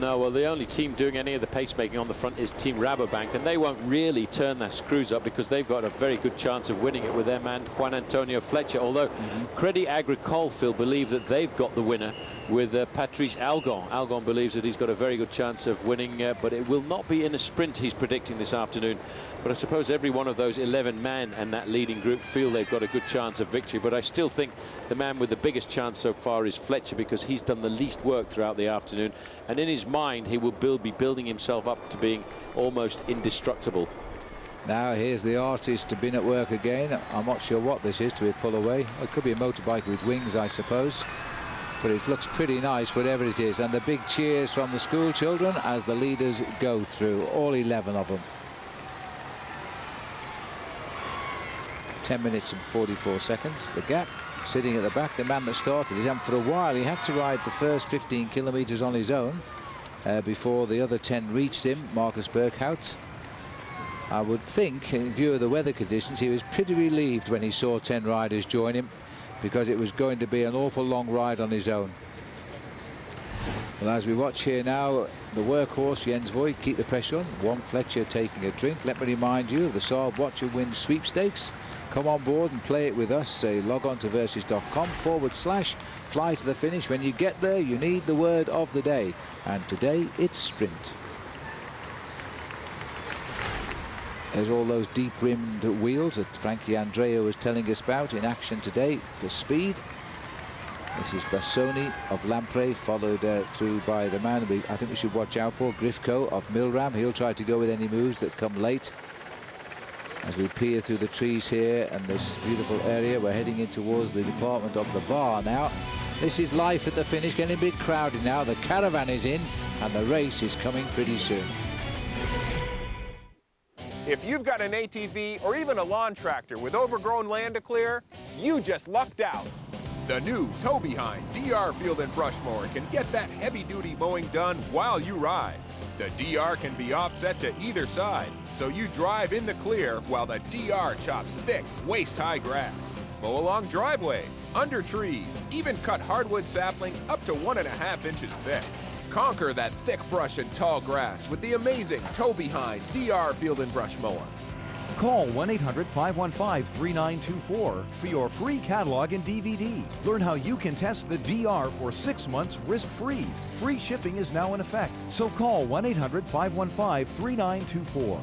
No, well, the only team doing any of the pacemaking on the front is Team Rabobank, and they won't really turn their screws up because they've got a very good chance of winning it with their man Juan Antonio Fletcher, although Crédit Agricole believe that they've got the winner with Patrice Algon. Algon believes that he's got a very good chance of winning, but it will not be in a sprint he's predicting this afternoon. But I suppose every one of those 11 men and that leading group feel they've got a good chance of victory. But I still think the man with the biggest chance so far is Fletcher, because he's done the least work throughout the afternoon. And in his mind, he will be building himself up to being almost indestructible. Now here's the artist to been at work again. I'm not sure what this is to pull away. It could be a motorbike with wings, I suppose. But it looks pretty nice, whatever it is. And the big cheers from the school children as the leaders go through, all 11 of them. 10 minutes and 44 seconds. The gap sitting at the back, the man that started it. And for a while, he had to ride the first 15 kilometers on his own before the other 10 reached him, Marcus Berghout. I would think, in view of the weather conditions, he was pretty relieved when he saw 10 riders join him, because it was going to be an awful long ride on his own. Well, as we watch here now, the workhorse Jens Voigt, keep the pressure on. Juan Fletcher taking a drink. Let me remind you of the Saab Watch and Win sweepstakes. Come on board and play it with us. Log on to versus.com/fly to the finish. When you get there, you need the word of the day, and today it's sprint. There's all those deep-rimmed wheels that Frankie Andrea was telling us about in action today for speed. This is Bassoni of Lampre, followed through by the man I think we should watch out for, Grifko of Milram. He'll try to go with any moves that come late. As we peer through the trees here and this beautiful area, we're heading in towards the department of the Var now. This is life at the finish, getting a bit crowded now. The caravan is in and the race is coming pretty soon. If you've got an ATV or even a lawn tractor with overgrown land to clear, you just lucked out. The new tow behind DR Field and Brush Mower can get that heavy-duty mowing done while you ride. The DR can be offset to either side, so you drive in the clear while the DR chops thick, waist-high grass. Mow along driveways, under trees, even cut hardwood saplings up to 1.5 inches thick. Conquer that thick brush and tall grass with the amazing tow behind DR Field and Brush Mower. Call 1-800-515-3924 for your free catalog and DVD. Learn how you can test the DR for 6 months risk-free. Free shipping is now in effect, so call 1-800-515-3924.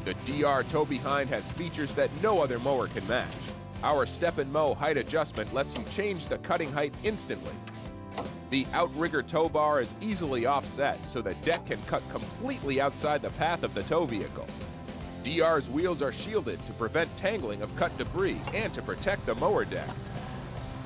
The DR Tow Behind has features that no other mower can match. Our Step and Mow height adjustment lets you change the cutting height instantly. The outrigger tow bar is easily offset, so the deck can cut completely outside the path of the tow vehicle. DR's wheels are shielded to prevent tangling of cut debris and to protect the mower deck.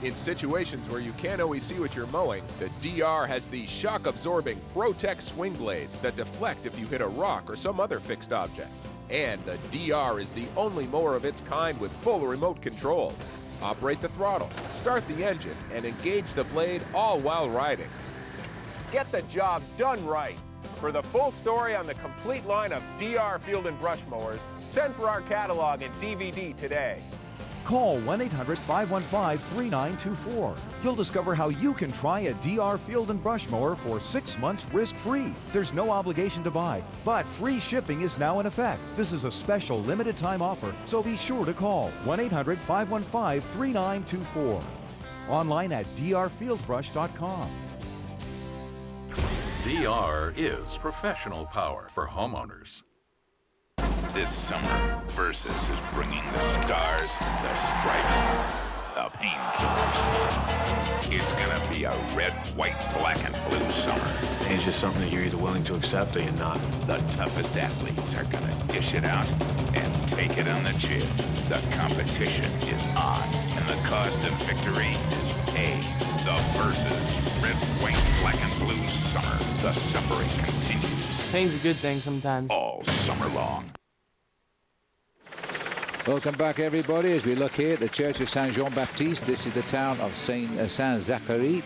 In situations where you can't always see what you're mowing, the DR has these shock-absorbing Protect swing blades that deflect if you hit a rock or some other fixed object. And the DR is the only mower of its kind with full remote control. Operate the throttle, start the engine, and engage the blade all while riding. Get the job done right. For the full story on the complete line of DR Field and Brush mowers, send for our catalog and DVD today. Call 1-800-515-3924. You'll discover how you can try a DR Field and Brush mower for 6 months risk-free. There's no obligation to buy, but free shipping is now in effect. This is a special limited time offer, so be sure to call 1-800-515-3924. Online at drfieldbrush.com. DR is professional power for homeowners. This summer, Versus is bringing the stars, the stripes, the painkillers. It's gonna be a red, white, black, and blue summer. It's just something that you're either willing to accept or you're not. The toughest athletes are gonna dish it out and take it on the chin. The competition is on, and the cost of victory is paid. The Versus, red, white, black, and blue summer. The suffering continues. Pain's a good thing sometimes. All summer long. Welcome back, everybody, as we look here at the Church of Saint-Jean-Baptiste. This is the town of Saint-Zachary.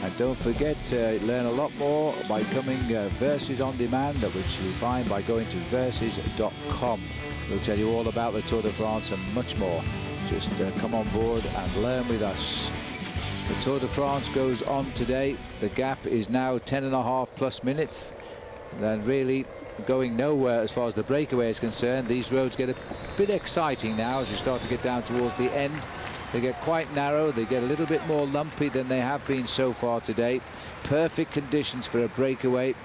And don't forget to learn a lot more by coming Versus on demand, which you'll find by going to versus.com. We'll tell you all about the Tour de France and much more. Just come on board and learn with us. The Tour de France goes on today. The gap is now 10.5 plus minutes. And really going nowhere as far as the breakaway is concerned. These roads get a bit exciting now as we start to get down towards the end. They get quite narrow, they get a little bit more lumpy than they have been so far today. Perfect conditions for a breakaway.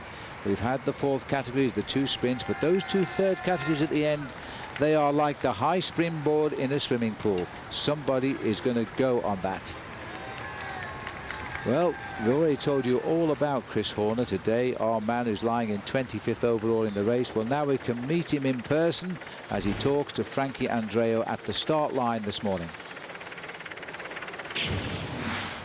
We've had the fourth categories, the 2 sprints, but those 2 third categories at the end, they are like the high springboard in a swimming pool. Somebody is going to go on that. Well, we already told you all about Chris Horner today, our man who's lying in 25th overall in the race. Well, now we can meet him in person as he talks to Frankie Andreu at the start line this morning.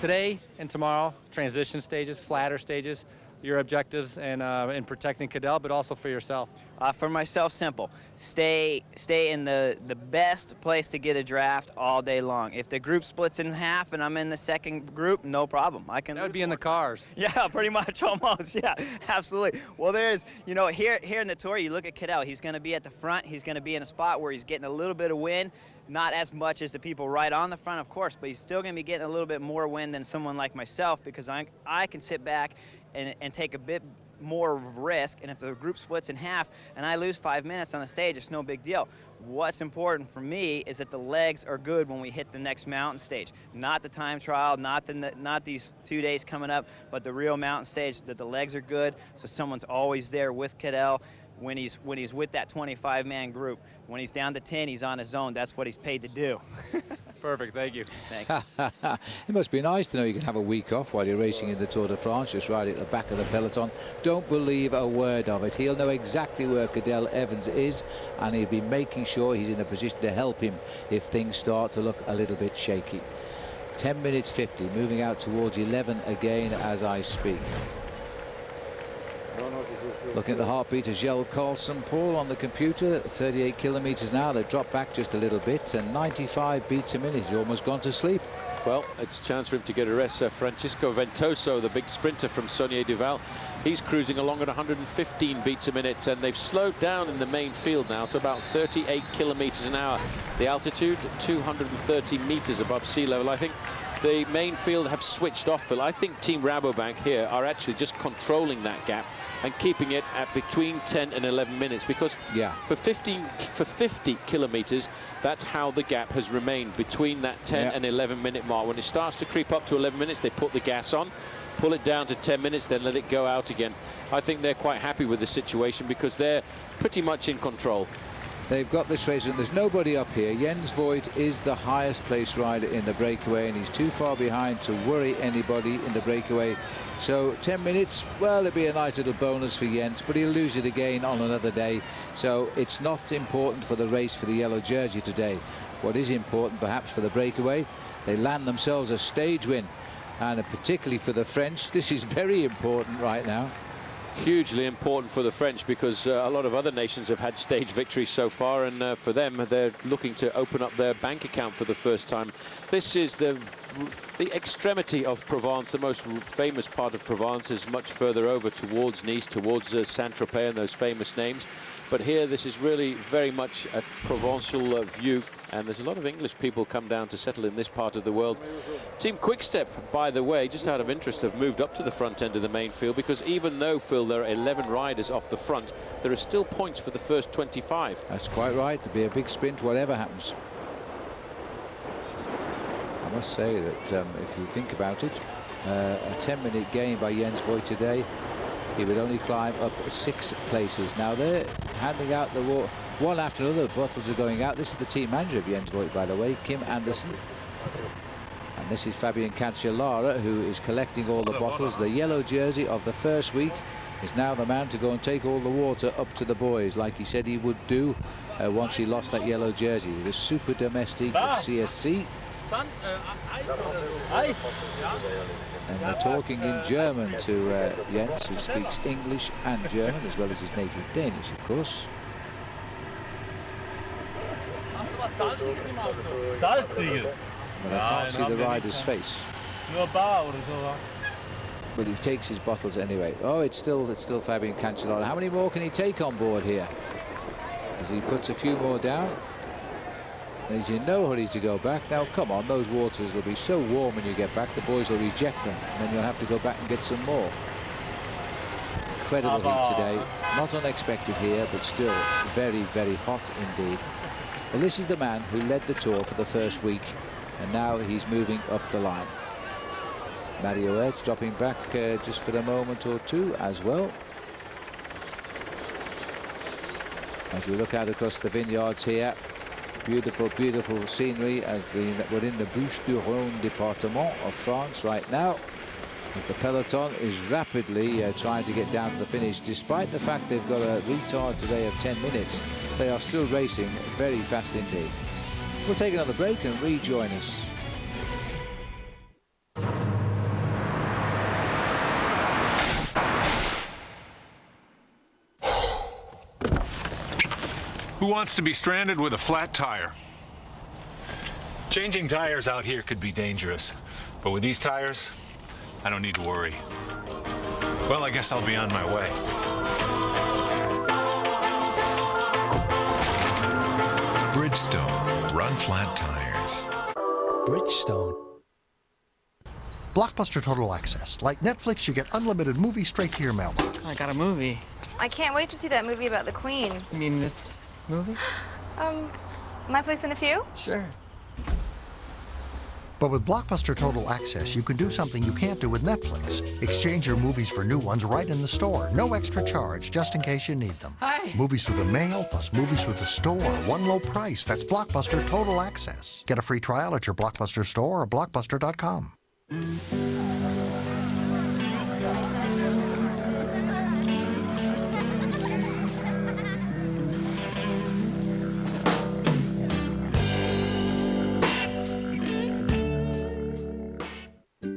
Today and tomorrow, transition stages, flatter stages, your objectives and in protecting Cadel, but also for yourself. For myself, simple. Stay in the best place to get a draft all day long. If the group splits in half and I'm in the second group, no problem. I can. That would be in the cars. Yeah, pretty much, almost. Yeah, absolutely. Well, there's, you know, here in the Tour, you look at Cadel. He's going to be at the front. He's going to be in a spot where he's getting a little bit of wind. Not as much as the people right on the front, of course, but he's still going to be getting a little bit more wind than someone like myself because I can sit back and take a bit more risk, and if the group splits in half and I lose 5 minutes on the stage, it's no big deal. What's important for me is that the legs are good when we hit the next mountain stage. Not the time trial, not these 2 days coming up, but the real mountain stage, that the legs are good, so someone's always there with Cadel when he's with that 25-man group. When he's down to 10, he's on his own. That's what he's paid to do. Perfect, thank you. Thanks. It must be nice to know you can have a week off while you're racing in the Tour de France, just right at the back of the peloton. Don't believe a word of it. He'll know exactly where Cadel Evans is, and he'll be making sure he's in a position to help him if things start to look a little bit shaky. 10 minutes 50, moving out towards 11 again as I speak. Looking at the heartbeat of Kjell Carlsen, Paul, on the computer, 38 kilometers now. They've dropped back just a little bit, and 95 beats a minute. He's almost gone to sleep. Well, it's a chance for him to get a rest. Francisco Ventoso, the big sprinter from Saunier Duval, he's cruising along at 115 beats a minute, and they've slowed down in the main field now to about 38 kilometers an hour. The altitude, 230 meters above sea level. I think the main field have switched off, Phil. I think Team Rabobank here are actually just controlling that gap and keeping it at between 10 and 11 minutes, because for 50 kilometers, that's how the gap has remained, between that 10 and 11 minute mark. When it starts to creep up to 11 minutes, they put the gas on, pull it down to 10 minutes, then let it go out again. I think they're quite happy with the situation because they're pretty much in control. They've got this race, and there's nobody up here. Jens Voigt is the highest placed rider in the breakaway, and he's too far behind to worry anybody in the breakaway. So 10 minutes, well, it'd be a nice little bonus for Jens, but he'll lose it again on another day. So it's not important for the race for the yellow jersey today. What is important, perhaps, for the breakaway, they land themselves a stage win. And particularly for the French, this is very important right now. Hugely important for the French, because a lot of other nations have had stage victories so far, and for them, they're looking to open up their bank account for the first time. This is the extremity of Provence. The most famous part of Provence is much further over towards Nice, towards Saint-Tropez and those famous names. But here, this is really very much a Provençal view, and there's a lot of English people come down to settle in this part of the world. Team Quickstep, by the way, just out of interest, have moved up to the front end of the main field, because even though, Phil, there are 11 riders off the front, there are still points for the first 25. That's quite right. It'll be a big sprint, whatever happens. I must say that if you think about it, a 10-minute gain by Jens Voigt today, he would only climb up 6 places. Now they're handing out the one after another. Bottles are going out. This is the team manager of Jens Voigt, by the way, Kim Anderson. And this is Fabian Cancellara, who is collecting all the bottles. The yellow jersey of the first week is now the man to go and take all the water up to the boys, like he said he would do once he lost that yellow jersey. The super domestic of CSC. And they're talking in German to Jens, who speaks English and German, as well as his native Danish, of course. But I can't see the rider's face. But he takes his bottles anyway. Oh, it's still Fabian Cancellara. How many more can he take on board here? As he puts a few more down. He's in no hurry to go back. Now, come on, those waters will be so warm when you get back, the boys will reject them, and then you'll have to go back and get some more. Incredible heat today. Not unexpected here, but still very, very hot indeed. Well, this is the man who led the tour for the first week, and now he's moving up the line. Mario Ertz dropping back just for a moment or two as well. As we look out across the vineyards here, beautiful, beautiful scenery as we're in the Bouches-du-Rhône department of France right now, as the peloton is rapidly trying to get down to the finish. Despite the fact they've got a retard today of 10 minutes, they are still racing very fast indeed. We'll take another break and rejoin us. Who wants to be stranded with a flat tire? Changing tires out here could be dangerous, but with these tires, I don't need to worry. Well, I guess I'll be on my way. Bridgestone, run flat tires. Bridgestone. Blockbuster Total Access. Like Netflix, you get unlimited movies straight to your mailbox. I got a movie. I can't wait to see that movie about the Queen. You mean this movie? My Place in a Few? Sure. But with Blockbuster Total Access, you can do something you can't do with Netflix. Exchange your movies for new ones right in the store. No extra charge, just in case you need them. Hi. Movies through the mail plus movies through the store. One low price. That's Blockbuster Total Access. Get a free trial at your Blockbuster store or blockbuster.com.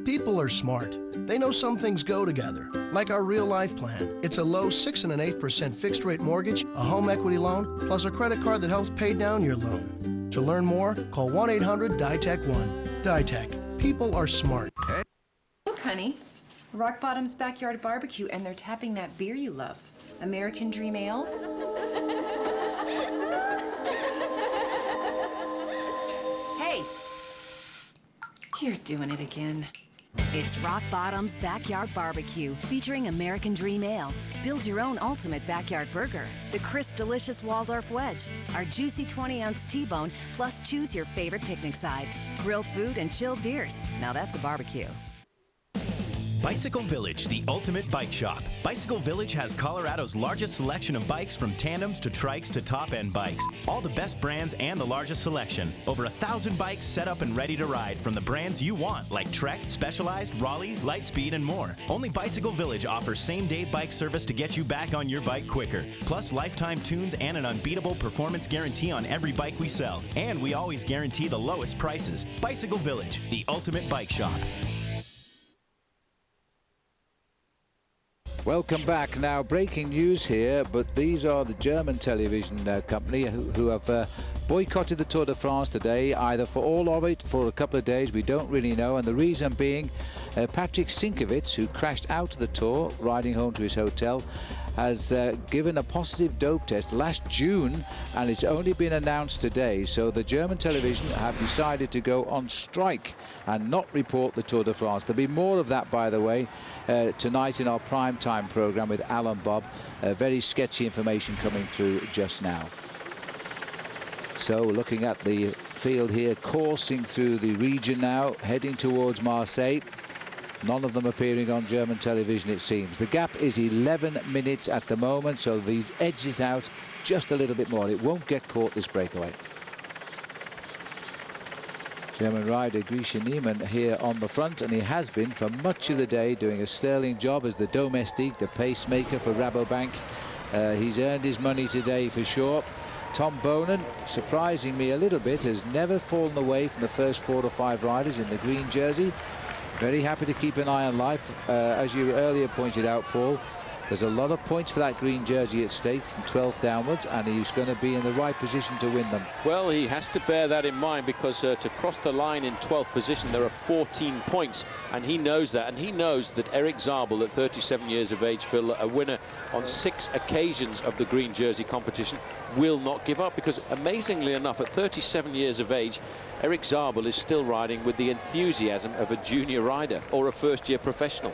People are smart. They know some things go together, like our real life plan. It's a low 6 1/8% fixed rate mortgage, a home equity loan, plus a credit card that helps pay down your loan. To learn more, call 1-800-DITEC-1. DITEC. People are smart. Look, honey, Rock Bottom's Backyard Barbecue, and they're tapping that beer you love, American Dream Ale. Hey, you're doing it again. It's Rock Bottom's Backyard Barbecue, featuring American Dream Ale. Build your own ultimate backyard burger. The crisp, delicious Waldorf wedge. Our juicy 20-ounce T-bone, plus choose your favorite picnic side. Grilled food and chilled beers. Now that's a barbecue. Bicycle Village, the ultimate bike shop. Bicycle Village has Colorado's largest selection of bikes, from tandems to trikes to top-end bikes. All the best brands and the largest selection. Over 1,000 bikes set up and ready to ride from the brands you want, like Trek, Specialized, Raleigh, Lightspeed, and more. Only Bicycle Village offers same-day bike service to get you back on your bike quicker. Plus lifetime tunes and an unbeatable performance guarantee on every bike we sell. And we always guarantee the lowest prices. Bicycle Village, the ultimate bike shop. Welcome back. Now, breaking news here, but these are the German television company who have boycotted the Tour de France today, either for all of it, for a couple of days, we don't really know, and the reason being Patrick Sinkovich, who crashed out of the Tour riding home to his hotel, has given a positive dope test last June, and it's only been announced today. So the German television have decided to go on strike and not report the Tour de France. There'll be more of that, by the way, tonight in our prime time program with Alan Bob. Very sketchy information coming through just now. So looking at the field here, coursing through the region now, heading towards Marseille. None of them appearing on German television, it seems. The gap is 11 minutes at the moment, so they've edged it out just a little bit more. It won't get caught, this breakaway. German rider Grisha Niemann here on the front, and he has been for much of the day, doing a sterling job as the domestique, the pacemaker for Rabobank. He's earned his money today for sure. Tom Boonen, surprising me a little bit, has never fallen away from the first 4 or 5 riders in the green jersey. Very happy to keep an eye on life. As you earlier pointed out, Paul, there's a lot of points for that green jersey at stake from 12th downwards, and he's going to be in the right position to win them. Well, he has to bear that in mind, because to cross the line in 12th position, there are 14 points, and he knows that. And he knows that Erik Zabel, at 37 years of age, Phil, a winner on 6 occasions of the green jersey competition, will not give up, because amazingly enough, at 37 years of age, Erik Zabel is still riding with the enthusiasm of a junior rider or a first-year professional.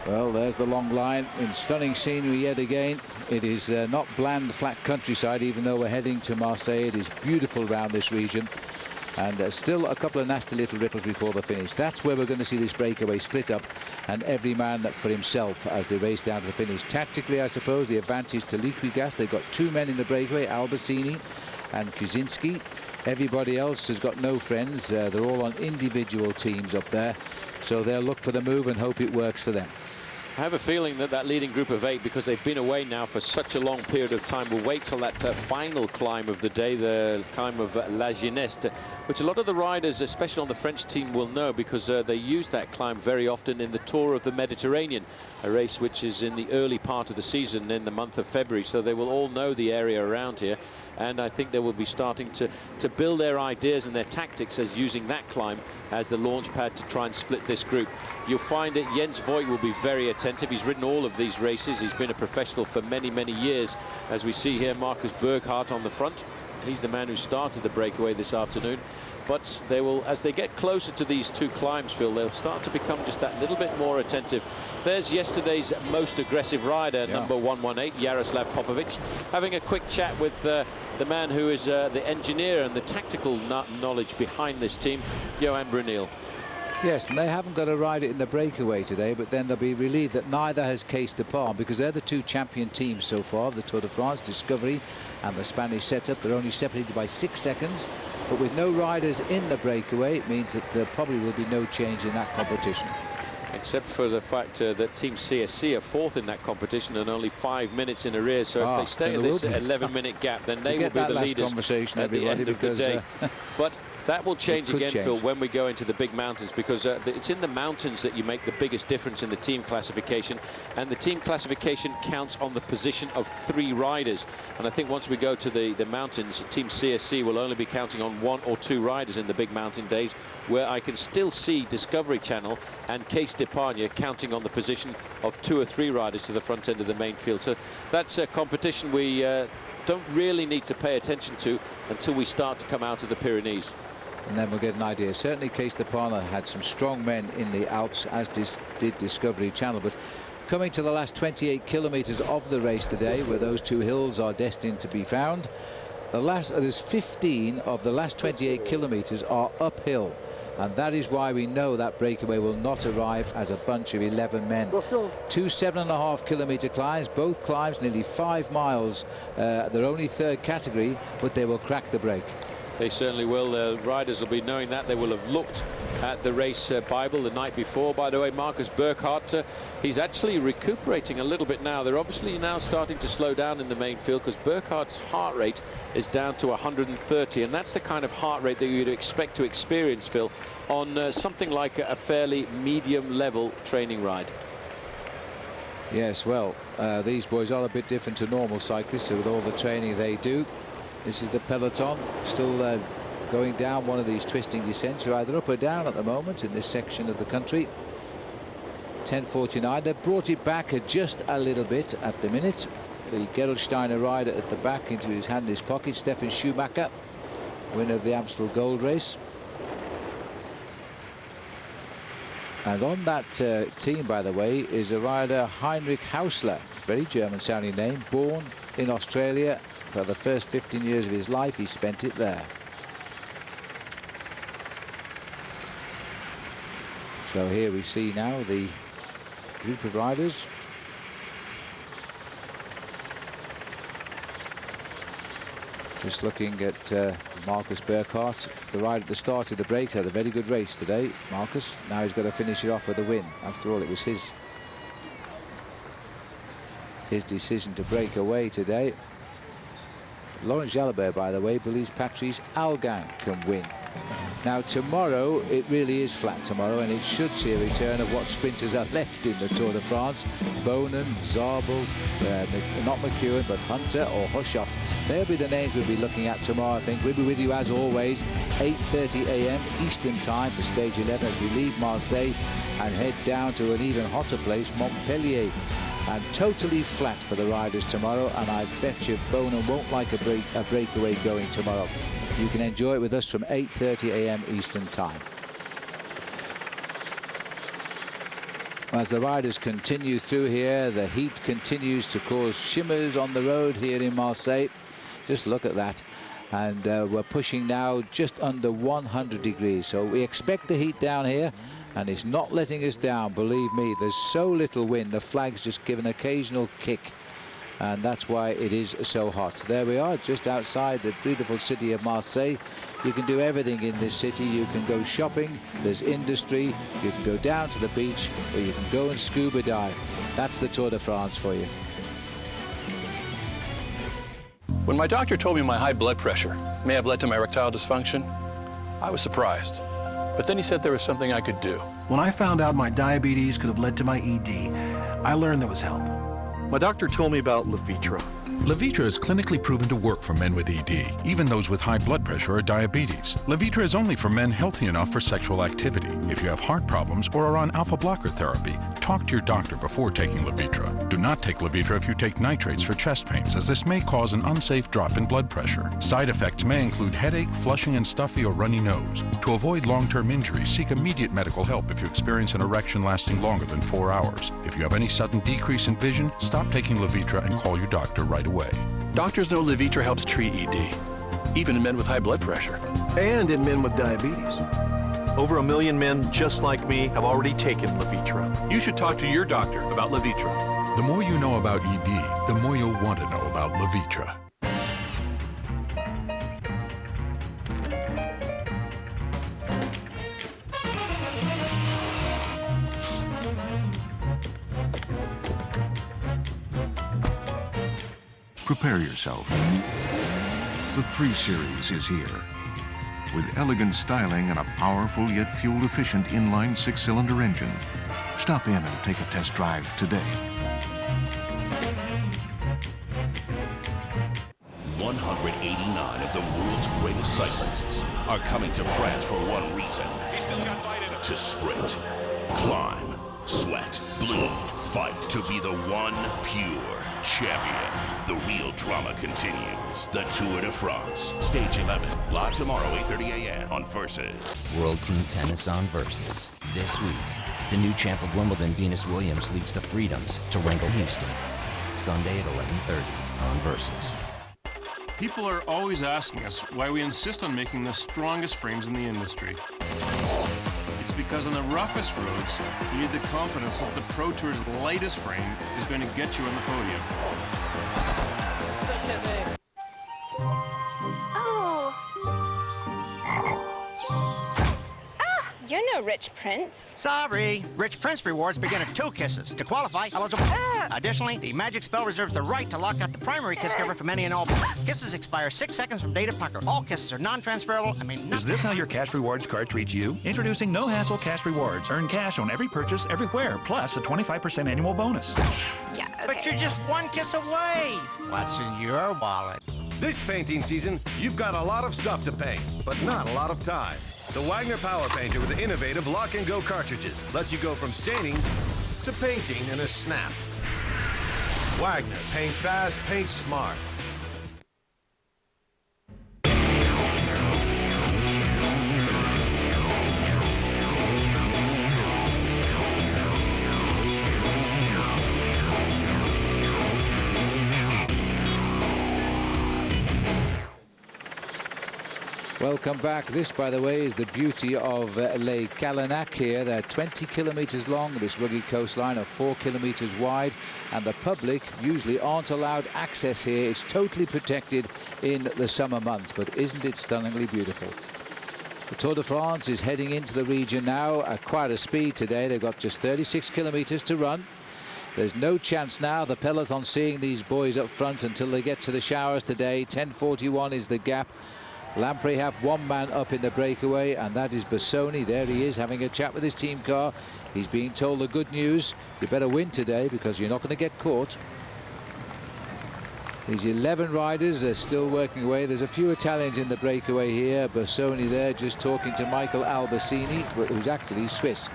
Well, there's the long line in stunning scenery yet again. It is not bland, flat countryside, even though we're heading to Marseille. It is beautiful around this region. And still a couple of nasty little ripples before the finish. That's where we're going to see this breakaway split up, and every man for himself as they race down to the finish. Tactically, I suppose, the advantage to Liquigas. They've got 2 men in the breakaway, Albacini and Kuzinski. Everybody else has got no friends. They're all on individual teams up there. So they'll look for the move and hope it works for them. I have a feeling that that leading group of 8, because they've been away now for such a long period of time, will wait till that final climb of the day, the climb of La Gineste, which a lot of the riders, especially on the French team, will know, because they use that climb very often in the Tour of the Mediterranean, a race which is in the early part of the season in the month of February. So they will all know the area around here. And I think they will be starting to build their ideas and their tactics as using that climb as the launch pad to try and split this group. You'll find that Jens Voigt will be very attentive. He's ridden all of these races. He's been a professional for many, many years. As we see here, Marcus Berghardt on the front. He's the man who started the breakaway this afternoon. But they will, as they get closer to these 2 climbs, Phil, they'll start to become just that little bit more attentive. There's yesterday's most aggressive rider, number 118, Jaroslav Popovic, having a quick chat with the man who is the engineer and the tactical knowledge behind this team, Johan Brunel. Yes, and they haven't got a rider in the breakaway today, but then they'll be relieved that neither has Case de Palm, because they're the 2 champion teams so far of the Tour de France, Discovery and the Spanish setup. They're only separated by 6 seconds, but with no riders in the breakaway, it means that there probably will be no change in that competition. Except for the fact that Team CSC are 4th in that competition and only 5 minutes in arrears. So if they stay in this 11-minute gap, then they will be the leaders conversation, at the end of the day. But that will change again, Phil, when we go into the big mountains, because it's in the mountains that you make the biggest difference in the team classification, and the team classification counts on the position of 3 riders. And I think once we go to the mountains, Team CSC will only be counting on 1 or 2 riders in the big mountain days, where I can still see Discovery Channel and Case d'Epargne counting on the position of 2 or 3 riders to the front end of the main field. So that's a competition we don't really need to pay attention to until we start to come out of the Pyrenees. And then we'll get an idea. Certainly Case d'Epargne had some strong men in the Alps, as did Discovery Channel. But coming to the last 28 kilometres of the race today, where those 2 hills are destined to be found, there's 15 of the last 28 kilometres are uphill. And that is why we know that breakaway will not arrive as a bunch of 11 men. 2 7.5 kilometre climbs, both climbs nearly 5 miles. They're only third category, but they will crack the break. They certainly will. The riders will be knowing that. They will have looked at the race Bible the night before. By the way, Marcus Burkhardt, he's actually recuperating a little bit now. They're obviously now starting to slow down in the main field because Burkhardt's heart rate is down to 130, and that's the kind of heart rate that you'd expect to experience, Phil, on something like a fairly medium level training ride. Yes, well, these boys are a bit different to normal cyclists with all the training they do. This is the peloton still going down one of these twisting descents. You're either up or down at the moment in this section of the country. 10:49. They've brought it back just a little bit at the minute. The Gerolsteiner rider at the back into his hand, his pocket. Stefan Schumacher, winner of the Amstel Gold Race. And on that team, by the way, is a rider, Heinrich Hausler, very German-sounding name, born in Australia. For the first 15 years of his life, he spent it there. So here we see now the group of riders. Just looking at Marcus Burkhardt, the rider at the start of the break, had a very good race today. Marcus, now he's got to finish it off with a win. After all, it was his decision to break away today. Laurent Jalabert, by the way, believes Patrice Algan can win. Now, tomorrow, it really is flat tomorrow, and it should see a return of what sprinters are left in the Tour de France. Boonen, Zabel, not McEwen, but Hunter or Hushoft. They'll be the names we'll be looking at tomorrow, I think. We'll be with you, as always, 8:30 a.m. Eastern Time for Stage 11 as we leave Marseille and head down to an even hotter place, Montpellier. And totally flat for the riders tomorrow, and I bet you Boonen won't like a breakaway going tomorrow. You can enjoy it with us from 8:30 a.m. Eastern Time. As the riders continue through here, the heat continues to cause shimmers on the road here in Marseille. Just look at that. And we're pushing now just under 100 degrees. So we expect the heat down here, and it's not letting us down, believe me. There's so little wind, the flag's just give an occasional kick, and that's why it is so hot. There we are, just outside the beautiful city of Marseille. You can do everything in this city. You can go shopping, there's industry, you can go down to the beach, or you can go and scuba dive. That's the Tour de France for you. When my doctor told me my high blood pressure may have led to my erectile dysfunction, I was surprised. But then he said there was something I could do. When I found out my diabetes could have led to my ED, I learned there was help. My doctor told me about Levitra. Levitra is clinically proven to work for men with ED, even those with high blood pressure or diabetes. Levitra is only for men healthy enough for sexual activity. If you have heart problems or are on alpha blocker therapy, talk to your doctor before taking Levitra. Do not take Levitra if you take nitrates for chest pains, as this may cause an unsafe drop in blood pressure. Side effects may include headache, flushing and stuffy or runny nose. To avoid long-term injury, seek immediate medical help if you experience an erection lasting longer than 4 hours. If you have any sudden decrease in vision, stop taking Levitra and call your doctor right away. Doctors know Levitra helps treat ED, even in men with high blood pressure. And in men with diabetes. Over 1 million men just like me have already taken Levitra. You should talk to your doctor about Levitra. The more you know about ED, the more you'll want to know about Levitra. Prepare yourself. The 3 Series is here. With elegant styling and a powerful yet fuel-efficient inline 6-cylinder engine. Stop in and take a test drive today. 189 of the world's greatest cyclists are coming to France for one reason. He's still got fight in him. To sprint, climb, sweat, bleed, fight to be the one pure champion. The real drama continues. The Tour de France, Stage 11, live tomorrow, 8:30 a.m. on Versus. World Team Tennis on Versus. This week, the new champ of Wimbledon, Venus Williams, leads the Freedoms to Wrangell Houston. Sunday at 11:30 on Versus. People are always asking us why we insist on making the strongest frames in the industry. because on the roughest roads, you need the confidence that the Pro Tour's lightest frame is going to get you on the podium. You're no rich prince. Sorry. Rich Prince rewards begin at 2 kisses. To qualify, eligible. Additionally, the magic spell reserves the right to lock out the primary kiss giver from any and all. Kisses expire 6 seconds from date of pucker. All kisses are non-transferable. Is this how your cash rewards card treats you? Introducing No Hassle Cash Rewards. Earn cash on every purchase everywhere, plus a 25% annual bonus. Yeah, okay. But you're just 1 kiss away. What's in your wallet? This painting season, you've got a lot of stuff to paint, but not a lot of time. The Wagner Power Painter with innovative lock-and-go cartridges lets you go from staining to painting in a snap. Wagner, paint fast, paint smart. Welcome back. This, by the way, is the beauty of Lake Kalanak here. They're 20 kilometers long, this rugged coastline of 4 kilometers wide, and the public usually aren't allowed access here. It's totally protected in the summer months, but isn't it stunningly beautiful? The Tour de France is heading into the region now at quite a speed today. They've got just 36 kilometers to run. There's no chance now, the peloton, seeing these boys up front until they get to the showers today. 10:41 is the gap. Lamprey have 1 man up in the breakaway, and that is Bassoni. There he is, having a chat with his team car. He's being told the good news: you better win today because you're not going to get caught. These 11 riders are still working away. There's a few Italians in the breakaway here. Bassoni there just talking to Michael Albassini, who's actually Swiss.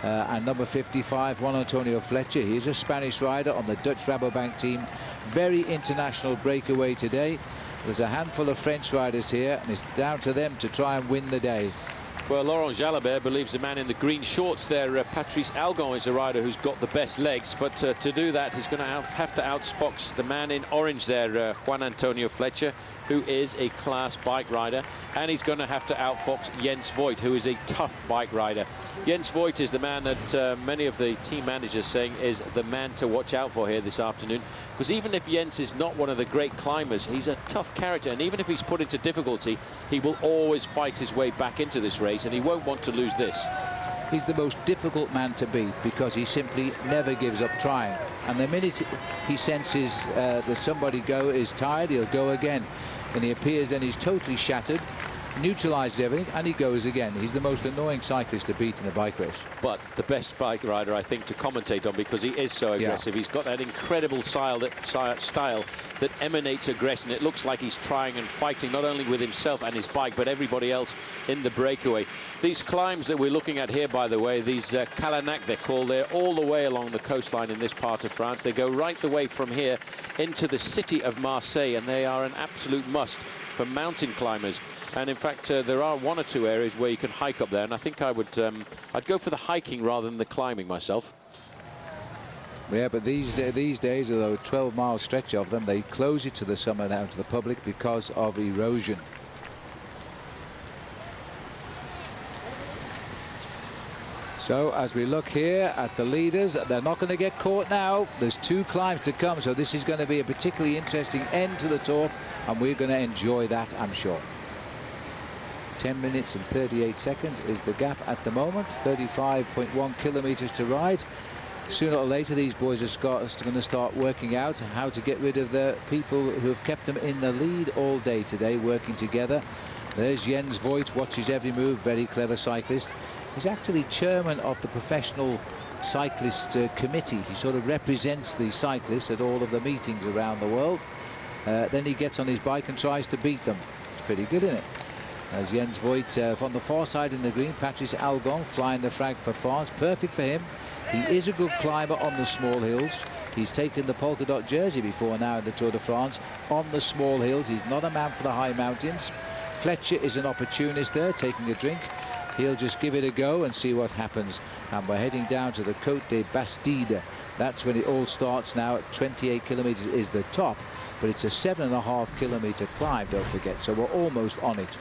And number 55, Juan Antonio Fletcher. He's a Spanish rider on the Dutch Rabobank team. Very international breakaway today. There's a handful of French riders here, and it's down to them to try and win the day. Well, Laurent Jalabert believes the man in the green shorts there, Patrice Algon, is a rider who's got the best legs. But to do that, he's going to have to outfox the man in orange there, Juan Antonio Fletcher, who is a class bike rider. And he's going to have to outfox Jens Voigt, who is a tough bike rider. Jens Voigt is the man that many of the team managers saying is the man to watch out for here this afternoon. Because even if Jens is not one of the great climbers, he's a tough character. And even if he's put into difficulty, he will always fight his way back into this race, and he won't want to lose this. He's the most difficult man to beat because he simply never gives up trying. And the minute he senses that somebody is tired, he'll go again. And he appears then he's totally shattered, neutralizes everything, and he goes again. He's the most annoying cyclist to beat in a bike race. But the best bike rider, I think, to commentate on, because he is so aggressive. Yeah. He's got that incredible style that emanates aggression. It looks like he's trying and fighting not only with himself and his bike, but everybody else in the breakaway. These climbs that we're looking at here, by the way, these Kalanak, they're called, they're all the way along the coastline in this part of France. They go right the way from here into the city of Marseille, and they are an absolute must for mountain climbers. And in fact, there are 1 or 2 areas where you can hike up there, and I think I'd go for the hiking rather than the climbing myself. Yeah, but these days, although a 12-mile stretch of them, they close it to the summer now to the public because of erosion. So as we look here at the leaders, they're not going to get caught now. There's 2 climbs to come, so this is going to be a particularly interesting end to the Tour, and we're going to enjoy that, I'm sure. 10 minutes and 38 seconds is the gap at the moment. 35.1 kilometers to ride. Sooner or later, these boys are going to start working out how to get rid of the people who have kept them in the lead all day today, working together. There's Jens Voigt, watches every move, very clever cyclist. He's actually chairman of the professional cyclist committee. He sort of represents the cyclists at all of the meetings around the world. Then he gets on his bike and tries to beat them. It's pretty good, isn't it? As Jens Voigt on the far side in the green, Patrice Algon flying the flag for France. Perfect for him. He is a good climber on the small hills. He's taken the polka dot jersey before now in the Tour de France on the small hills. He's not a man for the high mountains. Fletcher is an opportunist there, taking a drink. He'll just give it a go and see what happens. And we're heading down to the Côte des Bastides. That's when it all starts now. At 28 kilometers is the top, but it's a 7.5 kilometer climb, don't forget. So we're almost on it.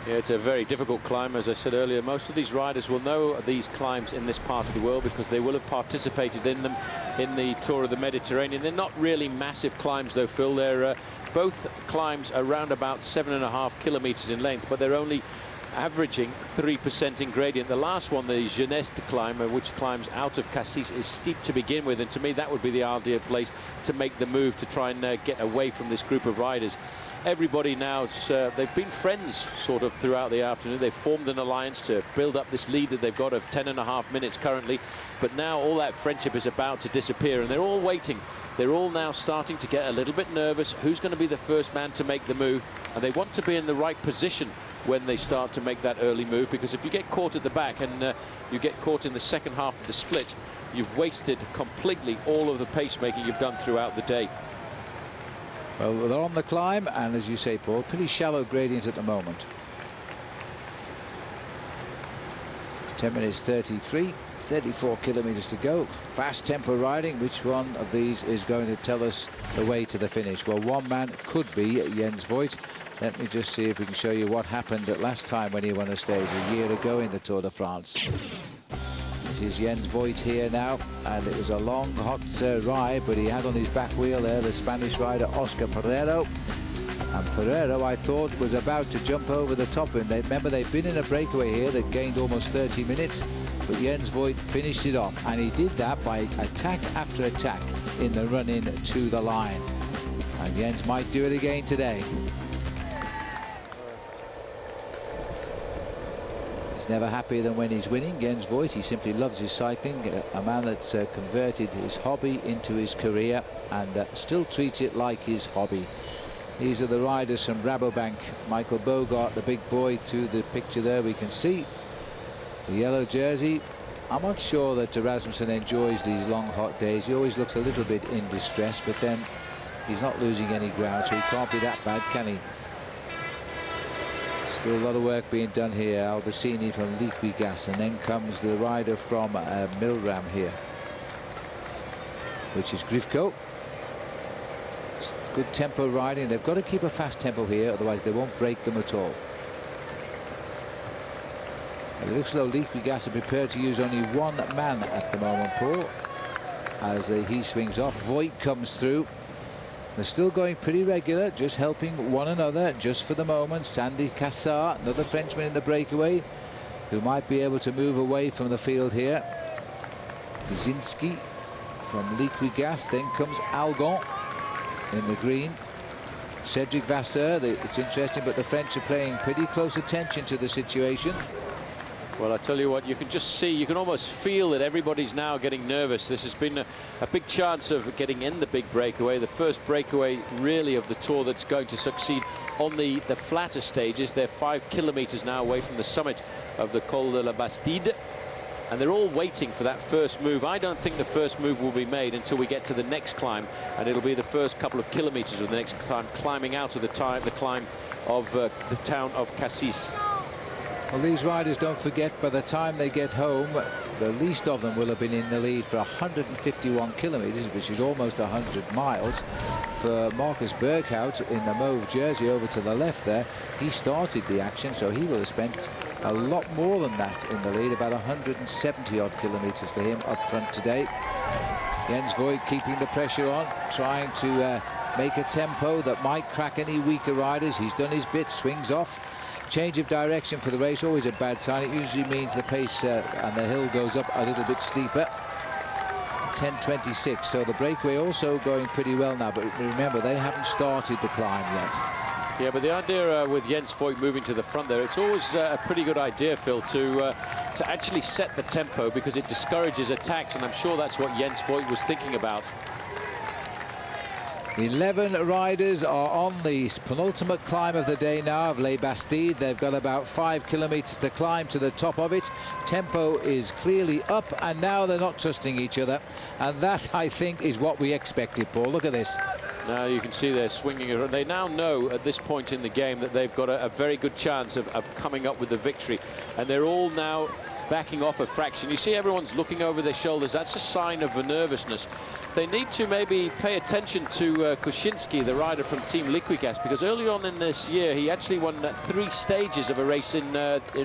Yeah, it's a very difficult climb, as I said earlier. Most of these riders will know these climbs in this part of the world because they will have participated in them in the Tour of the Mediterranean. They're not really massive climbs, though, Phil. They're both climbs around about 7.5 kilometers in length, but they're only averaging 3% in gradient. The last one, the Jeunesse climb, which climbs out of Cassis, is steep to begin with, and to me that would be the ideal place to make the move to try and get away from this group of riders. Everybody now, they've been friends sort of throughout the afternoon. They've formed an alliance to build up this lead that they've got of 10.5 minutes currently, but now all that friendship is about to disappear, and they're all waiting. They're all now starting to get a little bit nervous. Who's going to be the first man to make the move? And they want to be in the right position when they start to make that early move, because if you get caught at the back and you get caught in the second half of the split, you've wasted completely all of the pacemaking you've done throughout the day. Well, they're on the climb, and as you say, Paul, pretty shallow gradient at the moment. 10 minutes 33, 34 kilometers to go. Fast tempo riding. Which one of these is going to tell us the way to the finish? Well, one man could be Jens Voigt. Let me just see if we can show you what happened at last time when he won a stage a year ago in the Tour de France. This is Jens Voigt here now, and it was a long, hot ride, but he had on his back wheel there the Spanish rider Oscar Pereiro. And Pereiro, I thought, was about to jump over the top of him. Remember, they've been in a breakaway here that gained almost 30 minutes, but Jens Voigt finished it off, and he did that by attack after attack in the run-in to the line. And Jens might do it again today. Never happier than when he's winning, Jens Voigt. He simply loves his cycling, a man that's converted his hobby into his career and still treats it like his hobby. These are the riders from Rabobank. Michael Bogart, the big boy, through the picture there we can see the yellow jersey. I'm not sure that Rasmussen enjoys these long hot days. He always looks a little bit in distress, but then he's not losing any ground, so he can't be that bad, can he? Still a lot of work being done here. Albacini from Liquigas, and then comes the rider from Milram here, which is Grifko. It's good tempo riding. They've got to keep a fast tempo here, otherwise they won't break them at all. It looks though Liquigas are prepared to use only one man at the moment, Paul, as he swings off. Voigt comes through. They're still going pretty regular, just helping one another just for the moment. Sandy Cassar, another Frenchman in the breakaway, who might be able to move away from the field here. Kaczynski from Liquigas, then comes Algon in the green. Cedric Vasseur, it's interesting, but the French are paying pretty close attention to the situation. Well, I tell you what, you can just see, you can almost feel that everybody's now getting nervous. This has been a big chance of getting in the big breakaway, the first breakaway really of the Tour that's going to succeed on the flatter stages. They're 5 kilometers now away from the summit of the Col de la Bastide, and they're all waiting for that first move. I don't think the first move will be made until we get to the next climb, and it'll be the first couple of kilometers of the next climb, climbing out of the climb of the town of Cassis. Well, these riders, don't forget, by the time they get home, the least of them will have been in the lead for 151 kilometers, which is almost 100 miles. For Marcus Berghout in the mauve jersey over to the left there, he started the action, so he will have spent a lot more than that in the lead, about 170 odd kilometers for him up front today. Jens Voigt keeping the pressure on, trying to make a tempo that might crack any weaker riders. He's done his bit, swings off. Change of direction for the race, always a bad sign. It usually means the pace and the hill goes up a little bit steeper. 10:26, so the breakaway also going pretty well now, but remember, they haven't started the climb yet. Yeah, but the idea with Jens Voigt moving to the front there, it's always a pretty good idea, Phil, to actually set the tempo, because it discourages attacks, and I'm sure that's what Jens Voigt was thinking about. 11 riders are on the penultimate climb of the day now of Les Bastides. They've got about 5 kilometers to climb to the top of it. Tempo is clearly up, and now they're not trusting each other. And that, I think, is what we expected, Paul. Look at this. Now you can see they're swinging around. They now know at this point in the game that they've got a very good chance of coming up with the victory. And they're all now backing off a fraction. You see everyone's looking over their shoulders. That's a sign of a nervousness. they need to maybe pay attention to Kushinsky, the rider from Team Liquigas, because earlier on in this year he actually won 3 stages of a race in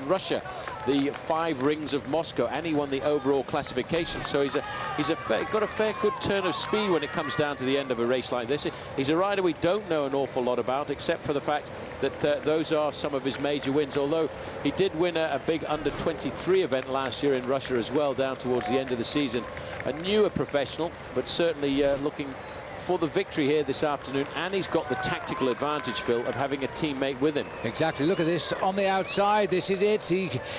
Russia, the 5 Rings of Moscow, and he won the overall classification. So he's got a fair good turn of speed when it comes down to the end of a race like this. He's a rider we don't know an awful lot about, except for the fact that those are some of his major wins, although he did win a big under-23 event last year in Russia as well, down towards the end of the season. A newer professional, but certainly looking for the victory here this afternoon, and he's got the tactical advantage, Phil, of having a teammate with him. Exactly. Look at this on the outside. This is it.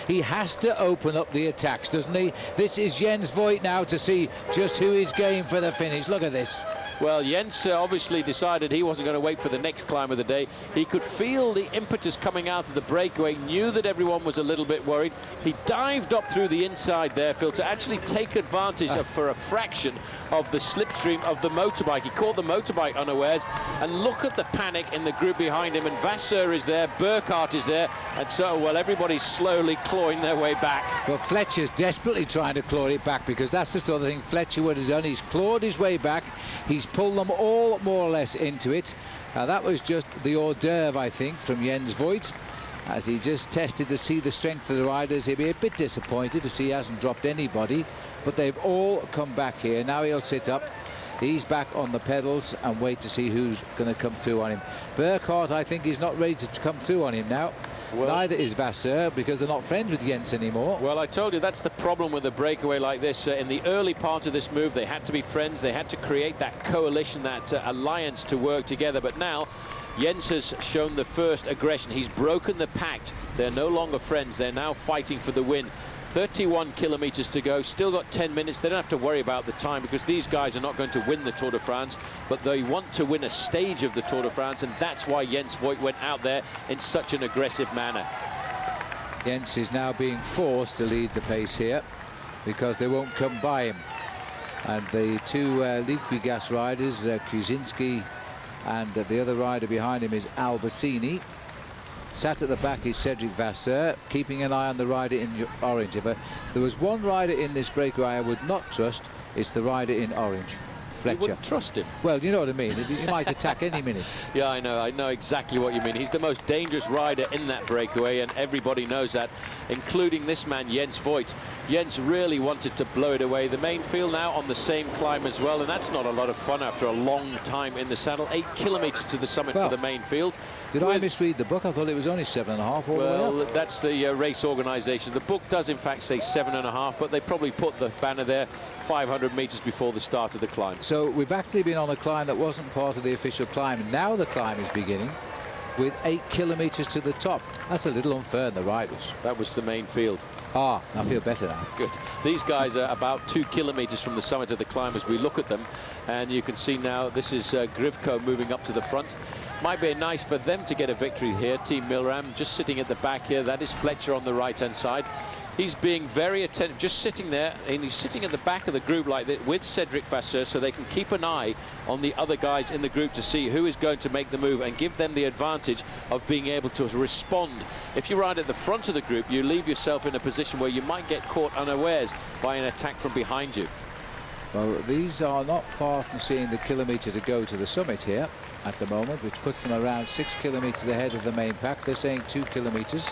He has to open up the attacks, doesn't he? This is Jens Voigt now to see just who is game for the finish. Look at this. Well, Jens obviously decided he wasn't going to wait for the next climb of the day. He could feel the impetus coming out of the breakaway, knew that everyone was a little bit worried. He dived up through the inside there, Phil, to actually take advantage of, for a fraction, of the slipstream of the motorbike. He caught the motorbike unawares, and look at the panic in the group behind him. And Vasseur is there, Burkhardt is there, and so, well, everybody's slowly clawing their way back. Well, Fletcher's desperately trying to claw it back, because that's the sort of thing Fletcher would have done. He's clawed his way back. He's pulled them all more or less into it. That was just the hors d'oeuvre, I think, from Jens Voigt, as he just tested to see the strength of the riders. He'll be a bit disappointed to see he hasn't dropped anybody, but they've all come back here. Now he'll sit up. He's back on the pedals and wait to see who's going to come through on him. Burkhardt, I think, is not ready to come through on him now. Well, neither is Vasseur, because they're not friends with Jens anymore. Well, I told you that's the problem with a breakaway like this. In the early part of this move, they had to be friends. They had to create that coalition, that alliance to work together. But now Jens has shown the first aggression. He's broken the pact. They're no longer friends. They're now fighting for the win. 31 kilometers to go, still got 10 minutes. They don't have to worry about the time, because these guys are not going to win the Tour de France, but they want to win a stage of the Tour de France, and that's why Jens Voigt went out there in such an aggressive manner. Jens is now being forced to lead the pace here, because they won't come by him. And the 2 Liquigas riders, Kuzinski, and the other rider behind him is Albacini. Sat at the back is Cedric Vasseur, keeping an eye on the rider in orange. If there was one rider in this breakaway I would not trust, it's the rider in orange, Fletcher. You wouldn't trust him? Well, you know what I mean. He might attack any minute. Yeah, I know exactly what you mean. He's the most dangerous rider in that breakaway, and everybody knows that, including this man, Jens Voigt. Jens really wanted to blow it away. The main field now on the same climb as well, and that's not a lot of fun after a long time in the saddle. 8 kilometers to the summit for the main field. Did I misread the book? I thought it was only 7.5 all the way up. Well, that's the race organisation. The book does in fact say 7.5, but they probably put the banner there 500 meters before the start of the climb. So we've actually been on a climb that wasn't part of the official climb. Now the climb is beginning with 8 kilometers to the top. That's a little unfair on the riders. That was the main field. Ah, I feel better now. Good. These guys are about 2 kilometers from the summit of the climb as we look at them, and you can see now this is Grivko moving up to the front. Might be nice for them to get a victory here. Team Milram just sitting at the back here. That is Fletcher on the right-hand side. He's being very attentive, just sitting there, and he's sitting at the back of the group like that with Cedric Vasseur, so they can keep an eye on the other guys in the group to see who is going to make the move and give them the advantage of being able to respond. If you ride at the front of the group, you leave yourself in a position where you might get caught unawares by an attack from behind you. Well, these are not far from seeing the kilometre to go to the summit here at the moment, which puts them around 6 kilometres ahead of the main pack. They're saying 2 kilometres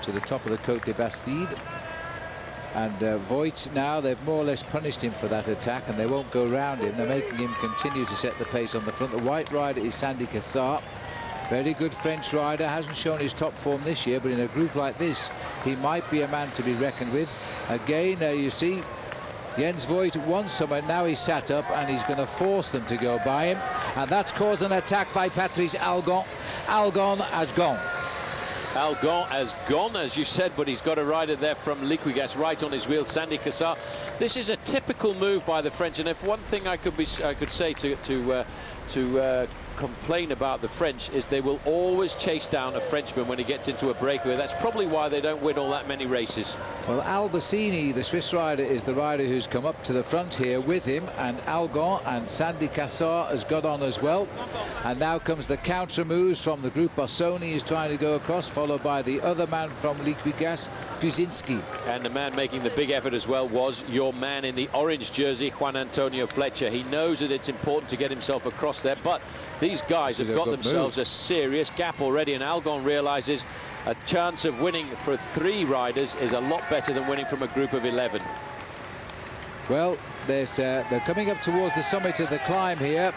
to the top of the Côte de Bastide. And Voigt now, they've more or less punished him for that attack, and they won't go round him. They're making him continue to set the pace on the front. The white rider is Sandy Cassar. Very good French rider, hasn't shown his top form this year, but in a group like this, he might be a man to be reckoned with. Again, you see, Jens Voigt won somewhere, now he's sat up and he's going to force them to go by him, and that's caused an attack by Patrice Algon. Algon has gone. Algon has gone, as you said, but he's got a rider there from Liquigas right on his wheel, Sandy Cassar. This is a typical move by the French, and if one thing I could say to complain about the French is they will always chase down a Frenchman when he gets into a breakaway. That's probably why they don't win all that many races. Well, Albacini, the Swiss rider, is the rider who's come up to the front here with him, and Algon and Sandy Cassar has got on as well. And now comes the counter moves from the group. Bassoni is trying to go across, followed by the other man from Liquigas, Kuzinski. And the man making the big effort as well was your man in the orange jersey, Juan Antonio Fletcher. He knows that it's important to get himself across there, but these guys have got themselves a serious gap already, and Algon realizes a chance of winning for 3 riders is a lot better than winning from a group of 11. Well, they're coming up towards the summit of the climb here,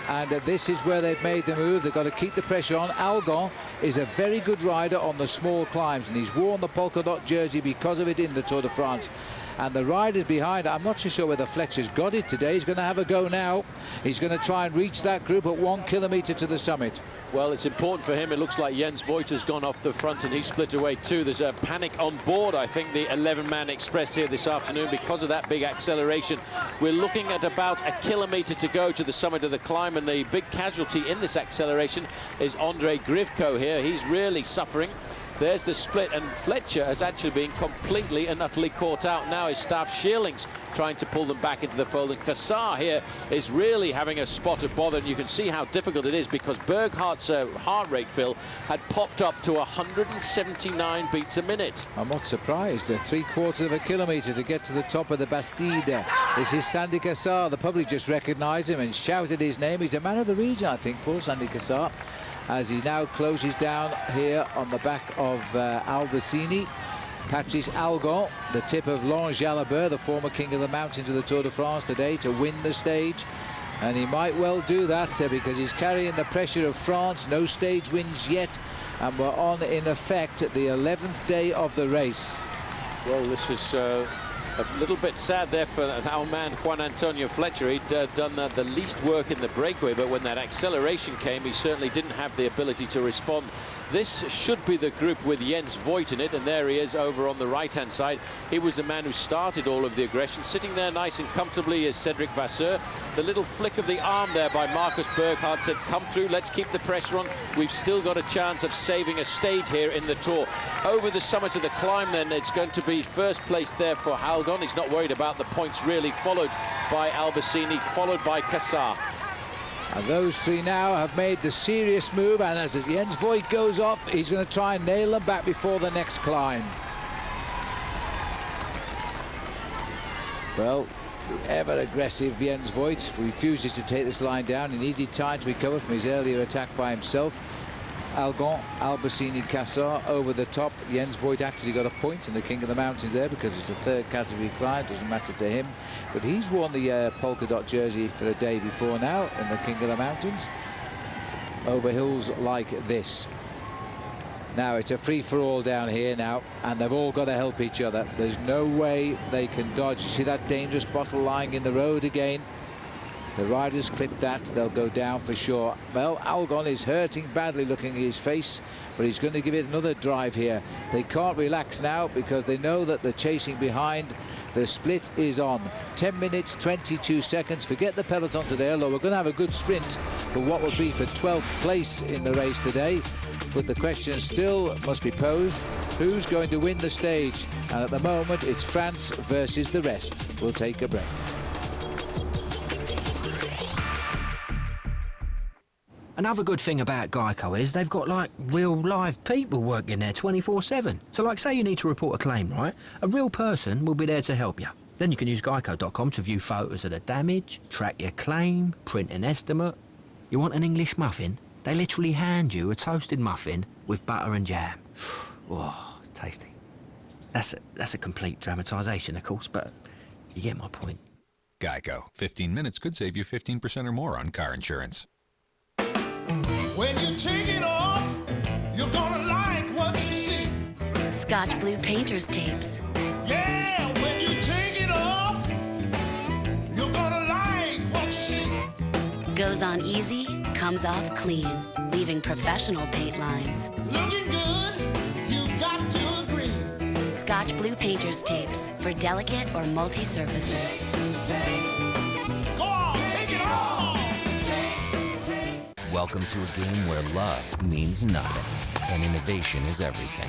and this is where they've made the move. They've got to keep the pressure on. Algon is a very good rider on the small climbs, and he's worn the polka dot jersey because of it in the Tour de France. And the riders behind, I'm not so sure whether Fletcher's got it today. He's going to have a go now. He's going to try and reach that group at 1 kilometre to the summit. Well, it's important for him. It looks like Jens Voigt has gone off the front and he's split away too. There's a panic on board, I think, the 11-man express here this afternoon because of that big acceleration. We're looking at about 1 kilometre to go to the summit of the climb, and the big casualty in this acceleration is Andrei Grivko here. He's really suffering. There's the split, and Fletcher has actually been completely and utterly caught out. Now his staff Shearling's trying to pull them back into the fold, and Cassar here is really having a spot of bother, and you can see how difficult it is because Berghart's heart rate, Phil, had popped up to 179 beats a minute. I'm not surprised. 3/4 of a kilometre to get to the top of the Bastide. This is Sandy Cassar. The public just recognised him and shouted his name. He's a man of the region, I think, Paul, Sandy Cassar, as he now closes down here on the back of Albacini. Patrice Algon, the tip of Laurent Jalabert, the former king of the mountains of the Tour de France today, to win the stage. And he might well do that because he's carrying the pressure of France. No stage wins yet, and we're on, in effect, the 11th day of the race. Well, this was a little bit sad there for our man Juan Antonio Fletcher. He'd done the least work in the breakaway, but when that acceleration came, he certainly didn't have the ability to respond. This should be the group with Jens Voigt in it, and there he is over on the right-hand side. He was the man who started all of the aggression. Sitting there nice and comfortably is Cedric Vasseur. The little flick of the arm there by Marcus Berghardt said, come through, let's keep the pressure on. We've still got a chance of saving a stage here in the Tour. Over the summit of the climb then, it's going to be first place there for Algon. He's not worried about the points really, followed by Albacini, followed by Cassar. And those 3 now have made the serious move, and as Jens Voigt goes off, he's going to try and nail them back before the next climb. Well, the ever-aggressive Jens Voigt refuses to take this line down. He needed time to recover from his earlier attack by himself. Algon, Albacini, Cassar over the top. Jens Voigt actually got a point in the King of the Mountains there because it's a 3rd category climb. Doesn't matter to him. But he's worn the polka dot jersey for the day before now in the King of the Mountains over hills like this. Now it's a free-for-all down here now, and they've all got to help each other. There's no way they can dodge. You see that dangerous bottle lying in the road again? The riders clip that, they'll go down for sure. Well, Algon is hurting badly looking at his face, but he's going to give it another drive here. They can't relax now because they know that they're chasing behind. The split is on. 10 minutes, 22 seconds. Forget the peloton today, although we're going to have a good sprint for what will be for 12th place in the race today. But the question still must be posed, who's going to win the stage? And at the moment, it's France versus the rest. We'll take a break. Another good thing about Geico is they've got, like, real live people working there 24/7. So, like, say you need to report a claim, right? A real person will be there to help you. Then you can use Geico.com to view photos of the damage, track your claim, print an estimate. You want an English muffin? They literally hand you a toasted muffin with butter and jam. Oh, it's tasty. That's a complete dramatisation, of course, but you get my point. Geico. 15 minutes could save you 15% or more on car insurance. When you take it off, you're gonna like what you see. Scotch Blue Painter's Tapes. Yeah, when you take it off, you're gonna like what you see. Goes on easy, comes off clean, leaving professional paint lines. Looking good, you got to agree. Scotch Blue Painter's Tapes for delicate or multi-surfaces. Go on, take it off. Welcome to a game where love means nothing and innovation is everything.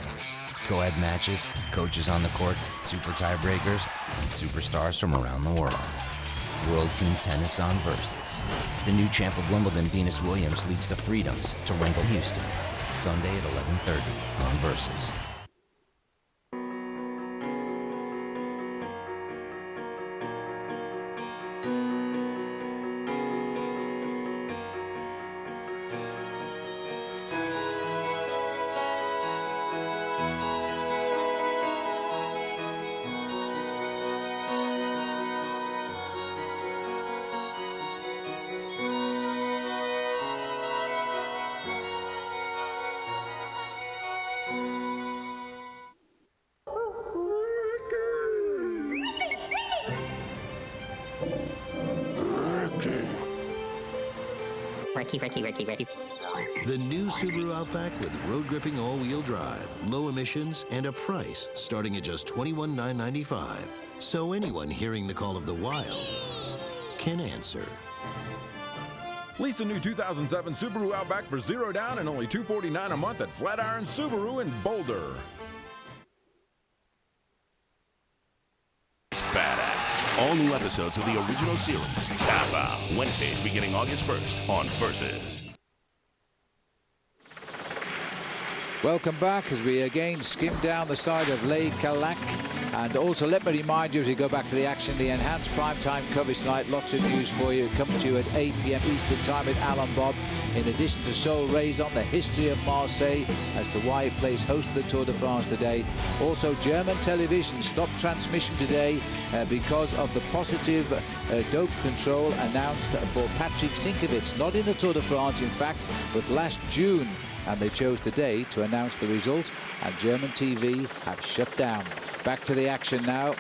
Co-ed matches, coaches on the court, super tiebreakers, and superstars from around the world. World Team Tennis on Versus. The new champ of Wimbledon, Venus Williams, leads the Freedoms to wrangle Houston. Sunday at 11:30 on Versus. Ricky. The new Subaru Outback with road gripping all-wheel drive, low emissions, and a price starting at just $21,995. So anyone hearing the call of the wild can answer. Lease a new 2007 Subaru Outback for $0 down and only $249 a month at Flatiron Subaru in Boulder. All new episodes of the original series Tap Out, Wednesdays beginning August 1st on Versus. Welcome back as we again skim down the side of Lake Calac. And also let me remind you as we go back to the action, the enhanced primetime coverage tonight. Lots of news for you. It comes to you at 8 p.m. Eastern time with Alan Bob. In addition to Sol Raison, the history of Marseille as to why it plays host to the Tour de France today. Also German television stopped transmission today because of the positive dope control announced for Patrick Sinkovits. Not in the Tour de France, in fact, but last June. And they chose today to announce the result, and German TV have shut down. Back to the action now.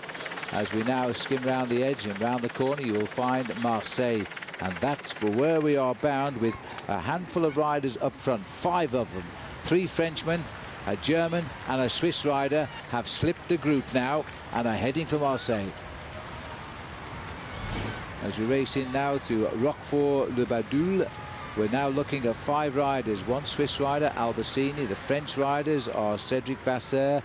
As we now skim round the edge and round the corner, you will find Marseille. And that's for where we are bound with a handful of riders up front, 5 of them. 3 Frenchmen, a German and a Swiss rider have slipped the group now and are heading for Marseille. As we race in now to Roquefort-le-Badoul, we're now looking at 5 riders. 1 Swiss rider, Albacini. The French riders are Cédric Vasseur,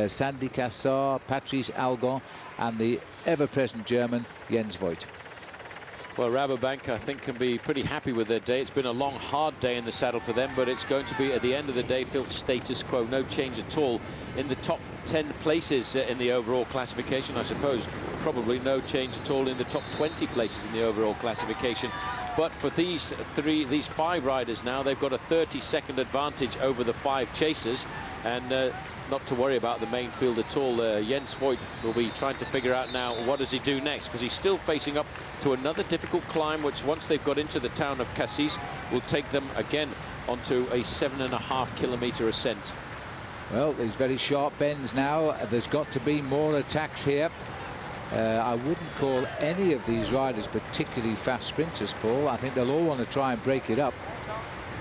Sandy Cassar, Patrice Algon, and the ever-present German Jens Voigt. Well, Rabobank, I think, can be pretty happy with their day. It's been a long, hard day in the saddle for them, but it's going to be, at the end of the day, Phil, status quo. No change at all in the top 10 places in the overall classification, I suppose. Probably no change at all in the top 20 places in the overall classification. But for these 5 riders now, they've got a 30-second advantage over the 5 chasers, and not to worry about the main field at all. Jens Voigt will be trying to figure out now what does he do next, because he's still facing up to another difficult climb, which once they've got into the town of Cassis will take them again onto a 7.5-kilometer ascent. Well, these very sharp bends now. There's got to be more attacks here. I wouldn't call any of these riders particularly fast sprinters, Paul. I think they'll all want to try and break it up.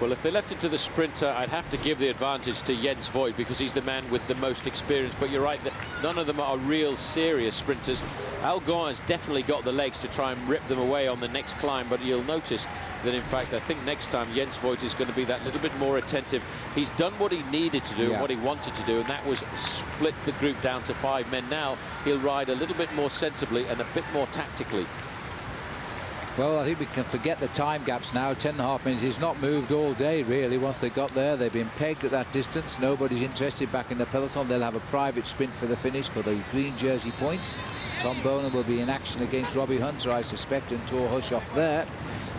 Well, if they left it to the sprinter, I'd have to give the advantage to Jens Voigt because he's the man with the most experience. But you're right that none of them are real serious sprinters. Algon has definitely got the legs to try and rip them away on the next climb, but you'll notice that, in fact, I think next time Jens Voigt is going to be that little bit more attentive. He's done what he needed to do and what he wanted to do, and that was split the group down to 5 men. Now he'll ride a little bit more sensibly and a bit more tactically. Well, I think we can forget the time gaps now. 10.5 minutes. He's not moved all day, really. Once they got there, they've been pegged at that distance. Nobody's interested back in the peloton. They'll have a private sprint for the finish for the green jersey points. Tom Boonen will be in action against Robbie Hunter, I suspect, and Tor Hushoff there.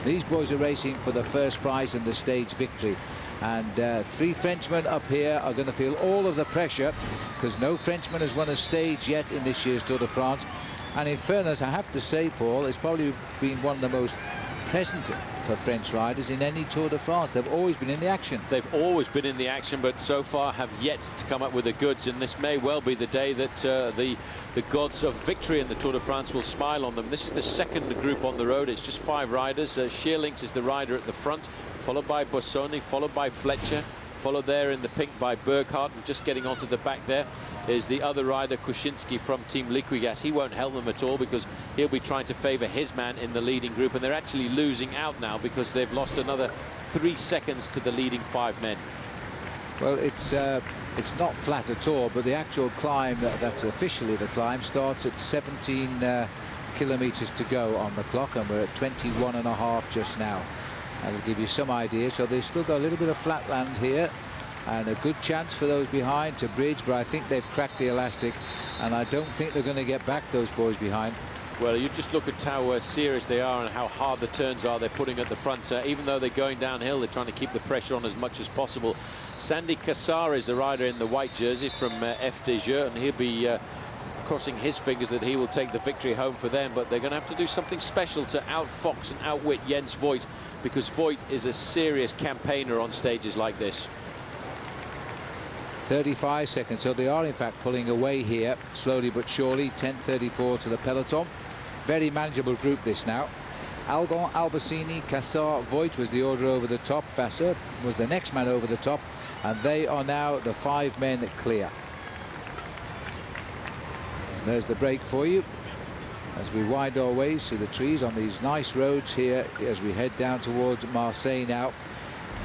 These boys are racing for the first prize and the stage victory. And 3 Frenchmen up here are going to feel all of the pressure because no Frenchman has won a stage yet in this year's Tour de France. And in fairness, I have to say, Paul, it's probably been one of the most present for French riders in any Tour de France. They've always been in the action. They've always been in the action, but so far have yet to come up with the goods. And this may well be the day that the gods of victory in the Tour de France will smile on them. This is the second group on the road. It's just 5 riders. Sheerlinks is the rider at the front, followed by Bossoni, followed by Fletcher, followed there in the pink by Burkhardt, and just getting onto the back there is the other rider, Kuczynski, from Team Liquigas. He won't help them at all because he'll be trying to favor his man in the leading group, and they're actually losing out now because they've lost another 3 seconds to the leading 5 men. Well, it's not flat at all, but the actual climb, that's officially the climb, starts at 17 kilometers to go on the clock, and we're at 21.5 just now. That'll give you some idea. So they've still got a little bit of flat land here, and a good chance for those behind to bridge, but I think they've cracked the elastic, and I don't think they're going to get back, those boys behind. Well, you just look at how serious they are and how hard the turns are they're putting at the front. Even though they're going downhill, they're trying to keep the pressure on as much as possible. Sandy Cassar is the rider in the white jersey from FDJ, and he'll be crossing his fingers that he will take the victory home for them. But they're going to have to do something special to outfox and outwit Jens Voigt, because Voigt is a serious campaigner on stages like this. 35 seconds, so they are in fact pulling away here, slowly but surely. 10:34 to the peloton. Very manageable group this now. Algon, Albacini, Cassar, Voigt was the order over the top. Vasseur was the next man over the top, and they are now the 5 men clear. There's the break for you as we wind our ways through the trees on these nice roads here as we head down towards Marseille now.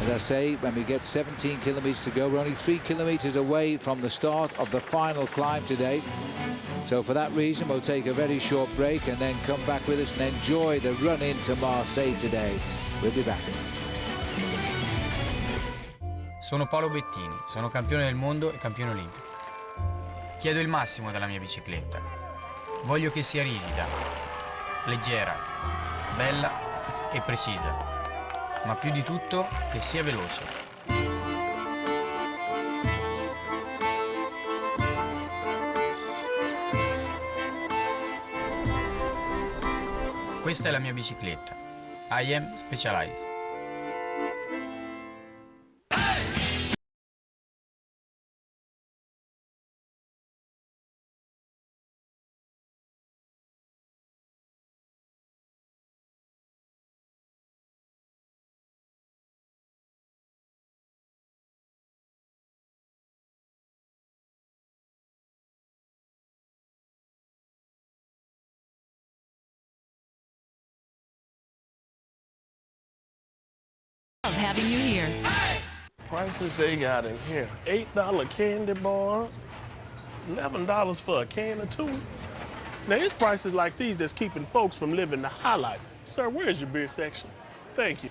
As I say, when we get 17 kilometers to go, we're only 3 kilometers away from the start of the final climb today. So for that reason, we'll take a very short break and then come back with us and enjoy the run into Marseille today. We'll be back. Sono Paolo Bettini, sono campione del mondo e campione olimpico. Chiedo il massimo dalla mia bicicletta. Voglio che sia ripida, leggera, bella e precisa, ma più di tutto che sia veloce. Questa è la mia bicicletta. I am Specialized. Having you here. Prices they got in here. $8 candy bar, $11 for a can or two. Now it's prices like these that's keeping folks from living the high life. Sir, where's your beer section? Thank you.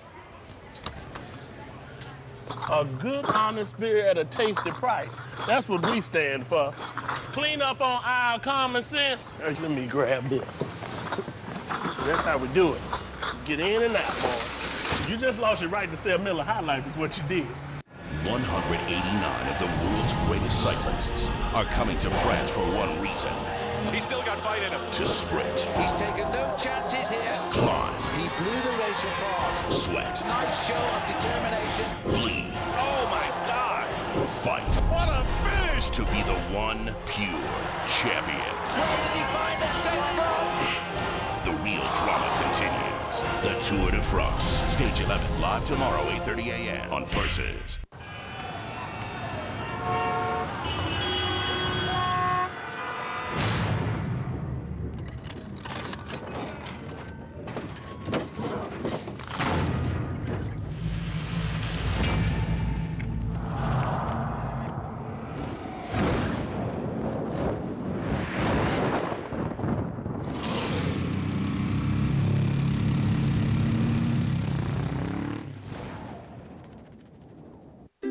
A good, honest beer at a tasty price. That's what we stand for. Clean up on aisle common sense. Hey, let me grab this. That's how we do it. Get in and out, boy. You just lost your right to sell Miller High Life is what you did. 189 of the world's greatest cyclists are coming to France for one reason. He's still got fight in him. To sprint. He's taken no chances here. Climb. He blew the race apart. Sweat. Nice show of determination. Bleed. Oh my God! Fight. What a finish! To be the one pure champion. Where does he find the strength from? The real drama continues. The Tour de France. Stage 11, live tomorrow, 8:30 a.m. on Versus.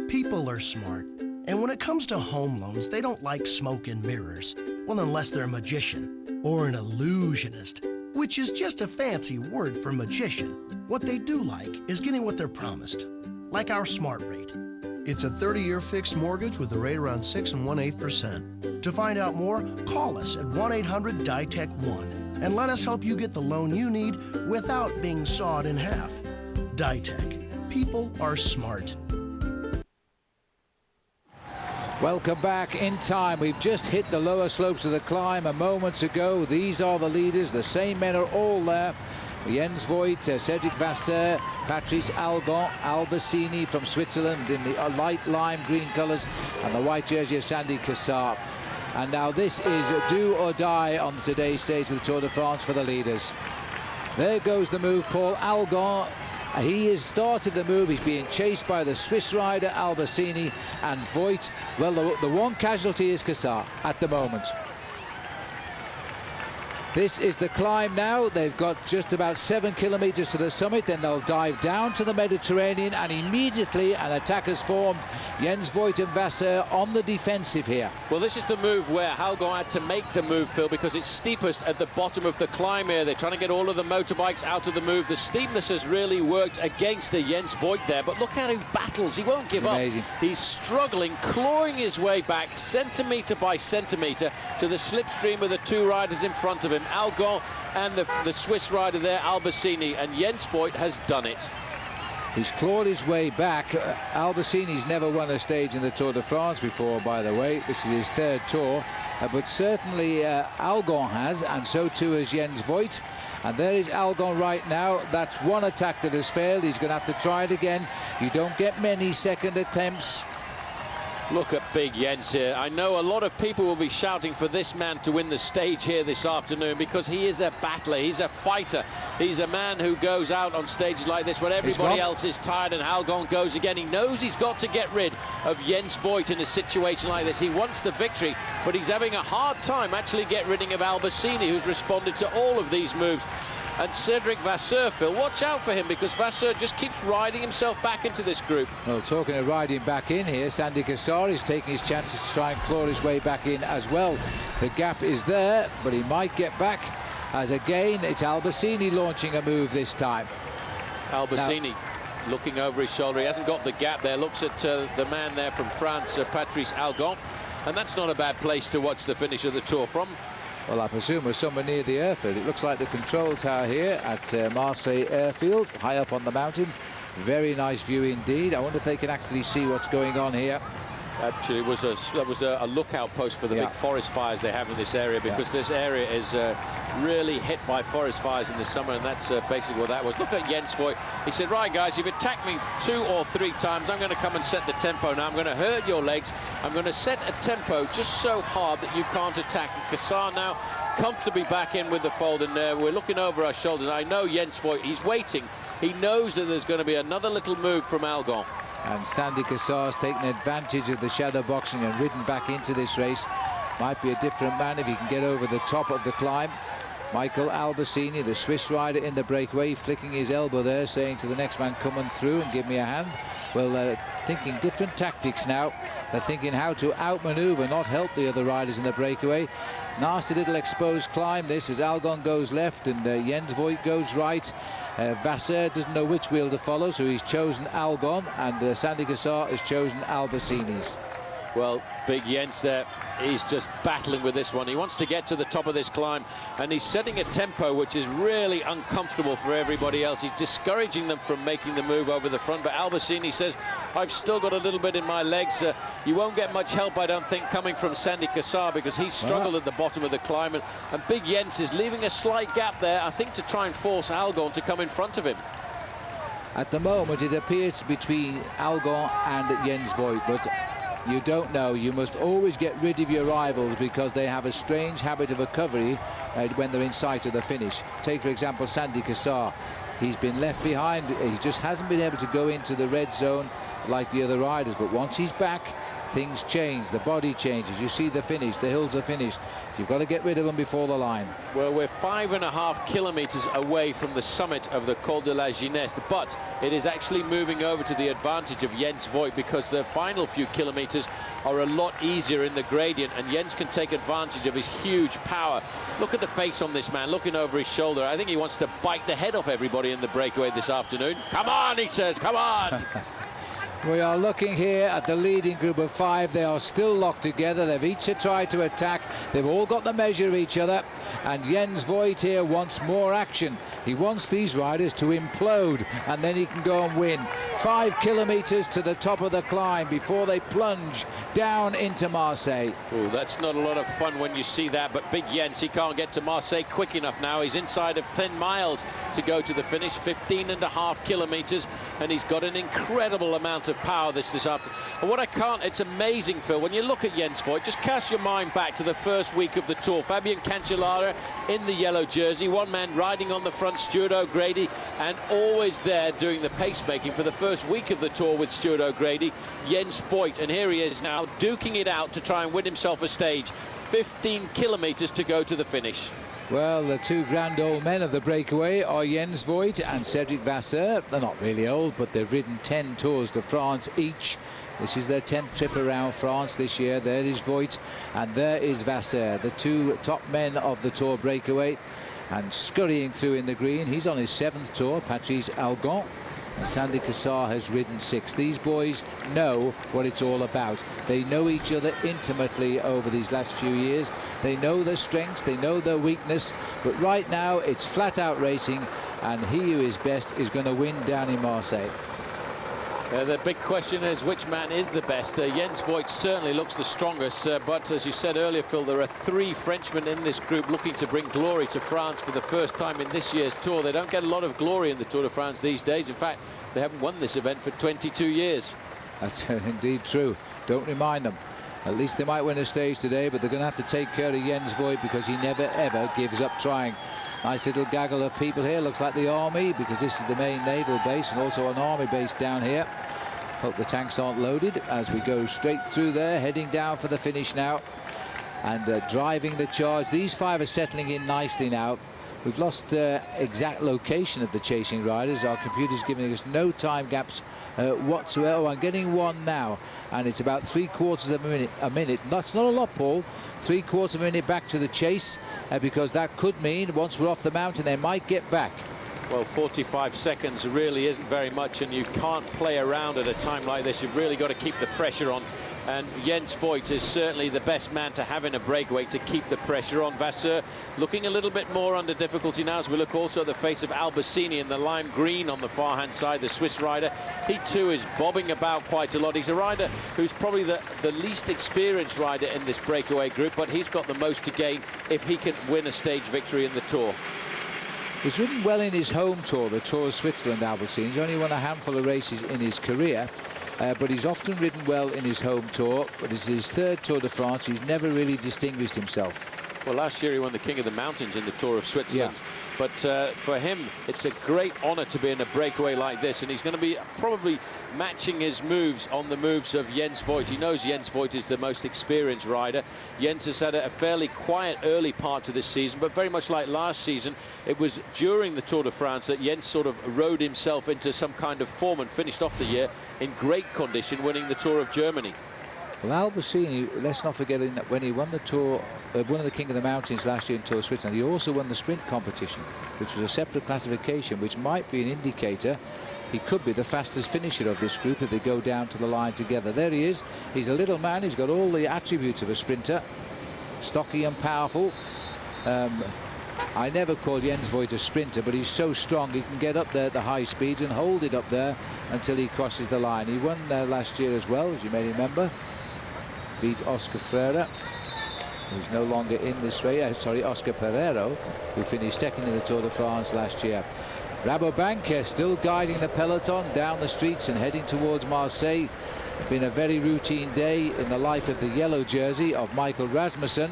People are smart, and when it comes to home loans, they don't like smoke and mirrors. Well, unless they're a magician or an illusionist, which is just a fancy word for magician. What they do like is getting what they're promised, like our Smart Rate. It's a 30-year fixed mortgage with a rate around 6 1/8%. To find out more, call us at 1-800-DITEC-1 and let us help you get the loan you need without being sawed in half. DITEC. People are smart. Welcome back in time. We've just hit the lower slopes of the climb a moment ago. These are the leaders. The same men are all there. Jens Voigt, Cedric Vasseur, Patrice Algon, Albacini from Switzerland in the light lime green colours, and the white jersey of Sandy Cassar. And now this is do or die on today's stage of the Tour de France for the leaders. There goes the move. Paul Algon He has started the move. He's being chased by the Swiss rider Albacini and Voigt. Well, the one casualty is Cassar at the moment. This is the climb now. They've got just about 7 kilometers to the summit. Then they'll dive down to the Mediterranean, and immediately an attack has formed. Jens Voigt and Vasseur on the defensive here. Well, this is the move where Algon had to make the move, Phil, because it's steepest at the bottom of the climb here. They're trying to get all of the motorbikes out of the move. The steepness has really worked against Jens Voigt there, but look how he battles. He won't give up. Amazing. He's struggling, clawing his way back centimetre by centimetre to the slipstream of the two riders in front of him, Algon and the Swiss rider there, Albacini, and Jens Voigt has done it. He's clawed his way back. Albacini's never won a stage in the Tour de France before, by the way. This is his third tour, but certainly Algon has, and so too has Jens Voigt. And there is Algon right now. That's one attack that has failed. He's going to have to try it again. You don't get many second attempts. Look at big Jens here. I know a lot of people will be shouting for this man to win the stage here this afternoon because he is a battler, he's a fighter. He's a man who goes out on stages like this when everybody else is tired, and Algon goes again. He knows he's got to get rid of Jens Voigt in a situation like this. He wants the victory, but he's having a hard time actually getting rid of Albacini, who's responded to all of these moves. And Cedric Vasseur, Phil, watch out for him, because Vasseur just keeps riding himself back into this group. Well, talking of riding back in here, Sandy Cassar is taking his chances to try and claw his way back in as well. The gap is there, but he might get back, as again it's Albacini launching a move this time. Albacini looking over his shoulder. He hasn't got the gap there. Looks at the man there from France, Patrice Algon. And that's not a bad place to watch the finish of the Tour from. Well, I presume we're somewhere near the airfield. It looks like the control tower here at Marseille airfield, high up on the mountain. Very nice view indeed. I wonder if they can actually see what's going on here. Actually, that was a lookout post for the big forest fires they have in this area, because this area is really hit by forest fires in the summer, and that's basically what that was. Look at Jens Voigt. He said, right, guys, you've attacked me 2 or 3 times. I'm going to come and set the tempo now. I'm going to hurt your legs. I'm going to set a tempo just so hard that you can't attack. And Cassar now comfortably back in with the fold, and we're looking over our shoulders. I know Jens Voigt, he's waiting. He knows that there's going to be another little move from Algon. And Sandy Cassar's taken advantage of the shadow boxing and ridden back into this race. Might be a different man if he can get over the top of the climb. Michael Albacini, the Swiss rider in the breakaway, flicking his elbow there, saying to the next man, come on through and give me a hand. Well, they're thinking different tactics now. They're thinking how to outmaneuver, not help the other riders in the breakaway. Nasty little exposed climb this, as Algon goes left and Jens Voigt goes right. Vasseur doesn't know which wheel to follow, so he's chosen Algon, and Sandy Cassar has chosen Albacini's. Well, big Jens there, he's just battling with this one. He wants to get to the top of this climb, and he's setting a tempo which is really uncomfortable for everybody else. He's discouraging them from making the move over the front, but Albacini says, I've still got a little bit in my legs. You won't get much help, I don't think, coming from Sandy Cassar, because he struggled at the bottom of the climb, and big Jens is leaving a slight gap there, I think, to try and force Algon to come in front of him. At the moment, it appears between Algon and Jens Voigt, but you don't know. You must always get rid of your rivals, because they have a strange habit of recovery when they're in sight of the finish. Take, for example, Sandy Cassar. He's been left behind. He just hasn't been able to go into the red zone like the other riders. But once he's back, things change. The body changes. You see the finish. The hills are finished. You've got to get rid of them before the line. Well, we're 5.5 kilometers away from the summit of the Col de la Gineste, but it is actually moving over to the advantage of Jens Voigt, because the final few kilometers are a lot easier in the gradient, and Jens can take advantage of his huge power. Look at the face on this man, looking over his shoulder. I think he wants to bite the head off everybody in the breakaway this afternoon. Come on, he says, come on. We are looking here at the leading group of 5. They are still locked together. They've each tried to attack. They've all got the measure of each other. And Jens Voigt here wants more action. He wants these riders to implode, and then he can go and win. 5 kilometers to the top of the climb before they plunge down into Marseille. Oh, that's not a lot of fun when you see that, but big Jens, he can't get to Marseille quick enough now. He's inside of 10 miles to go to the finish, 15.5 kilometers, and he's got an incredible amount of of power this afternoon. And what I can't, it's amazing, Phil, when you look at Jens Voigt, just cast your mind back to the first week of the Tour. Fabian Cancellara in the yellow jersey, one man riding on the front, Stuart O'Grady, and always there doing the pacemaking for the first week of the Tour with Stuart O'Grady, Jens Voigt. And here he is now duking it out to try and win himself a stage. 15 kilometres to go to the finish. Well, the two grand old men of the breakaway are Jens Voigt and Cedric Vasseur. They're not really old, but they've ridden 10 Tours de France each. This is their 10th trip around France this year. There is Voigt and there is Vasseur, the two top men of the Tour breakaway. And scurrying through in the green, he's on his 7th Tour, Patrice Algon. And Sandy Cassar has ridden 6. These boys know what it's all about. They know each other intimately over these last few years. They know their strengths, they know their weakness, but right now it's flat out racing, and he who is best is going to win down in Marseille. The big question is which man is the best. Jens Voigt certainly looks the strongest, but as you said earlier, Phil, there are 3 Frenchmen in this group looking to bring glory to France for the first time in this year's Tour. They don't get a lot of glory in the Tour de France these days. In fact, they haven't won this event for 22 years. That's indeed true. Don't remind them. At least they might win a stage today, but they're going to have to take care of Jens Voigt because he never, ever gives up trying. Nice little gaggle of people here. Looks like the army, because this is the main naval base and also an army base down here. Hope the tanks aren't loaded as we go straight through there, heading down for the finish now. And driving the charge. These 5 are settling in nicely now. We've lost the exact location of the chasing riders. Our computer's giving us no time gaps whatsoever. Oh, I'm getting one now, and it's about 3/4 of a minute. That's not a lot, Paul. 3/4 of a minute back to the chase, because that could mean once we're off the mountain they might get back. Well, 45 seconds really isn't very much, and you can't play around at a time like this. You've really got to keep the pressure on. And Jens Voigt is certainly the best man to have in a breakaway to keep the pressure on. Vasseur looking a little bit more under difficulty now as we look also at the face of Albacini in the lime green on the far hand side, the Swiss rider. He too is bobbing about quite a lot. He's a rider who's probably the least experienced rider in this breakaway group, but he's got the most to gain if he can win a stage victory in the Tour. He's ridden well in his home Tour, the Tour of Switzerland, Albacini. He's only won a handful of races in his career. But he's often ridden well in his home Tour, but it's his 3rd Tour de France. He's never really distinguished himself. Well, last year he won the King of the Mountains in the Tour of Switzerland. Yeah. But for him, it's a great honour to be in a breakaway like this, and he's going to be probably matching his moves on the moves of Jens Voigt. He knows Jens Voigt is the most experienced rider. Jens has had a fairly quiet early part to this season, but very much like last season, it was during the Tour de France that Jens sort of rode himself into some kind of form and finished off the year in great condition, winning the Tour of Germany. Well, Albacini, let's not forget, when he won the Tour, won the King of the Mountains last year in Tour of Switzerland, he also won the sprint competition, which was a separate classification, which might be an indicator he could be the fastest finisher of this group if they go down to the line together. There he is. He's a little man. He's got all the attributes of a sprinter, stocky and powerful. I never called Jens Voigt a sprinter, but he's so strong he can get up there at the high speeds and hold it up there until he crosses the line. He won last year as well, as you may remember. Beat Oscar Freire, who's no longer in this race. Sorry, Oscar Pereiro, who finished 2nd in the Tour de France last year. Rabobank still guiding the peloton down the streets and heading towards Marseille. Been a very routine day in the life of the yellow jersey of Michael Rasmussen.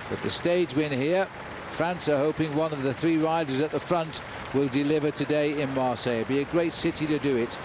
But the stage win here, France are hoping one of the 3 riders at the front will deliver today in Marseille. It'd be a great city to do it.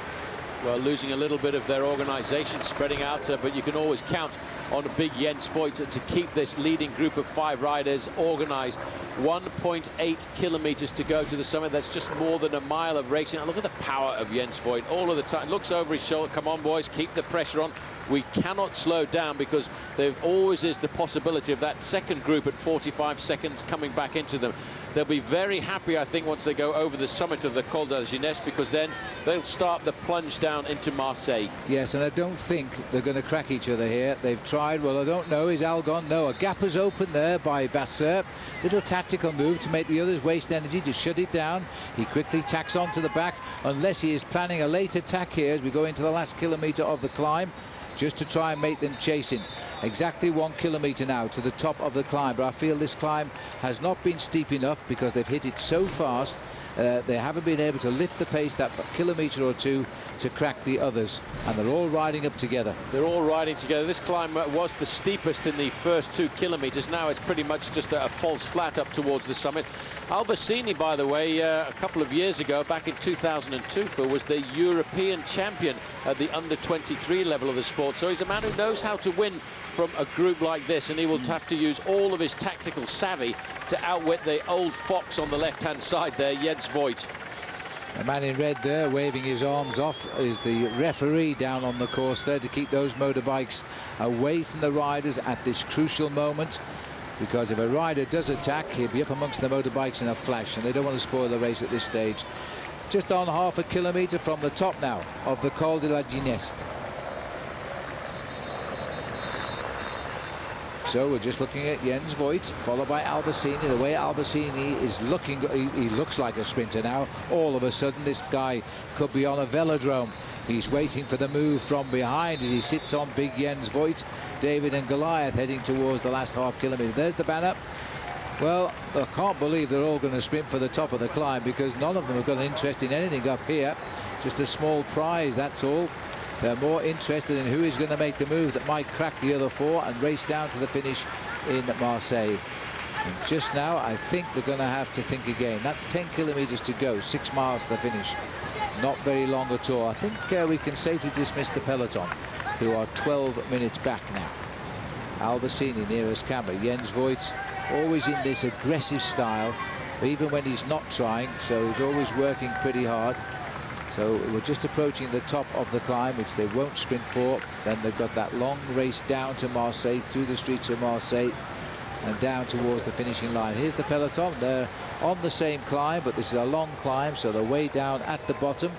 Well, losing a little bit of their organisation, spreading out, but you can always count on a big Jens Voigt to keep this leading group of 5 riders organised. 1.8 kilometres to go to the summit. That's just more than a mile of racing. Look at the power of Jens Voigt all of the time. Looks over his shoulder. Come on, boys, keep the pressure on. We cannot slow down because there always is the possibility of that second group at 45 seconds coming back into them. They'll be very happy, I think, once they go over the summit of the Col d'Alginès, because then they'll start the plunge down into Marseille. Yes, and I don't think they're going to crack each other here. They've tried. Well, I don't know. Is Algon? No. A gap is open there by Vasseur. Little tactical move to make the others waste energy, to shut it down. He quickly tacks on to the back, unless he is planning a late attack here as we go into the last kilometre of the climb, just to try and make them chasing. Exactly 1 kilometre now to the top of the climb, but I feel this climb has not been steep enough because they've hit it so fast. They haven't been able to lift the pace that kilometre or 2 to crack the others, and they're all riding up together. They're all riding together. This climb was the steepest in the first 2 kilometers. Now it's pretty much just a false flat up towards the summit. Albertini, by the way, a couple of years ago, back in 2002, was the European champion at the under-23 level of the sport. So he's a man who knows how to win from a group like this, and he will have to use all of his tactical savvy to outwit the old fox on the left-hand side there, Jens Voigt. The man in red there, waving his arms off, is the referee down on the course there to keep those motorbikes away from the riders at this crucial moment. Because if a rider does attack, he'll be up amongst the motorbikes in a flash, and they don't want to spoil the race at this stage. Just on half a kilometre from the top now of the Col de la Gineste. So we're just looking at Jens Voigt, followed by Albertini. The way Albertini is looking, he looks like a sprinter now. All of a sudden, this guy could be on a velodrome. He's waiting for the move from behind as he sits on big Jens Voigt. David and Goliath heading towards the last half kilometre. There's the banner. Well, I can't believe they're all going to sprint for the top of the climb, because none of them have got an interest in anything up here. Just a small prize, that's all. They're more interested in who is going to make the move that might crack the other 4 and race down to the finish in Marseille. And just now, I think they're going to have to think again. That's 10 kilometres to go, 6 miles to the finish. Not very long at all. I think we can safely dismiss the peloton, who are 12 minutes back now. Albertini nearest camera. Jens Voigt always in this aggressive style, even when he's not trying, so he's always working pretty hard. So we're just approaching the top of the climb, which they won't sprint for. Then they've got that long race down to Marseille, through the streets of Marseille, and down towards the finishing line. Here's the peloton. They're on the same climb, but this is a long climb, so they're way down at the bottom.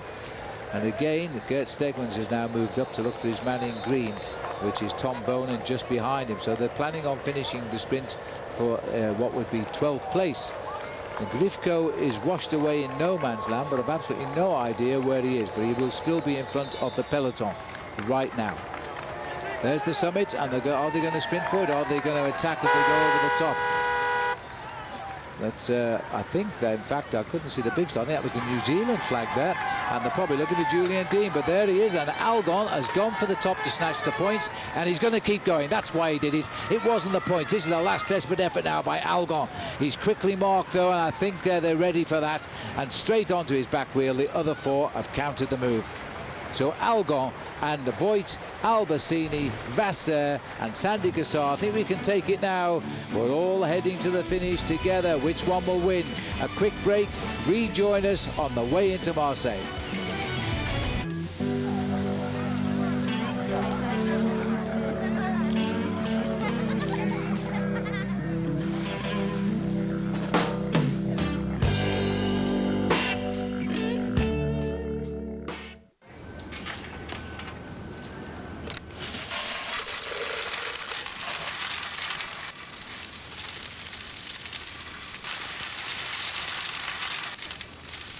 And again, Gert Stegmans has now moved up to look for his man in green, which is Tom Boonen just behind him. So they're planning on finishing the sprint for what would be 12th place. And Grifko is washed away in no man's land, but I've absolutely no idea where he is. But he will still be in front of the peloton right now. There's the summit, and are they going to sprint for it, or are they going to attack as they go over the top? That's, I think, that, in fact, I couldn't see the big star. I think that was the New Zealand flag there, and they're probably looking at Julian Dean, but there he is, and Algon has gone for the top to snatch the points, and he's going to keep going. That's why he did it. It wasn't the point. This is the last desperate effort now by Algon. He's quickly marked, though, and I think they're ready for that, and straight onto his back wheel. The other 4 have countered the move. So Algon and Voigt, Albertini, Vasseur and Sandy Cassar. I think we can take it now. We're all heading to the finish together. Which one will win? A quick break. Rejoin us on the way into Marseille.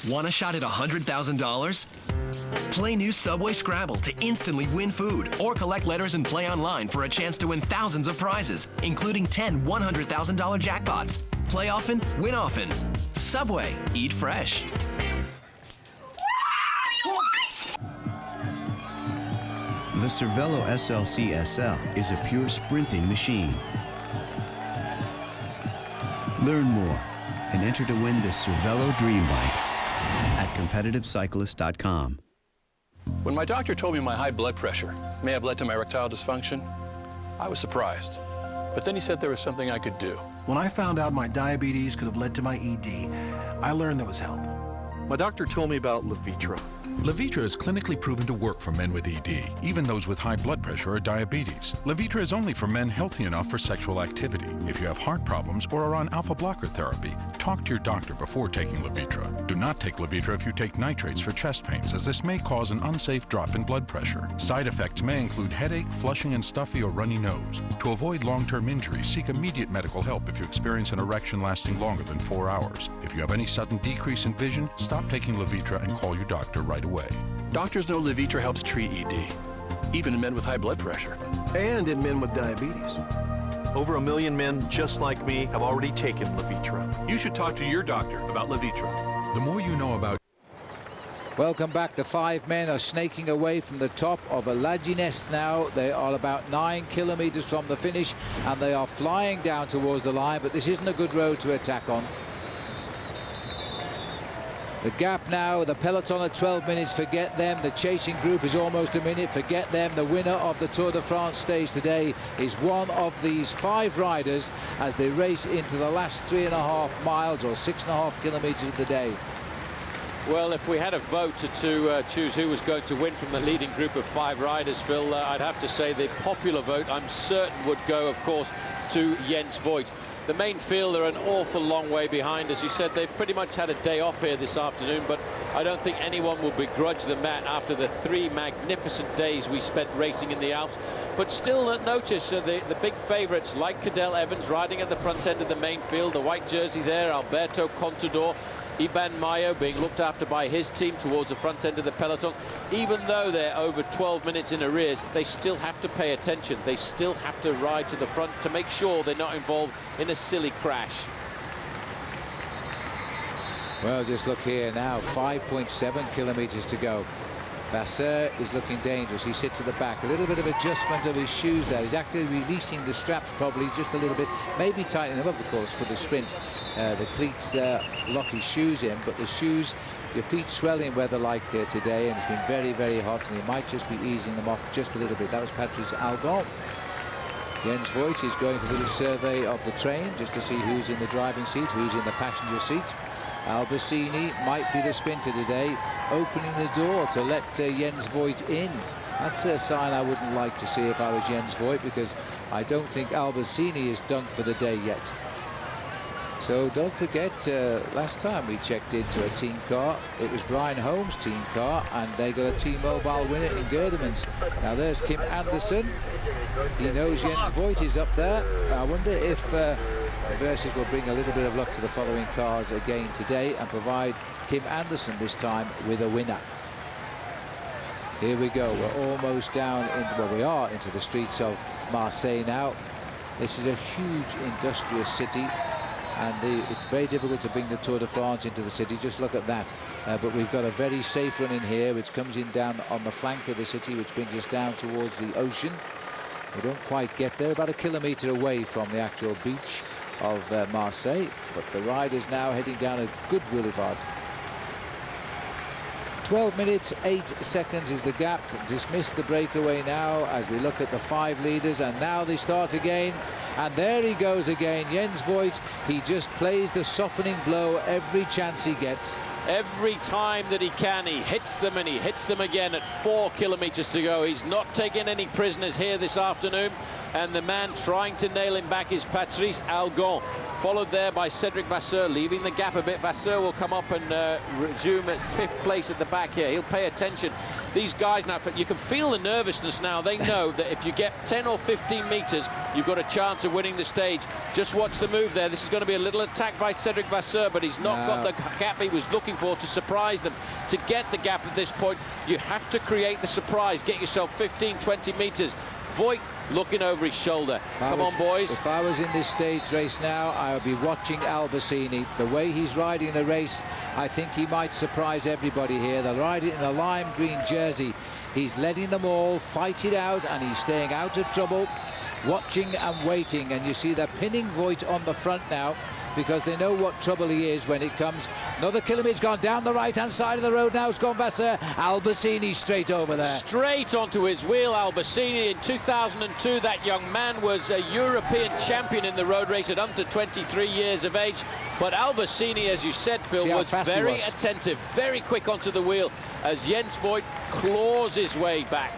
Want a shot at $100,000? Play new Subway Scrabble to instantly win food, or collect letters and play online for a chance to win thousands of prizes, including 10 $100,000 jackpots. Play often, win often. Subway, eat fresh. The Cervelo SLC SL is a pure sprinting machine. Learn more and enter to win the Cervelo Dream Bike at competitivecyclist.com. When my doctor told me my high blood pressure may have led to my erectile dysfunction, I was surprised. But then he said there was something I could do. When I found out my diabetes could have led to my ED, I learned there was help. My doctor told me about Levitra. Levitra is clinically proven to work for men with ED, even those with high blood pressure or diabetes. Levitra is only for men healthy enough for sexual activity. If you have heart problems or are on alpha blocker therapy, talk to your doctor before taking Levitra. Do not take Levitra if you take nitrates for chest pains, as this may cause an unsafe drop in blood pressure. Side effects may include headache, flushing and stuffy or runny nose. To avoid long-term injury, seek immediate medical help if you experience an erection lasting longer than 4 hours. If you have any sudden decrease in vision, stop taking Levitra and call your doctor right away. Doctors know Levitra helps treat ED, even in men with high blood pressure. And in men with diabetes. Over 1 million men just like me have already taken Levitra. You should talk to your doctor about Levitra. The more you know about Welcome back. The 5 men are snaking away from the top of Liggett now. They are about 9 kilometers from the finish, and they are flying down towards the line, but this isn't a good road to attack on. The gap now, the peloton at 12 minutes, forget them. The chasing group is almost a minute, forget them. The winner of the Tour de France stage today is one of these 5 riders as they race into the last 3.5 miles or 6.5 kilometers of the day. Well, if we had a vote to choose who was going to win from the leading group of 5 riders, Phil, I'd have to say the popular vote, I'm certain, would go, of course, to Jens Voigt. The main field are an awful long way behind. As you said, they've pretty much had a day off here this afternoon, but I don't think anyone will begrudge them that after the 3 magnificent days we spent racing in the Alps. But still, notice the big favourites like Cadel Evans riding at the front end of the main field, the white jersey there, Alberto Contador, Iban Mayo being looked after by his team towards the front end of the peloton. Even though they're over 12 minutes in arrears, they still have to pay attention. They still have to ride to the front to make sure they're not involved in a silly crash. Well, just look here now, 5.7 kilometers to go. Vasseur is looking dangerous. He sits at the back. A little bit of adjustment of his shoes there. He's actually releasing the straps probably just a little bit, maybe tightening them up, of course, for the sprint. The cleats lock his shoes in, but the shoes, your feet swell in weather like today, and it's been very, very hot, and he might just be easing them off just a little bit. That was Patrice Algon. Jens Voigt is going for a little survey of the train just to see who's in the driving seat, who's in the passenger seat. Albacini might be the sprinter today, opening the door to let Jens Voigt in. That's a sign I wouldn't like to see if I was Jens Voigt, because I don't think Albacini is done for the day yet. So don't forget, last time we checked into a team car, it was Brian Holmes' team car, and they got a T-Mobile winner in Gerdemans. Now there's Kim Anderson. He knows Jens Voigt is up there. I wonder if Versus will bring a little bit of luck to the following cars again today and provide Kim Anderson this time with a winner. Here we go. We're almost down into, well, we are into the streets of Marseille now. This is a huge industrious city, and it's very difficult to bring the Tour de France into the city. Just look at that. But we've got a very safe run in here, which comes in down on the flank of the city, which brings us down towards the ocean. We don't quite get there, about a kilometre away from the actual beach of Marseille, but the riders now heading down a good boulevard. 12 minutes 8 seconds is the gap. Dismiss the breakaway now as we look at the 5 leaders, and now they start again, and there he goes again, Jens Voigt. He just plays the softening blow every chance he gets. Every time that he can, he hits them, and he hits them again at 4 kilometers to go. He's not taking any prisoners here this afternoon, and the man trying to nail him back is Patrice Algon, followed there by Cedric Vasseur, leaving the gap a bit. Vasseur will come up and resume its 5th place at the back here. He'll pay attention. These guys now, you can feel the nervousness now. They know that if you get 10 or 15 meters, you've got a chance of winning the stage. Just watch the move there. This is going to be a little attack by Cedric Vasseur, but he's not got the gap he was looking for to surprise them. To get the gap at this point, you have to create the surprise. Get yourself 15, 20 meters. Voigt looking over his shoulder. Come on, boys. If I was in this stage race now, I would be watching Albacini. The way he's riding the race, I think he might surprise everybody here. They're riding in a lime green jersey. He's letting them all fight it out, and he's staying out of trouble, watching and waiting. And you see they're pinning Voigt on the front now, because they know what trouble he is when it comes. Another kilometre's gone down the right-hand side of the road now. It's gone Vasseur. Albacini straight over there. Straight onto his wheel, Albacini. In 2002, that young man was a European champion in the road race at under 23 years of age. But Albacini, as you said, Phil, was very attentive, very quick onto the wheel as Jens Voigt claws his way back.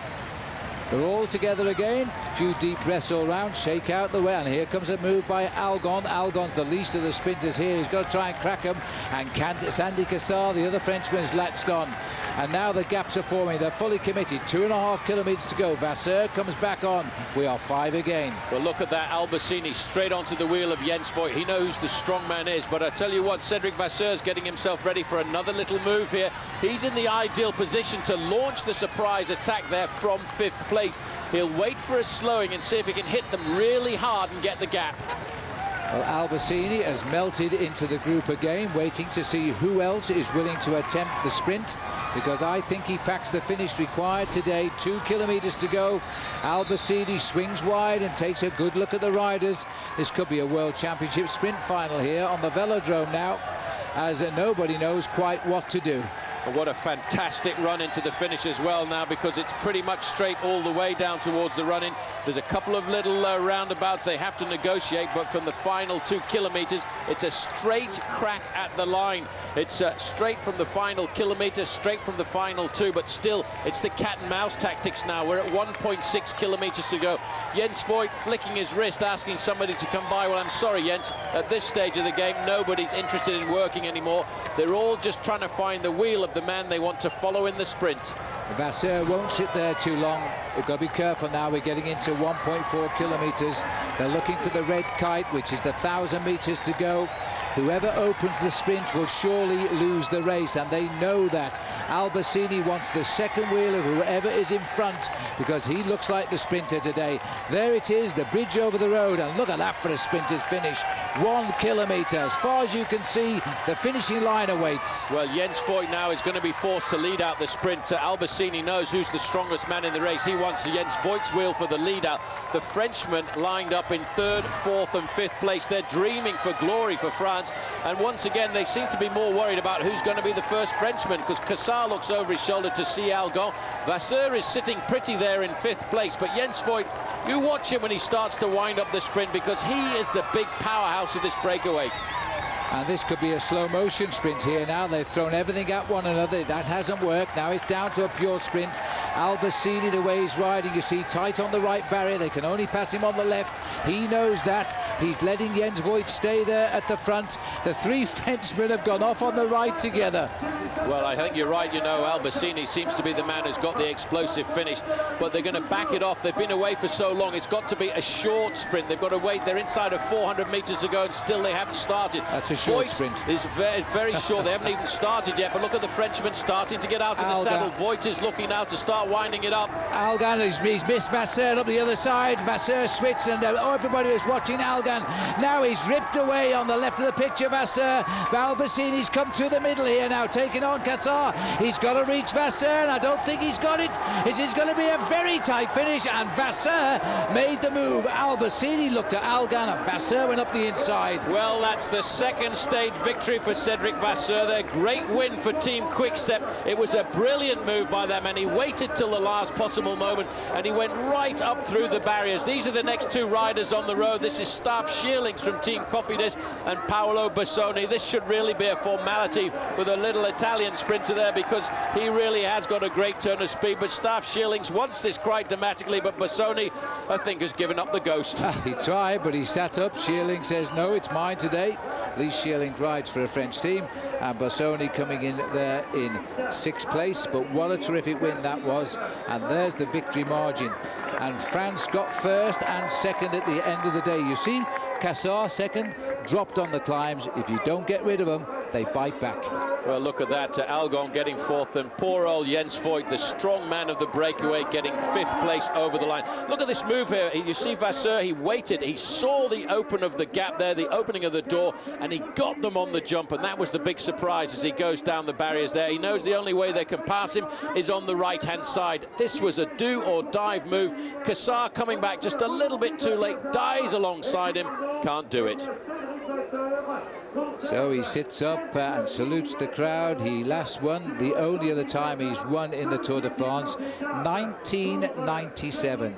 They're all together again. A few deep breaths all round, shake out the way, and here comes a move by Algon. Algon's the least of the sprinters here. He's got to try and crack him, and Sandy Cassar, the other Frenchman's latched on. And now the gaps are forming. They're fully committed. 2.5 kilometers to go. Vasseur comes back on. We are 5 again. Well, look at that. Albacini straight onto the wheel of Jens Voigt. He knows who the strong man is, but I tell you what, Cedric Vasseur's getting himself ready for another little move here. He's in the ideal position to launch the surprise attack there from 5th place. He'll wait for a slowing and see if he can hit them really hard and get the gap. Well, Albacini has melted into the group again, waiting to see who else is willing to attempt the sprint, because I think he packs the finish required today. 2 kilometers to go. Albacini swings wide and takes a good look at the riders. This could be a World Championship sprint final here on the velodrome now, as nobody knows quite what to do. And what a fantastic run into the finish as well now, because it's pretty much straight all the way down towards the run-in. There's a couple of little roundabouts they have to negotiate, but from the final 2 kilometers, it's a straight crack at the line. It's straight from the final kilometer, straight from the final 2, but still, it's the cat and mouse tactics now. We're at 1.6 kilometers to go. Jens Voigt flicking his wrist, asking somebody to come by. Well, I'm sorry, Jens, at this stage of the game, nobody's interested in working anymore. They're all just trying to find the wheel of the man they want to follow in the sprint. Vasseur won't sit there too long. We've got to be careful now. We're getting into 1.4 kilometers. They're looking for the red kite, which is the 1,000 meters to go. Whoever opens the sprint will surely lose the race, and they know that. Albacini wants the second wheel of whoever is in front, because he looks like the sprinter today. There it is, the bridge over the road, and look at that for a sprinter's finish. 1 kilometer. As far as you can see, the finishing line awaits. Well, Jens Voigt now is going to be forced to lead out the sprint. Albacini knows who's the strongest man in the race. He wants Jens Voigt's wheel for the lead out. The Frenchmen lined up in 3rd, 4th and 5th place. They're dreaming for glory for France. And once again, they seem to be more worried about who's going to be the first Frenchman, because Cassar looks over his shoulder to see Algon. Vasseur is sitting pretty there in 5th place, but Jens Voigt, you watch him when he starts to wind up the sprint, because he is the big powerhouse of this breakaway. And this could be a slow motion sprint here now. They've thrown everything at one another. That hasn't worked. Now it's down to a pure sprint. Albacini, the way he's riding, you see, tight on the right barrier. They can only pass him on the left. He knows that. He's letting Jens Voigt stay there at the front. The 3 Frenchmen have gone off on the right together. Well, I think you're right. You know, Albacini seems to be the man who's got the explosive finish, but they're going to back it off. They've been away for so long. It's got to be a short sprint. They've got to wait. They're inside of 400 meters to go, and still they haven't started. That's a short Voigt sprint. Is very short. They haven't even started yet, but look at the Frenchman starting to get out of the saddle. Voigt is looking now to start winding it up. Algan, he's missed Vasseur up the other side. Vasseur switched, and everybody is watching Algan. Now he's ripped away on the left of the picture, Vasseur. Albacini's come through the middle here now, taking on Cassar. He's got to reach Vasseur, and I don't think he's got it. This is going to be a very tight finish, and Vasseur made the move. Albacini looked at Algan, and Vasseur went up the inside. Well, that's the second stage victory for Cedric Vasseur. Their great win for Team Quickstep. It was a brilliant move by them, and he waited till the last possible moment, and he went right up through the barriers. These are the next 2 riders on the road. This is Staff Shearlings from Team Cofidis and Paolo Bassoni. This should really be a formality for the little Italian sprinter there, because he really has got a great turn of speed. But Staff Shearlings wants this quite dramatically, but Bassoni, I think, has given up the ghost. He tried, but he sat up. Shearling says, no, it's mine today. At least Shearling rides for a French team, and Bassoni coming in there in 6th place. But what a terrific win that was, and there's the victory margin. And France got 1st and 2nd at the end of the day. You see, Cassar 2nd, dropped on the climbs. If you don't get rid of them, they bite back. Well, look at that. Algon getting 4th, and poor old Jens Voigt, the strong man of the breakaway, getting 5th place over the line. Look at this move here. You see Vasseur, he waited. He saw the open of the gap there, the opening of the door, and he got them on the jump, and that was the big surprise as he goes down the barriers there. He knows the only way they can pass him is on the right-hand side. This was a do-or-dive move. Cassar coming back just a little bit too late, dies alongside him, can't do it. So he sits up and salutes the crowd. He last won, the only other time he's won in the Tour de France, 1997.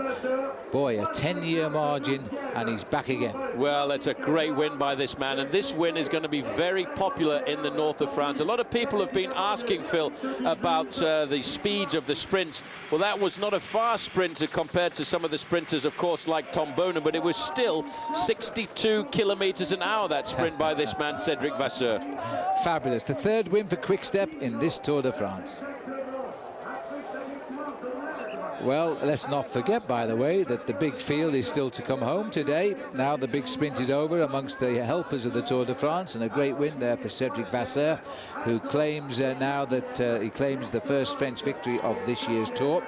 Boy, a 10-year margin, and he's back again. Well, it's a great win by this man, and this win is going to be very popular in the north of France. A lot of people have been asking Phil about the speeds of the sprints. Well, that was not a fast sprinter compared to some of the sprinters, of course, like Tom Boonen, but it was still 62 kilometers an hour, that sprint by this man, Cedric Vasseur. Fabulous. The 3rd win for Quickstep in this Tour de France. Well, let's not forget, by the way, that the big field is still to come home today. Now the big sprint is over amongst the helpers of the Tour de France, and a great win there for Cedric Vasseur, who claims now that he claims the first French victory of this year's Tour.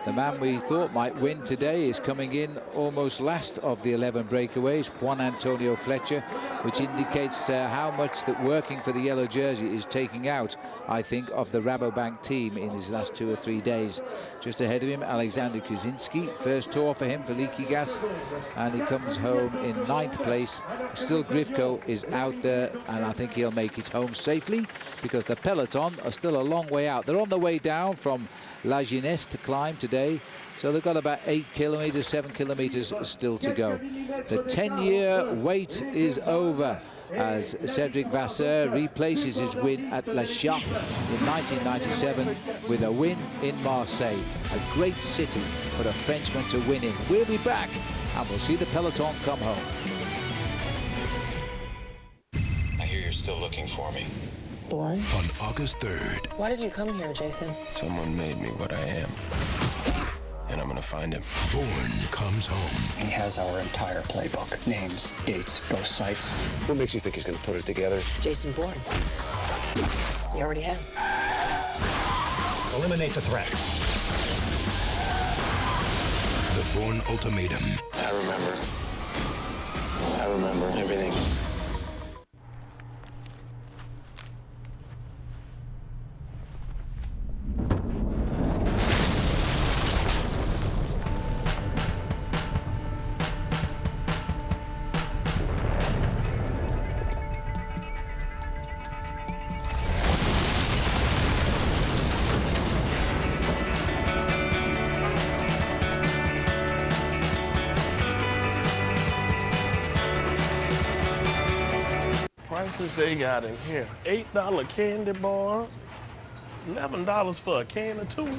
The man we thought might win today is coming in almost last of the 11 breakaways, Juan Antonio Fletcher, which indicates how much that working for the yellow jersey is taking out, I think, of the Rabobank team in his last 2 or 3 days. Just ahead of him, Alexander Krasinski, first tour for him for Leaky Gas, and he comes home in 9th place. Still Grifko is out there, and I think he'll make it home safely because the peloton are still a long way out. They're on the way down from La Gineste to climb today, so they've got about 8 kilometers, 7 kilometers still to go. The 10-year wait is over as Cedric Vasseur replaces his win at La Charte in 1997 with a win in Marseille, a great city for a Frenchman to win in. We'll be back and we'll see the peloton come home. I hear you're still looking for me. Born? On August 3rd. Why did you come here, Jason? Someone made me what I am. And I'm gonna find him. Bourne comes home. He has our entire playbook. Names, dates, ghost sites. What makes you think he's gonna put it together? It's Jason Bourne. He already has. Eliminate the threat. The Bourne Ultimatum. I remember everything. Prices they got in here. $8 candy bar, $11 for a can or two.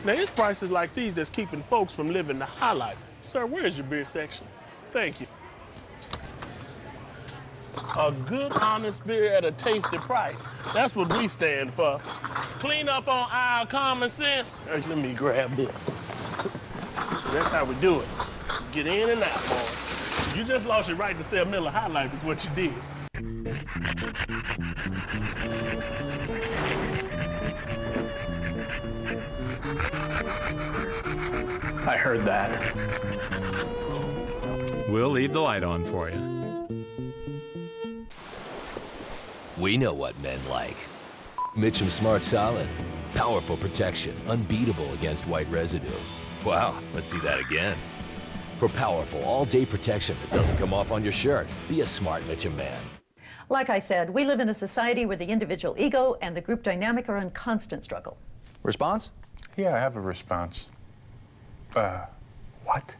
Now it's prices like these that's keeping folks from living the high life. Sir, where's your beer section? Thank you. A good, honest beer at a tasty price. That's what we stand for. Clean up on aisle common sense. Hey, let me grab this. That's how we do it. Get in and out, boy. You just lost your right to sell Miller High Life is what you did. I heard that. We'll leave the light on for you. We know what men like. Mitchum Smart Solid. Powerful protection, unbeatable against white residue. Wow, let's see that again. For powerful all-day protection that doesn't come off on your shirt, be a smart Mitchum man. Like I said, we live in a society where the individual ego and the group dynamic are in constant struggle. Response? Yeah, I have a response. What?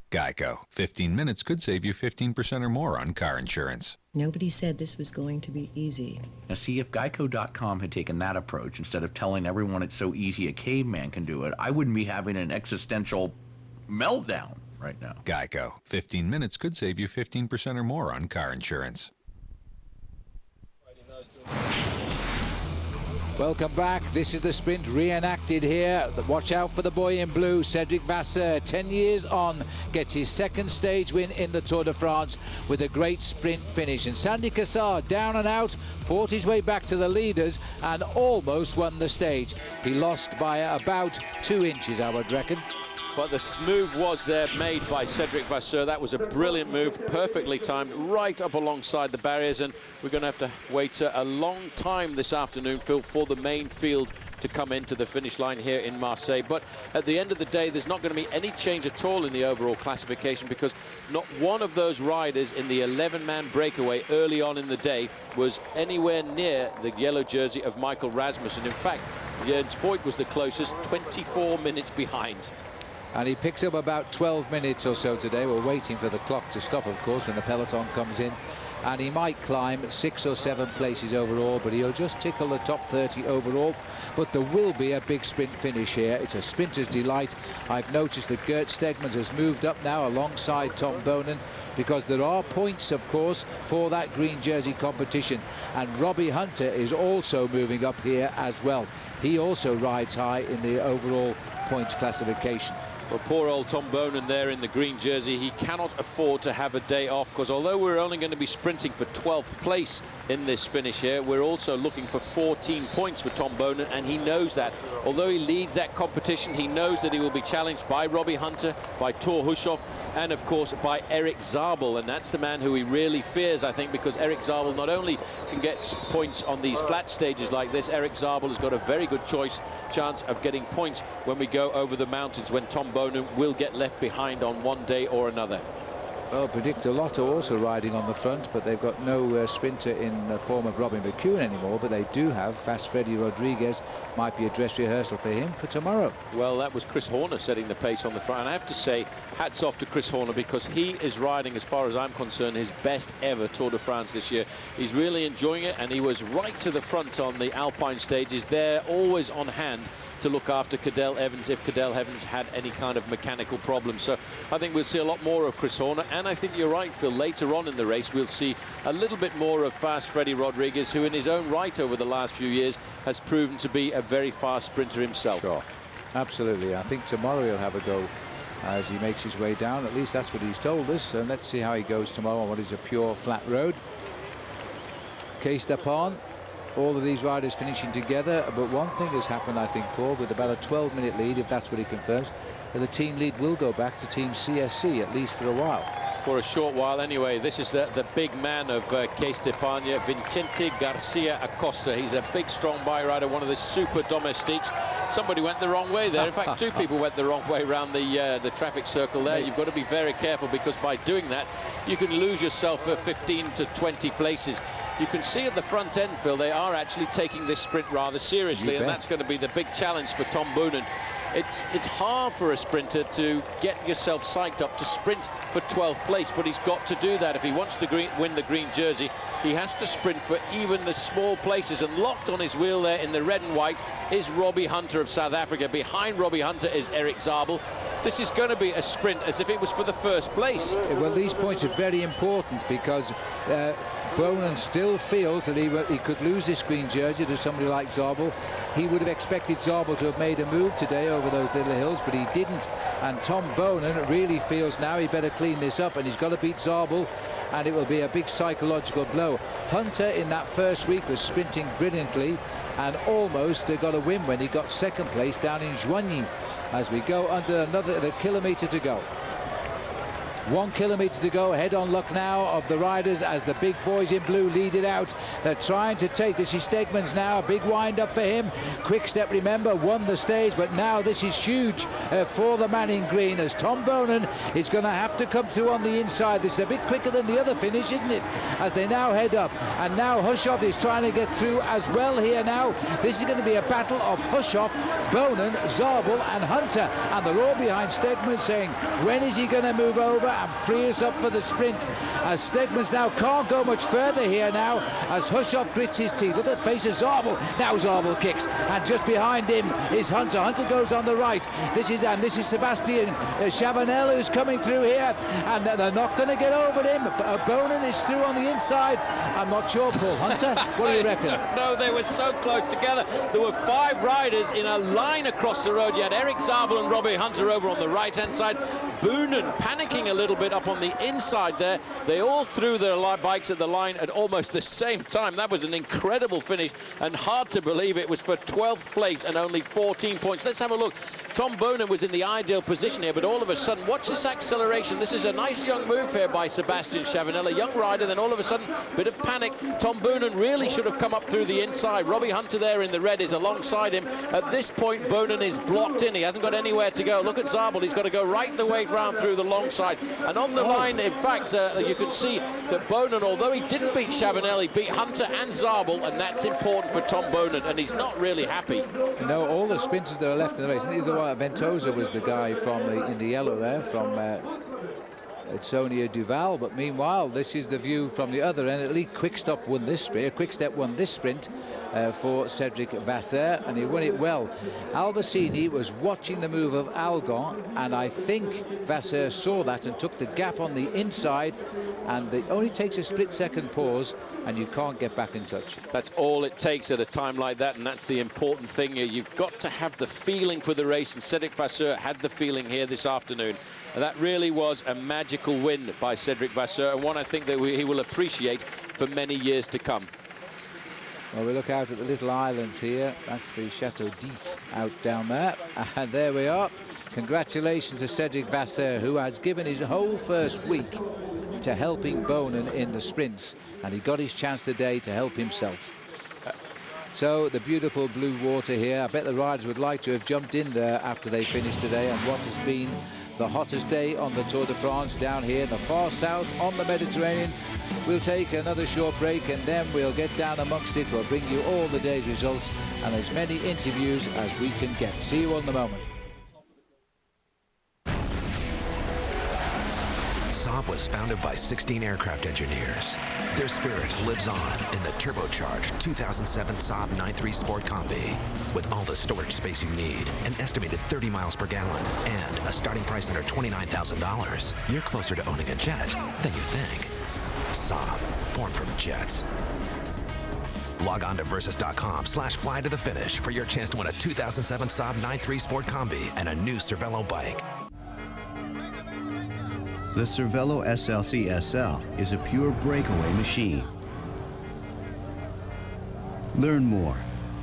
Geico. 15 minutes could save you 15% or more on car insurance. Nobody said this was going to be easy. Now, see, if Geico.com had taken that approach, instead of telling everyone it's so easy a caveman can do it, I wouldn't be having an existential meltdown right now. Geico. 15 minutes could save you 15% or more on car insurance. Welcome back. This is the sprint reenacted here. Watch out for the boy in blue, Cedric Vasseur. 10 years on, gets his second stage win in the Tour de France with a great sprint finish. And Sandy Cassar, down and out, fought his way back to the leaders and almost won the stage. He lost by about 2 inches, I would reckon. But the move was there made by Cedric Vasseur. That was a brilliant move, perfectly timed, right up alongside the barriers. And we're going to have to wait a long time this afternoon, Phil, for the main field to come into the finish line here in Marseille. But at the end of the day, there's not going to be any change at all in the overall classification because not one of those riders in the 11-man breakaway early on in the day was anywhere near the yellow jersey of Michael Rasmussen. In fact, Jens Voigt was the closest, 24 minutes behind. And he picks up about 12 minutes or so today. We're waiting for the clock to stop, of course, when the peloton comes in. And he might climb 6 or 7 places overall, but he'll just tickle the top 30 overall. But there will be a big sprint finish here. It's a sprinter's delight. I've noticed that Gert Stegmans has moved up now alongside Tom Boonen because there are points, of course, for that green jersey competition. And Robbie Hunter is also moving up here as well. He also rides high in the overall points classification. Well, poor old Tom Boonen there in the green jersey. He cannot afford to have a day off, because although we're only going to be sprinting for 12th place in this finish here, we're also looking for 14 points for Tom Boonen, and he knows that. Although he leads that competition, he knows that he will be challenged by Robbie Hunter, by Thor Hushovd, and of course by Erik Zabel, and that's the man who he really fears, I think, because Erik Zabel not only can get points on these flat stages like this, Erik Zabel has got a very good chance of getting points when we go over the mountains, when Tom Boonen will get left behind on one day or another. Well, Predictor Lotto also riding on the front, but they've got no sprinter in the form of Robin McEwen anymore, but they do have Fast Freddy Rodriguez. Might be a dress rehearsal for him for tomorrow. Well, that was Chris Horner setting the pace on the front, and I have to say hats off to Chris Horner, because he is riding, as far as I'm concerned, his best ever Tour de France this year. He's really enjoying it, and he was right to the front on the Alpine stages there, always on hand to look after Cadel Evans if Cadel Evans had any kind of mechanical problem. So I think we'll see a lot more of Chris Horner, and I think you're right, Phil, later on in the race we'll see a little bit more of Fast Freddy Rodriguez, who in his own right over the last few years has proven to be a very fast sprinter himself. Sure, absolutely. I think tomorrow he'll have a go as he makes his way down. At least that's what he's told us, so let's see how he goes tomorrow on what is a pure flat road. Case d'Apon. All of these riders finishing together, but one thing has happened, I think, Paul, with about a 12-minute lead, if that's what he confirms, that the team lead will go back to Team CSC, at least for a while. For a short while anyway. This is the big man of Case d'Epargne, Vicente Garcia Acosta. He's a big, strong bike rider, one of the super domestiques. Somebody went the wrong way there. In fact, two people went the wrong way around the traffic circle there. You've got to be very careful, because by doing that, you can lose yourself for 15 to 20 places. You can see at the front end, Phil, they are actually taking this sprint rather seriously, and that's going to be the big challenge for Tom Boonen. It's hard for a sprinter to get yourself psyched up to sprint for 12th place, but he's got to do that if he wants to win the green jersey. He has to sprint for even the small places, and locked on his wheel there in the red and white is Robbie Hunter of South Africa. Behind Robbie Hunter is Erik Zabel. This is going to be a sprint as if it was for the first place. Well, these points are very important, because Boonen still feels that he could lose this green jersey to somebody like Zabel. He would have expected Zabel to have made a move today over those little hills, but he didn't. And Tom Boonen really feels now he better clean this up, and he's got to beat Zabel, and it will be a big psychological blow. Hunter in that first week was sprinting brilliantly and almost got a win when he got second place down in Joigny. As we go under another kilometre to go. 1 kilometre to go. Head on luck now of the riders as the big boys in blue lead it out. They're trying to take this. Is Stegman's now. A big wind up for him. Quick Step, remember, won the stage, but now this is huge for the man in green, as Tom Boonen is going to have to come through on the inside. This is a bit quicker than the other finish, isn't it? As they now head up, and now Hushovd is trying to get through as well here now. This is going to be a battle of Hushovd, Boonen, Zabel and Hunter, and they're all behind Stegman, saying, when is he going to move over and free us up for the sprint? As Stegman's now can't go much further here now, as Hushovd grits his teeth. Look at the face of Zabel. Now Zabel kicks, and just behind him is Hunter. Hunter goes on the right. This is Sebastian Chavanel who's coming through here, and they're not going to get over him. Boonen is through on the inside. I'm not sure, Paul. Hunter, what do you reckon? No, they were so close together. There were 5 riders in a line across the road. You had Erik Zabel and Robbie Hunter over on the right-hand side. Boonen panicking a little bit up on the inside there. They all threw their bikes at the line at almost the same time. That was an incredible finish, and hard to believe it was for 12th place and only 14 points. Let's have a look. Tom Boonen was in the ideal position here, but all of a sudden, watch this acceleration. This is a nice young move here by Sebastian Chavanel, a young rider, then all of a sudden, bit of panic. Tom Boonen really should have come up through the inside. Robbie Hunter there in the red is alongside him. At this point, Boonen is blocked in. He hasn't got anywhere to go. Look at Zabel. He's got to go right the way round through the long side. And on the line, in fact, you can see that Boonen, although he didn't beat Chavanel, he beat Hunter and Zabel, and that's important for Tom Boonen, and he's not really happy. No, all the sprinters that are left in the race, neither Ventosa was the guy in the yellow there, from Sonia Duval, but meanwhile, this is the view from the other end. At least Quick Step won this sprint, for Cedric Vasseur, and he won it well. Albacini was watching the move of Algon, and I think Vasseur saw that and took the gap on the inside, and it only takes a split-second pause, and you can't get back in touch. That's all it takes at a time like that, and that's the important thing here. You've got to have the feeling for the race, and Cedric Vasseur had the feeling here this afternoon. And that really was a magical win by Cedric Vasseur, and one I think that he will appreciate for many years to come. Well, we look out at the little islands here. That's the Chateau d'If out down there. And there we are. Congratulations to Cedric Vasseur, who has given his whole first week to helping Boonen in the sprints. And he got his chance today to help himself. So the beautiful blue water here. I bet the riders would like to have jumped in there after they finished today on what has been the hottest day on the Tour de France down here in the far south on the Mediterranean. We'll take another short break and then we'll get down amongst it. We'll bring you all the day's results and as many interviews as we can get. See you in a moment. Saab was founded by 16 aircraft engineers. Their spirit lives on in the turbocharged 2007 Saab 9.3 Sport Combi. With all the storage space you need, an estimated 30 miles per gallon, and a starting price under $29,000, you're closer to owning a jet than you think. Saab, born from jets. Log on to Versus.com/fly to the finish for your chance to win a 2007 Saab 9.3 Sport Combi and a new Cervelo bike. The Cervelo SLC SL is a pure breakaway machine. Learn more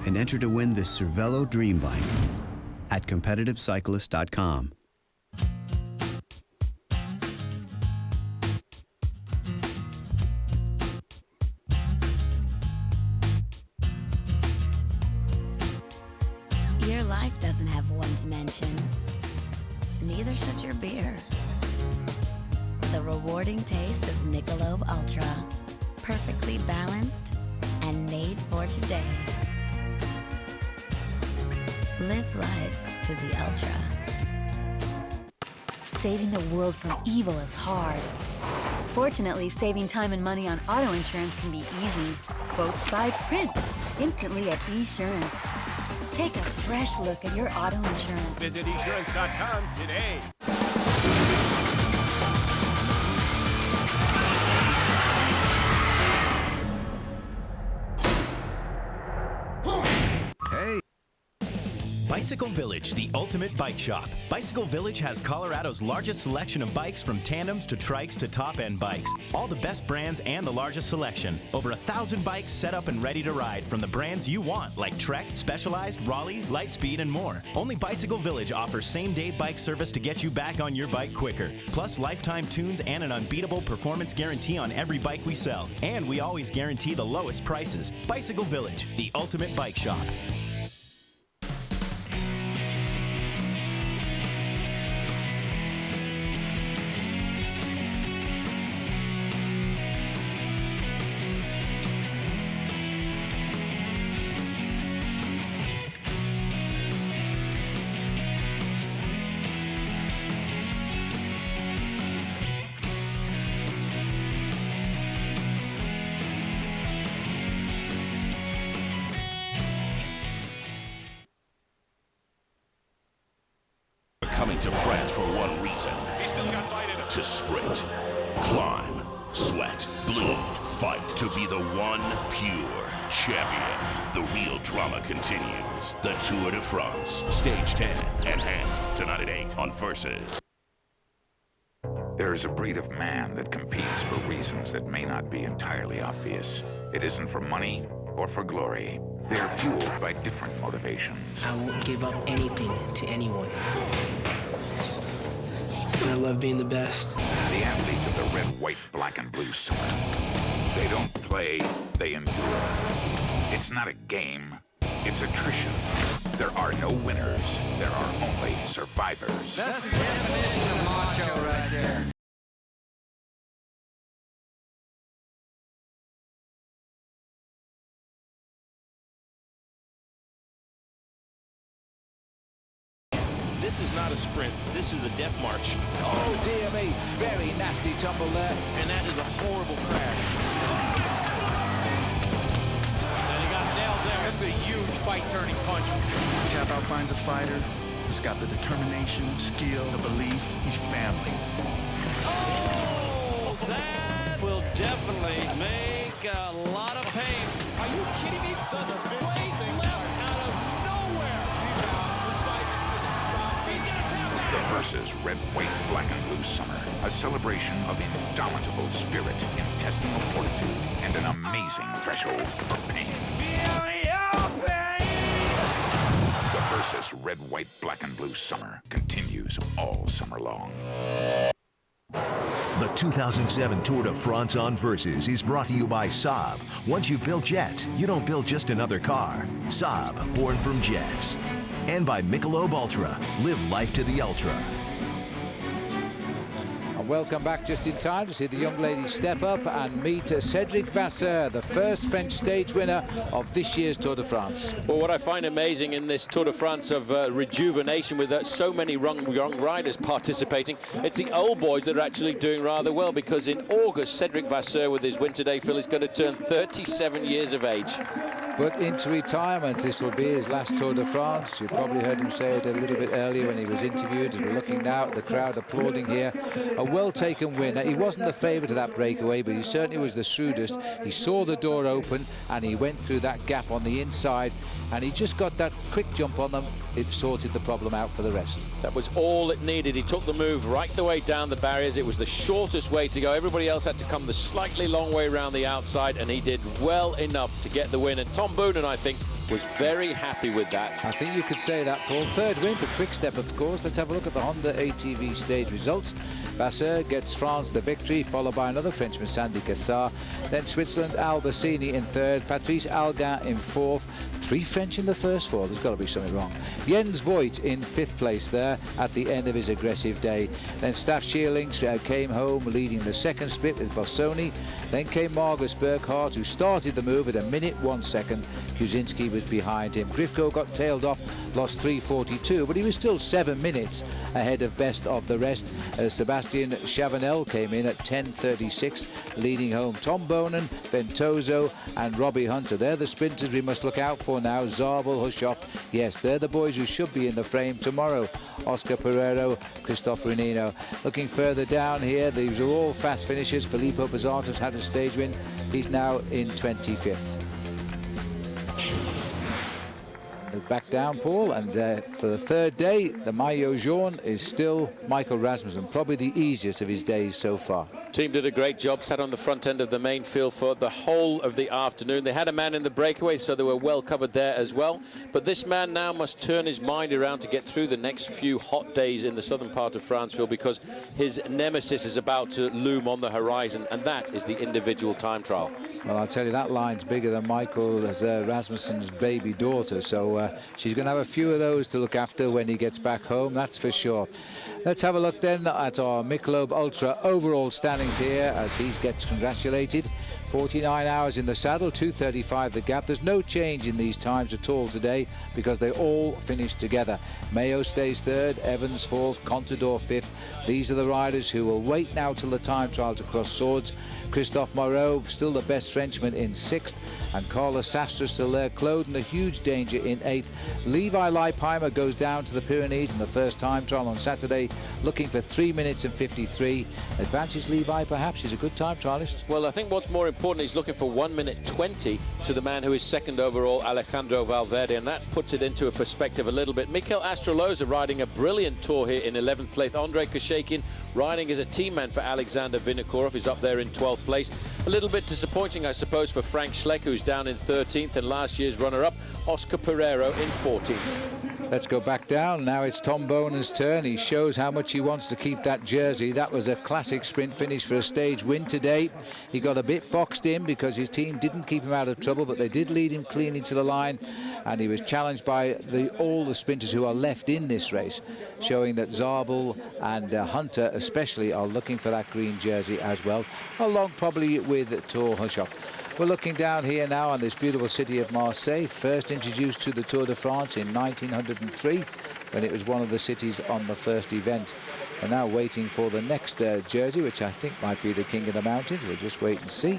and enter to win this Cervelo Dream Bike at CompetitiveCyclist.com. Your life doesn't have one dimension. Neither should your beer. The rewarding taste of Michelob Ultra. Perfectly balanced and made for today. Live life to the ultra. Saving the world from evil is hard. Fortunately, saving time and money on auto insurance can be easy. Quote by print, instantly at Esurance. Take a fresh look at your auto insurance. Visit Esurance.com today. Bicycle Village, the ultimate bike shop. Bicycle Village has Colorado's largest selection of bikes, from tandems to trikes to top-end bikes. All the best brands and the largest selection. Over 1,000 bikes set up and ready to ride from the brands you want, like Trek, Specialized, Raleigh, Lightspeed, and more. Only Bicycle Village offers same-day bike service to get you back on your bike quicker. Plus lifetime tunes and an unbeatable performance guarantee on every bike we sell. And we always guarantee the lowest prices. Bicycle Village, the ultimate bike shop. Coming to France for one reason. He's still got fight in him. To sprint, climb, sweat, bleed, fight to be the one pure champion. The real drama continues. The Tour de France, Stage 10, enhanced tonight at 8 on Versus. There is a breed of man that competes for reasons that may not be entirely obvious. It isn't for money or for glory. They are fueled by different motivations. I won't give up anything to anyone. I love being the best. The athletes of the red, white, black, and blue summer. They don't play, they endure. It's not a game, it's attrition. There are no winners, there are only survivors. That's the definition of macho right there. This is not a sprint. This is a death march. Oh, dear me. Very nasty tumble there. And that is a horrible crash. And he got nailed there. Kristoff finds a fighter who's got the determination, skill, the belief, he's family. Oh, that will definitely make a lot of pain. Are you kidding me? The straight left out of nowhere. He's out. This fight is stopped. He's gonna tap out. The Versus Red, White, Black, and Blue Summer. A celebration of indomitable spirit, intestinal fortitude, and an amazing threshold for pain. Feel your pain. The Versus Red, White, Black, and Blue Summer continues all summer long. The 2007 Tour de France on Versus is brought to you by Saab. Once you've built jets, you don't build just another car. Saab, born from jets. And by Michelob Ultra. Live life to the ultra. Welcome back just in time to see the young ladies step up and meet Cédric Vasseur, the first French stage winner of this year's Tour de France. Well, what I find amazing in this Tour de France of rejuvenation with so many young riders participating, it's the old boys that are actually doing rather well, because in August, Cédric Vasseur with his Winter Day fill is going to turn 37 years of age. But into retirement, this will be his last Tour de France. You probably heard him say it a little bit earlier when he was interviewed. As we're looking now at the crowd applauding here. A well-taken winner. He wasn't the favourite of that breakaway, but he certainly was the shrewdest. He saw the door open and he went through that gap on the inside, and he just got that quick jump on them. It sorted the problem out for the rest. That was all it needed. He took the move right the way down the barriers. It was the shortest way to go. Everybody else had to come the slightly long way around the outside, and he did well enough to get the win. And Tom Boonen, I think, was very happy with that. I think you could say that, Paul. Third win for Quick-Step, of course. Let's have a look at the Honda ATV stage results. Vasseur gets France the victory, followed by another Frenchman, Sandy Cassar. Then Switzerland, Albassini in third, Patrice Algin in fourth. 3 French in the first 4. There's got to be something wrong. Jens Voigt in 5th place there at the end of his aggressive day. Then Staff Schierlings came home leading the second split with Bossoni. Then came Margus Burkhardt, who started the move at 1 minute 1 second. Kuzinski was behind him. Grifko got tailed off, lost 3:42, but he was still 7 minutes ahead of best of the rest. Sebastian Chavanel came in at 10:36, leading home Tom Boonen, Ventoso and Robbie Hunter. They're the sprinters we must look out for now. Zabel, Hushoff, yes, they're the boys who should be in the frame tomorrow. Oscar Pereiro, Christophe Renino. Looking further down here, these are all fast finishers. Filippo Pozzato's had a stage win. He's now in 25th. Back down, Paul, and for the third day, the maillot jaune is still Michael Rasmussen, probably the easiest of his days so far. Team did a great job, sat on the front end of the main field for the whole of the afternoon. They had a man in the breakaway, so they were well covered there as well. But this man now must turn his mind around to get through the next few hot days in the southern part of Franceville, because his nemesis is about to loom on the horizon, and that is the individual time trial. Well, I'll tell you, that line's bigger than Michael Rasmussen's baby daughter, so she's going to have a few of those to look after when he gets back home, that's for sure. Let's have a look then at our Michelob Ultra overall standings here as he gets congratulated. 49 hours in the saddle, 2:35 the gap. There's no change in these times at all today because they all finished together. Mayo stays third, Evans fourth, Contador fifth. These are the riders who will wait now till the time trial to cross swords. Christophe Moreau, still the best Frenchman, in 6th, and Carlos Sastre still there. Claude in a huge danger in 8th. Levi Leipheimer goes down to the Pyrenees in the first time trial on Saturday, looking for 3 minutes and 53. Advantage Levi, perhaps. He's a good time trialist. Well, I think what's more important, he's looking for 1 minute 20 to the man who is second overall, Alejandro Valverde, and that puts it into a perspective a little bit. Mikel Astroloza riding a brilliant tour here in 11th place. Andrei Koshekin riding as a team man for Aleksandr Vinokurov is up there in 12th place. A little bit disappointing, I suppose, for Frank Schleck, who's down in 13th, and last year's runner-up, Oscar Pereiro, in 14th. Let's go back down. Now it's Tom Bonen's turn. He shows how much he wants to keep that jersey. That was a classic sprint finish for a stage win today. He got a bit boxed in because his team didn't keep him out of trouble, but they did lead him cleanly to the line, and he was challenged by all the sprinters who are left in this race, showing that Zabel and Hunter especially are looking for that green jersey as well, along probably with Thor Hushoff. We're looking down here now on this beautiful city of Marseille, first introduced to the Tour de France in 1903, when it was one of the cities on the first event. We're now waiting for the next jersey, which I think might be the King of the Mountains. We'll just wait and see.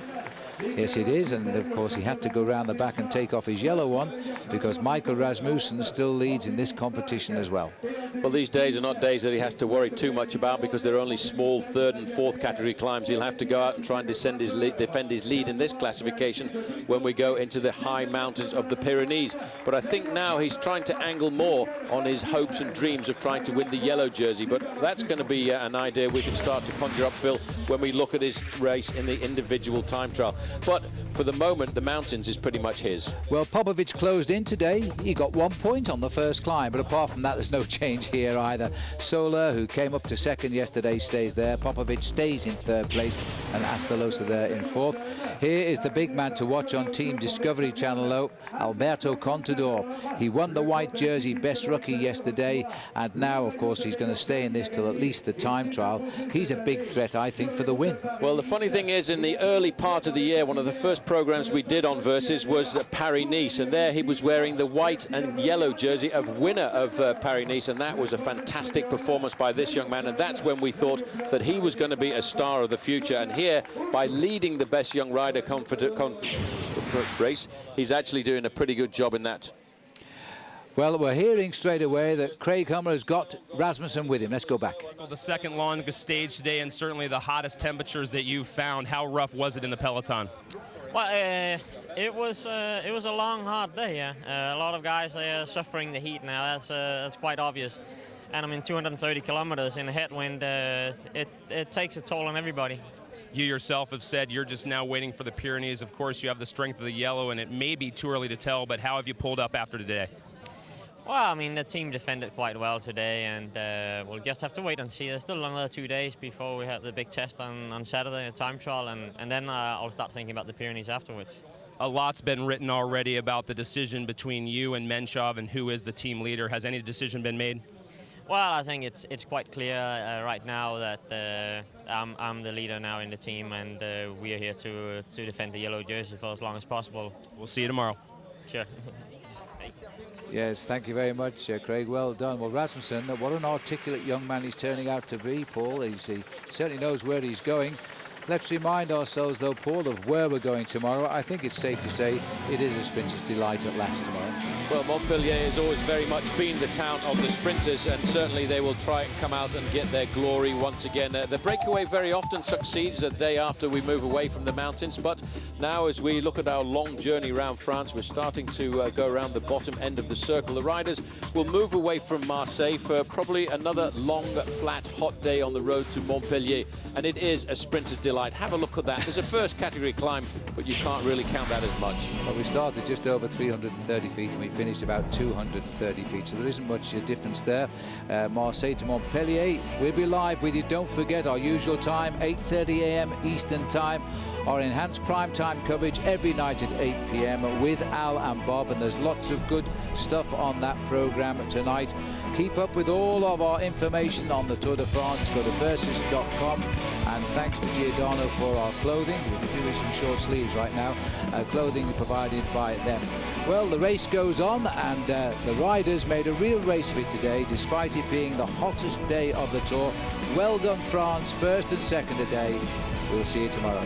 Yes, it is, and of course he had to go round the back and take off his yellow one because Michael Rasmussen still leads in this competition as well. Well, these days are not days that he has to worry too much about because they're only small third and fourth category climbs. He'll have to go out and try and defend his lead in this classification when we go into the high mountains of the Pyrenees. But I think now he's trying to angle more on his hopes and dreams of trying to win the yellow jersey. But that's going to be an idea we can start to conjure up, Phil, when we look at his race in the individual time trial. But for the moment, the mountains is pretty much his. Well, Popovic closed in today. He got 1 point on the first climb, but apart from that, there's no change here either. Soler, who came up to second yesterday, stays there. Popovic stays in third place, and Astolosa there in fourth. Here is the big man to watch on Team Discovery Channel, though, Alberto Contador. He won the white jersey best rookie yesterday, and now, of course, he's going to stay in this till at least the time trial. He's a big threat, I think, for the win. Well, the funny thing is, in the early part of the year, one of the first programs we did on Versus was Paris-Nice, and there he was wearing the white and yellow jersey of winner of Paris-Nice, and that was a fantastic performance by this young man, and that's when we thought that he was going to be a star of the future. And here, by leading the best young rider race, he's actually doing a pretty good job in that. Well, we're hearing straight away that Craig Hummer has got Rasmussen with him. Let's go back. The second longest stage today, and certainly the hottest temperatures that you found. How rough was it in the peloton? Well, it was a long, hot day. Yeah, a lot of guys are suffering the heat now. That's quite obvious. And I mean, 230 kilometers in a headwind, it takes a toll on everybody. You yourself have said you're just now waiting for the Pyrenees. Of course, you have the strength of the yellow, and it may be too early to tell, but how have you pulled up after today? Well, I mean, the team defended quite well today, and we'll just have to wait and see. There's still another 2 days before we have the big test on Saturday, a time trial, and then I'll start thinking about the Pyrenees afterwards. A lot's been written already about the decision between you and Menchov and who is the team leader. Has any decision been made? Well, I think it's quite clear right now that I'm the leader now in the team, and we are here to defend the yellow jersey for as long as possible. We'll see you tomorrow. Sure. Yes, thank you very much, Craig. Well done. Well, Rasmussen, what an articulate young man he's turning out to be, Paul. He certainly knows where he's going. Let's remind ourselves, though, Paul, of where we're going tomorrow. I think it's safe to say it is a sprinter's delight at last tomorrow. Well, Montpellier has always very much been the town of the sprinters, and certainly they will try and come out and get their glory once again. The breakaway very often succeeds the day after we move away from the mountains, but now as we look at our long journey around France, we're starting to go around the bottom end of the circle. The riders will move away from Marseille for probably another long, flat, hot day on the road to Montpellier, and it is a sprinter's delight. Have a look at that. There's a first category climb, but you can't really count that as much. Well, we started just over 330 feet and we finished about 230 feet, so there isn't much difference there. Marseille to Montpellier, we'll be live with you. Don't forget our usual time, 8:30 a.m. Eastern Time. Our enhanced primetime coverage every night at 8 p.m. with Al and Bob, and there's lots of good stuff on that program tonight. Keep up with all of our information on the Tour de France. Go to versus.com, and thanks to Giordano for our clothing. We're doing some short sleeves right now. Clothing provided by them. Well, the race goes on, and the riders made a real race of it today, despite it being the hottest day of the Tour. Well done, France, first and second today. We'll see you tomorrow.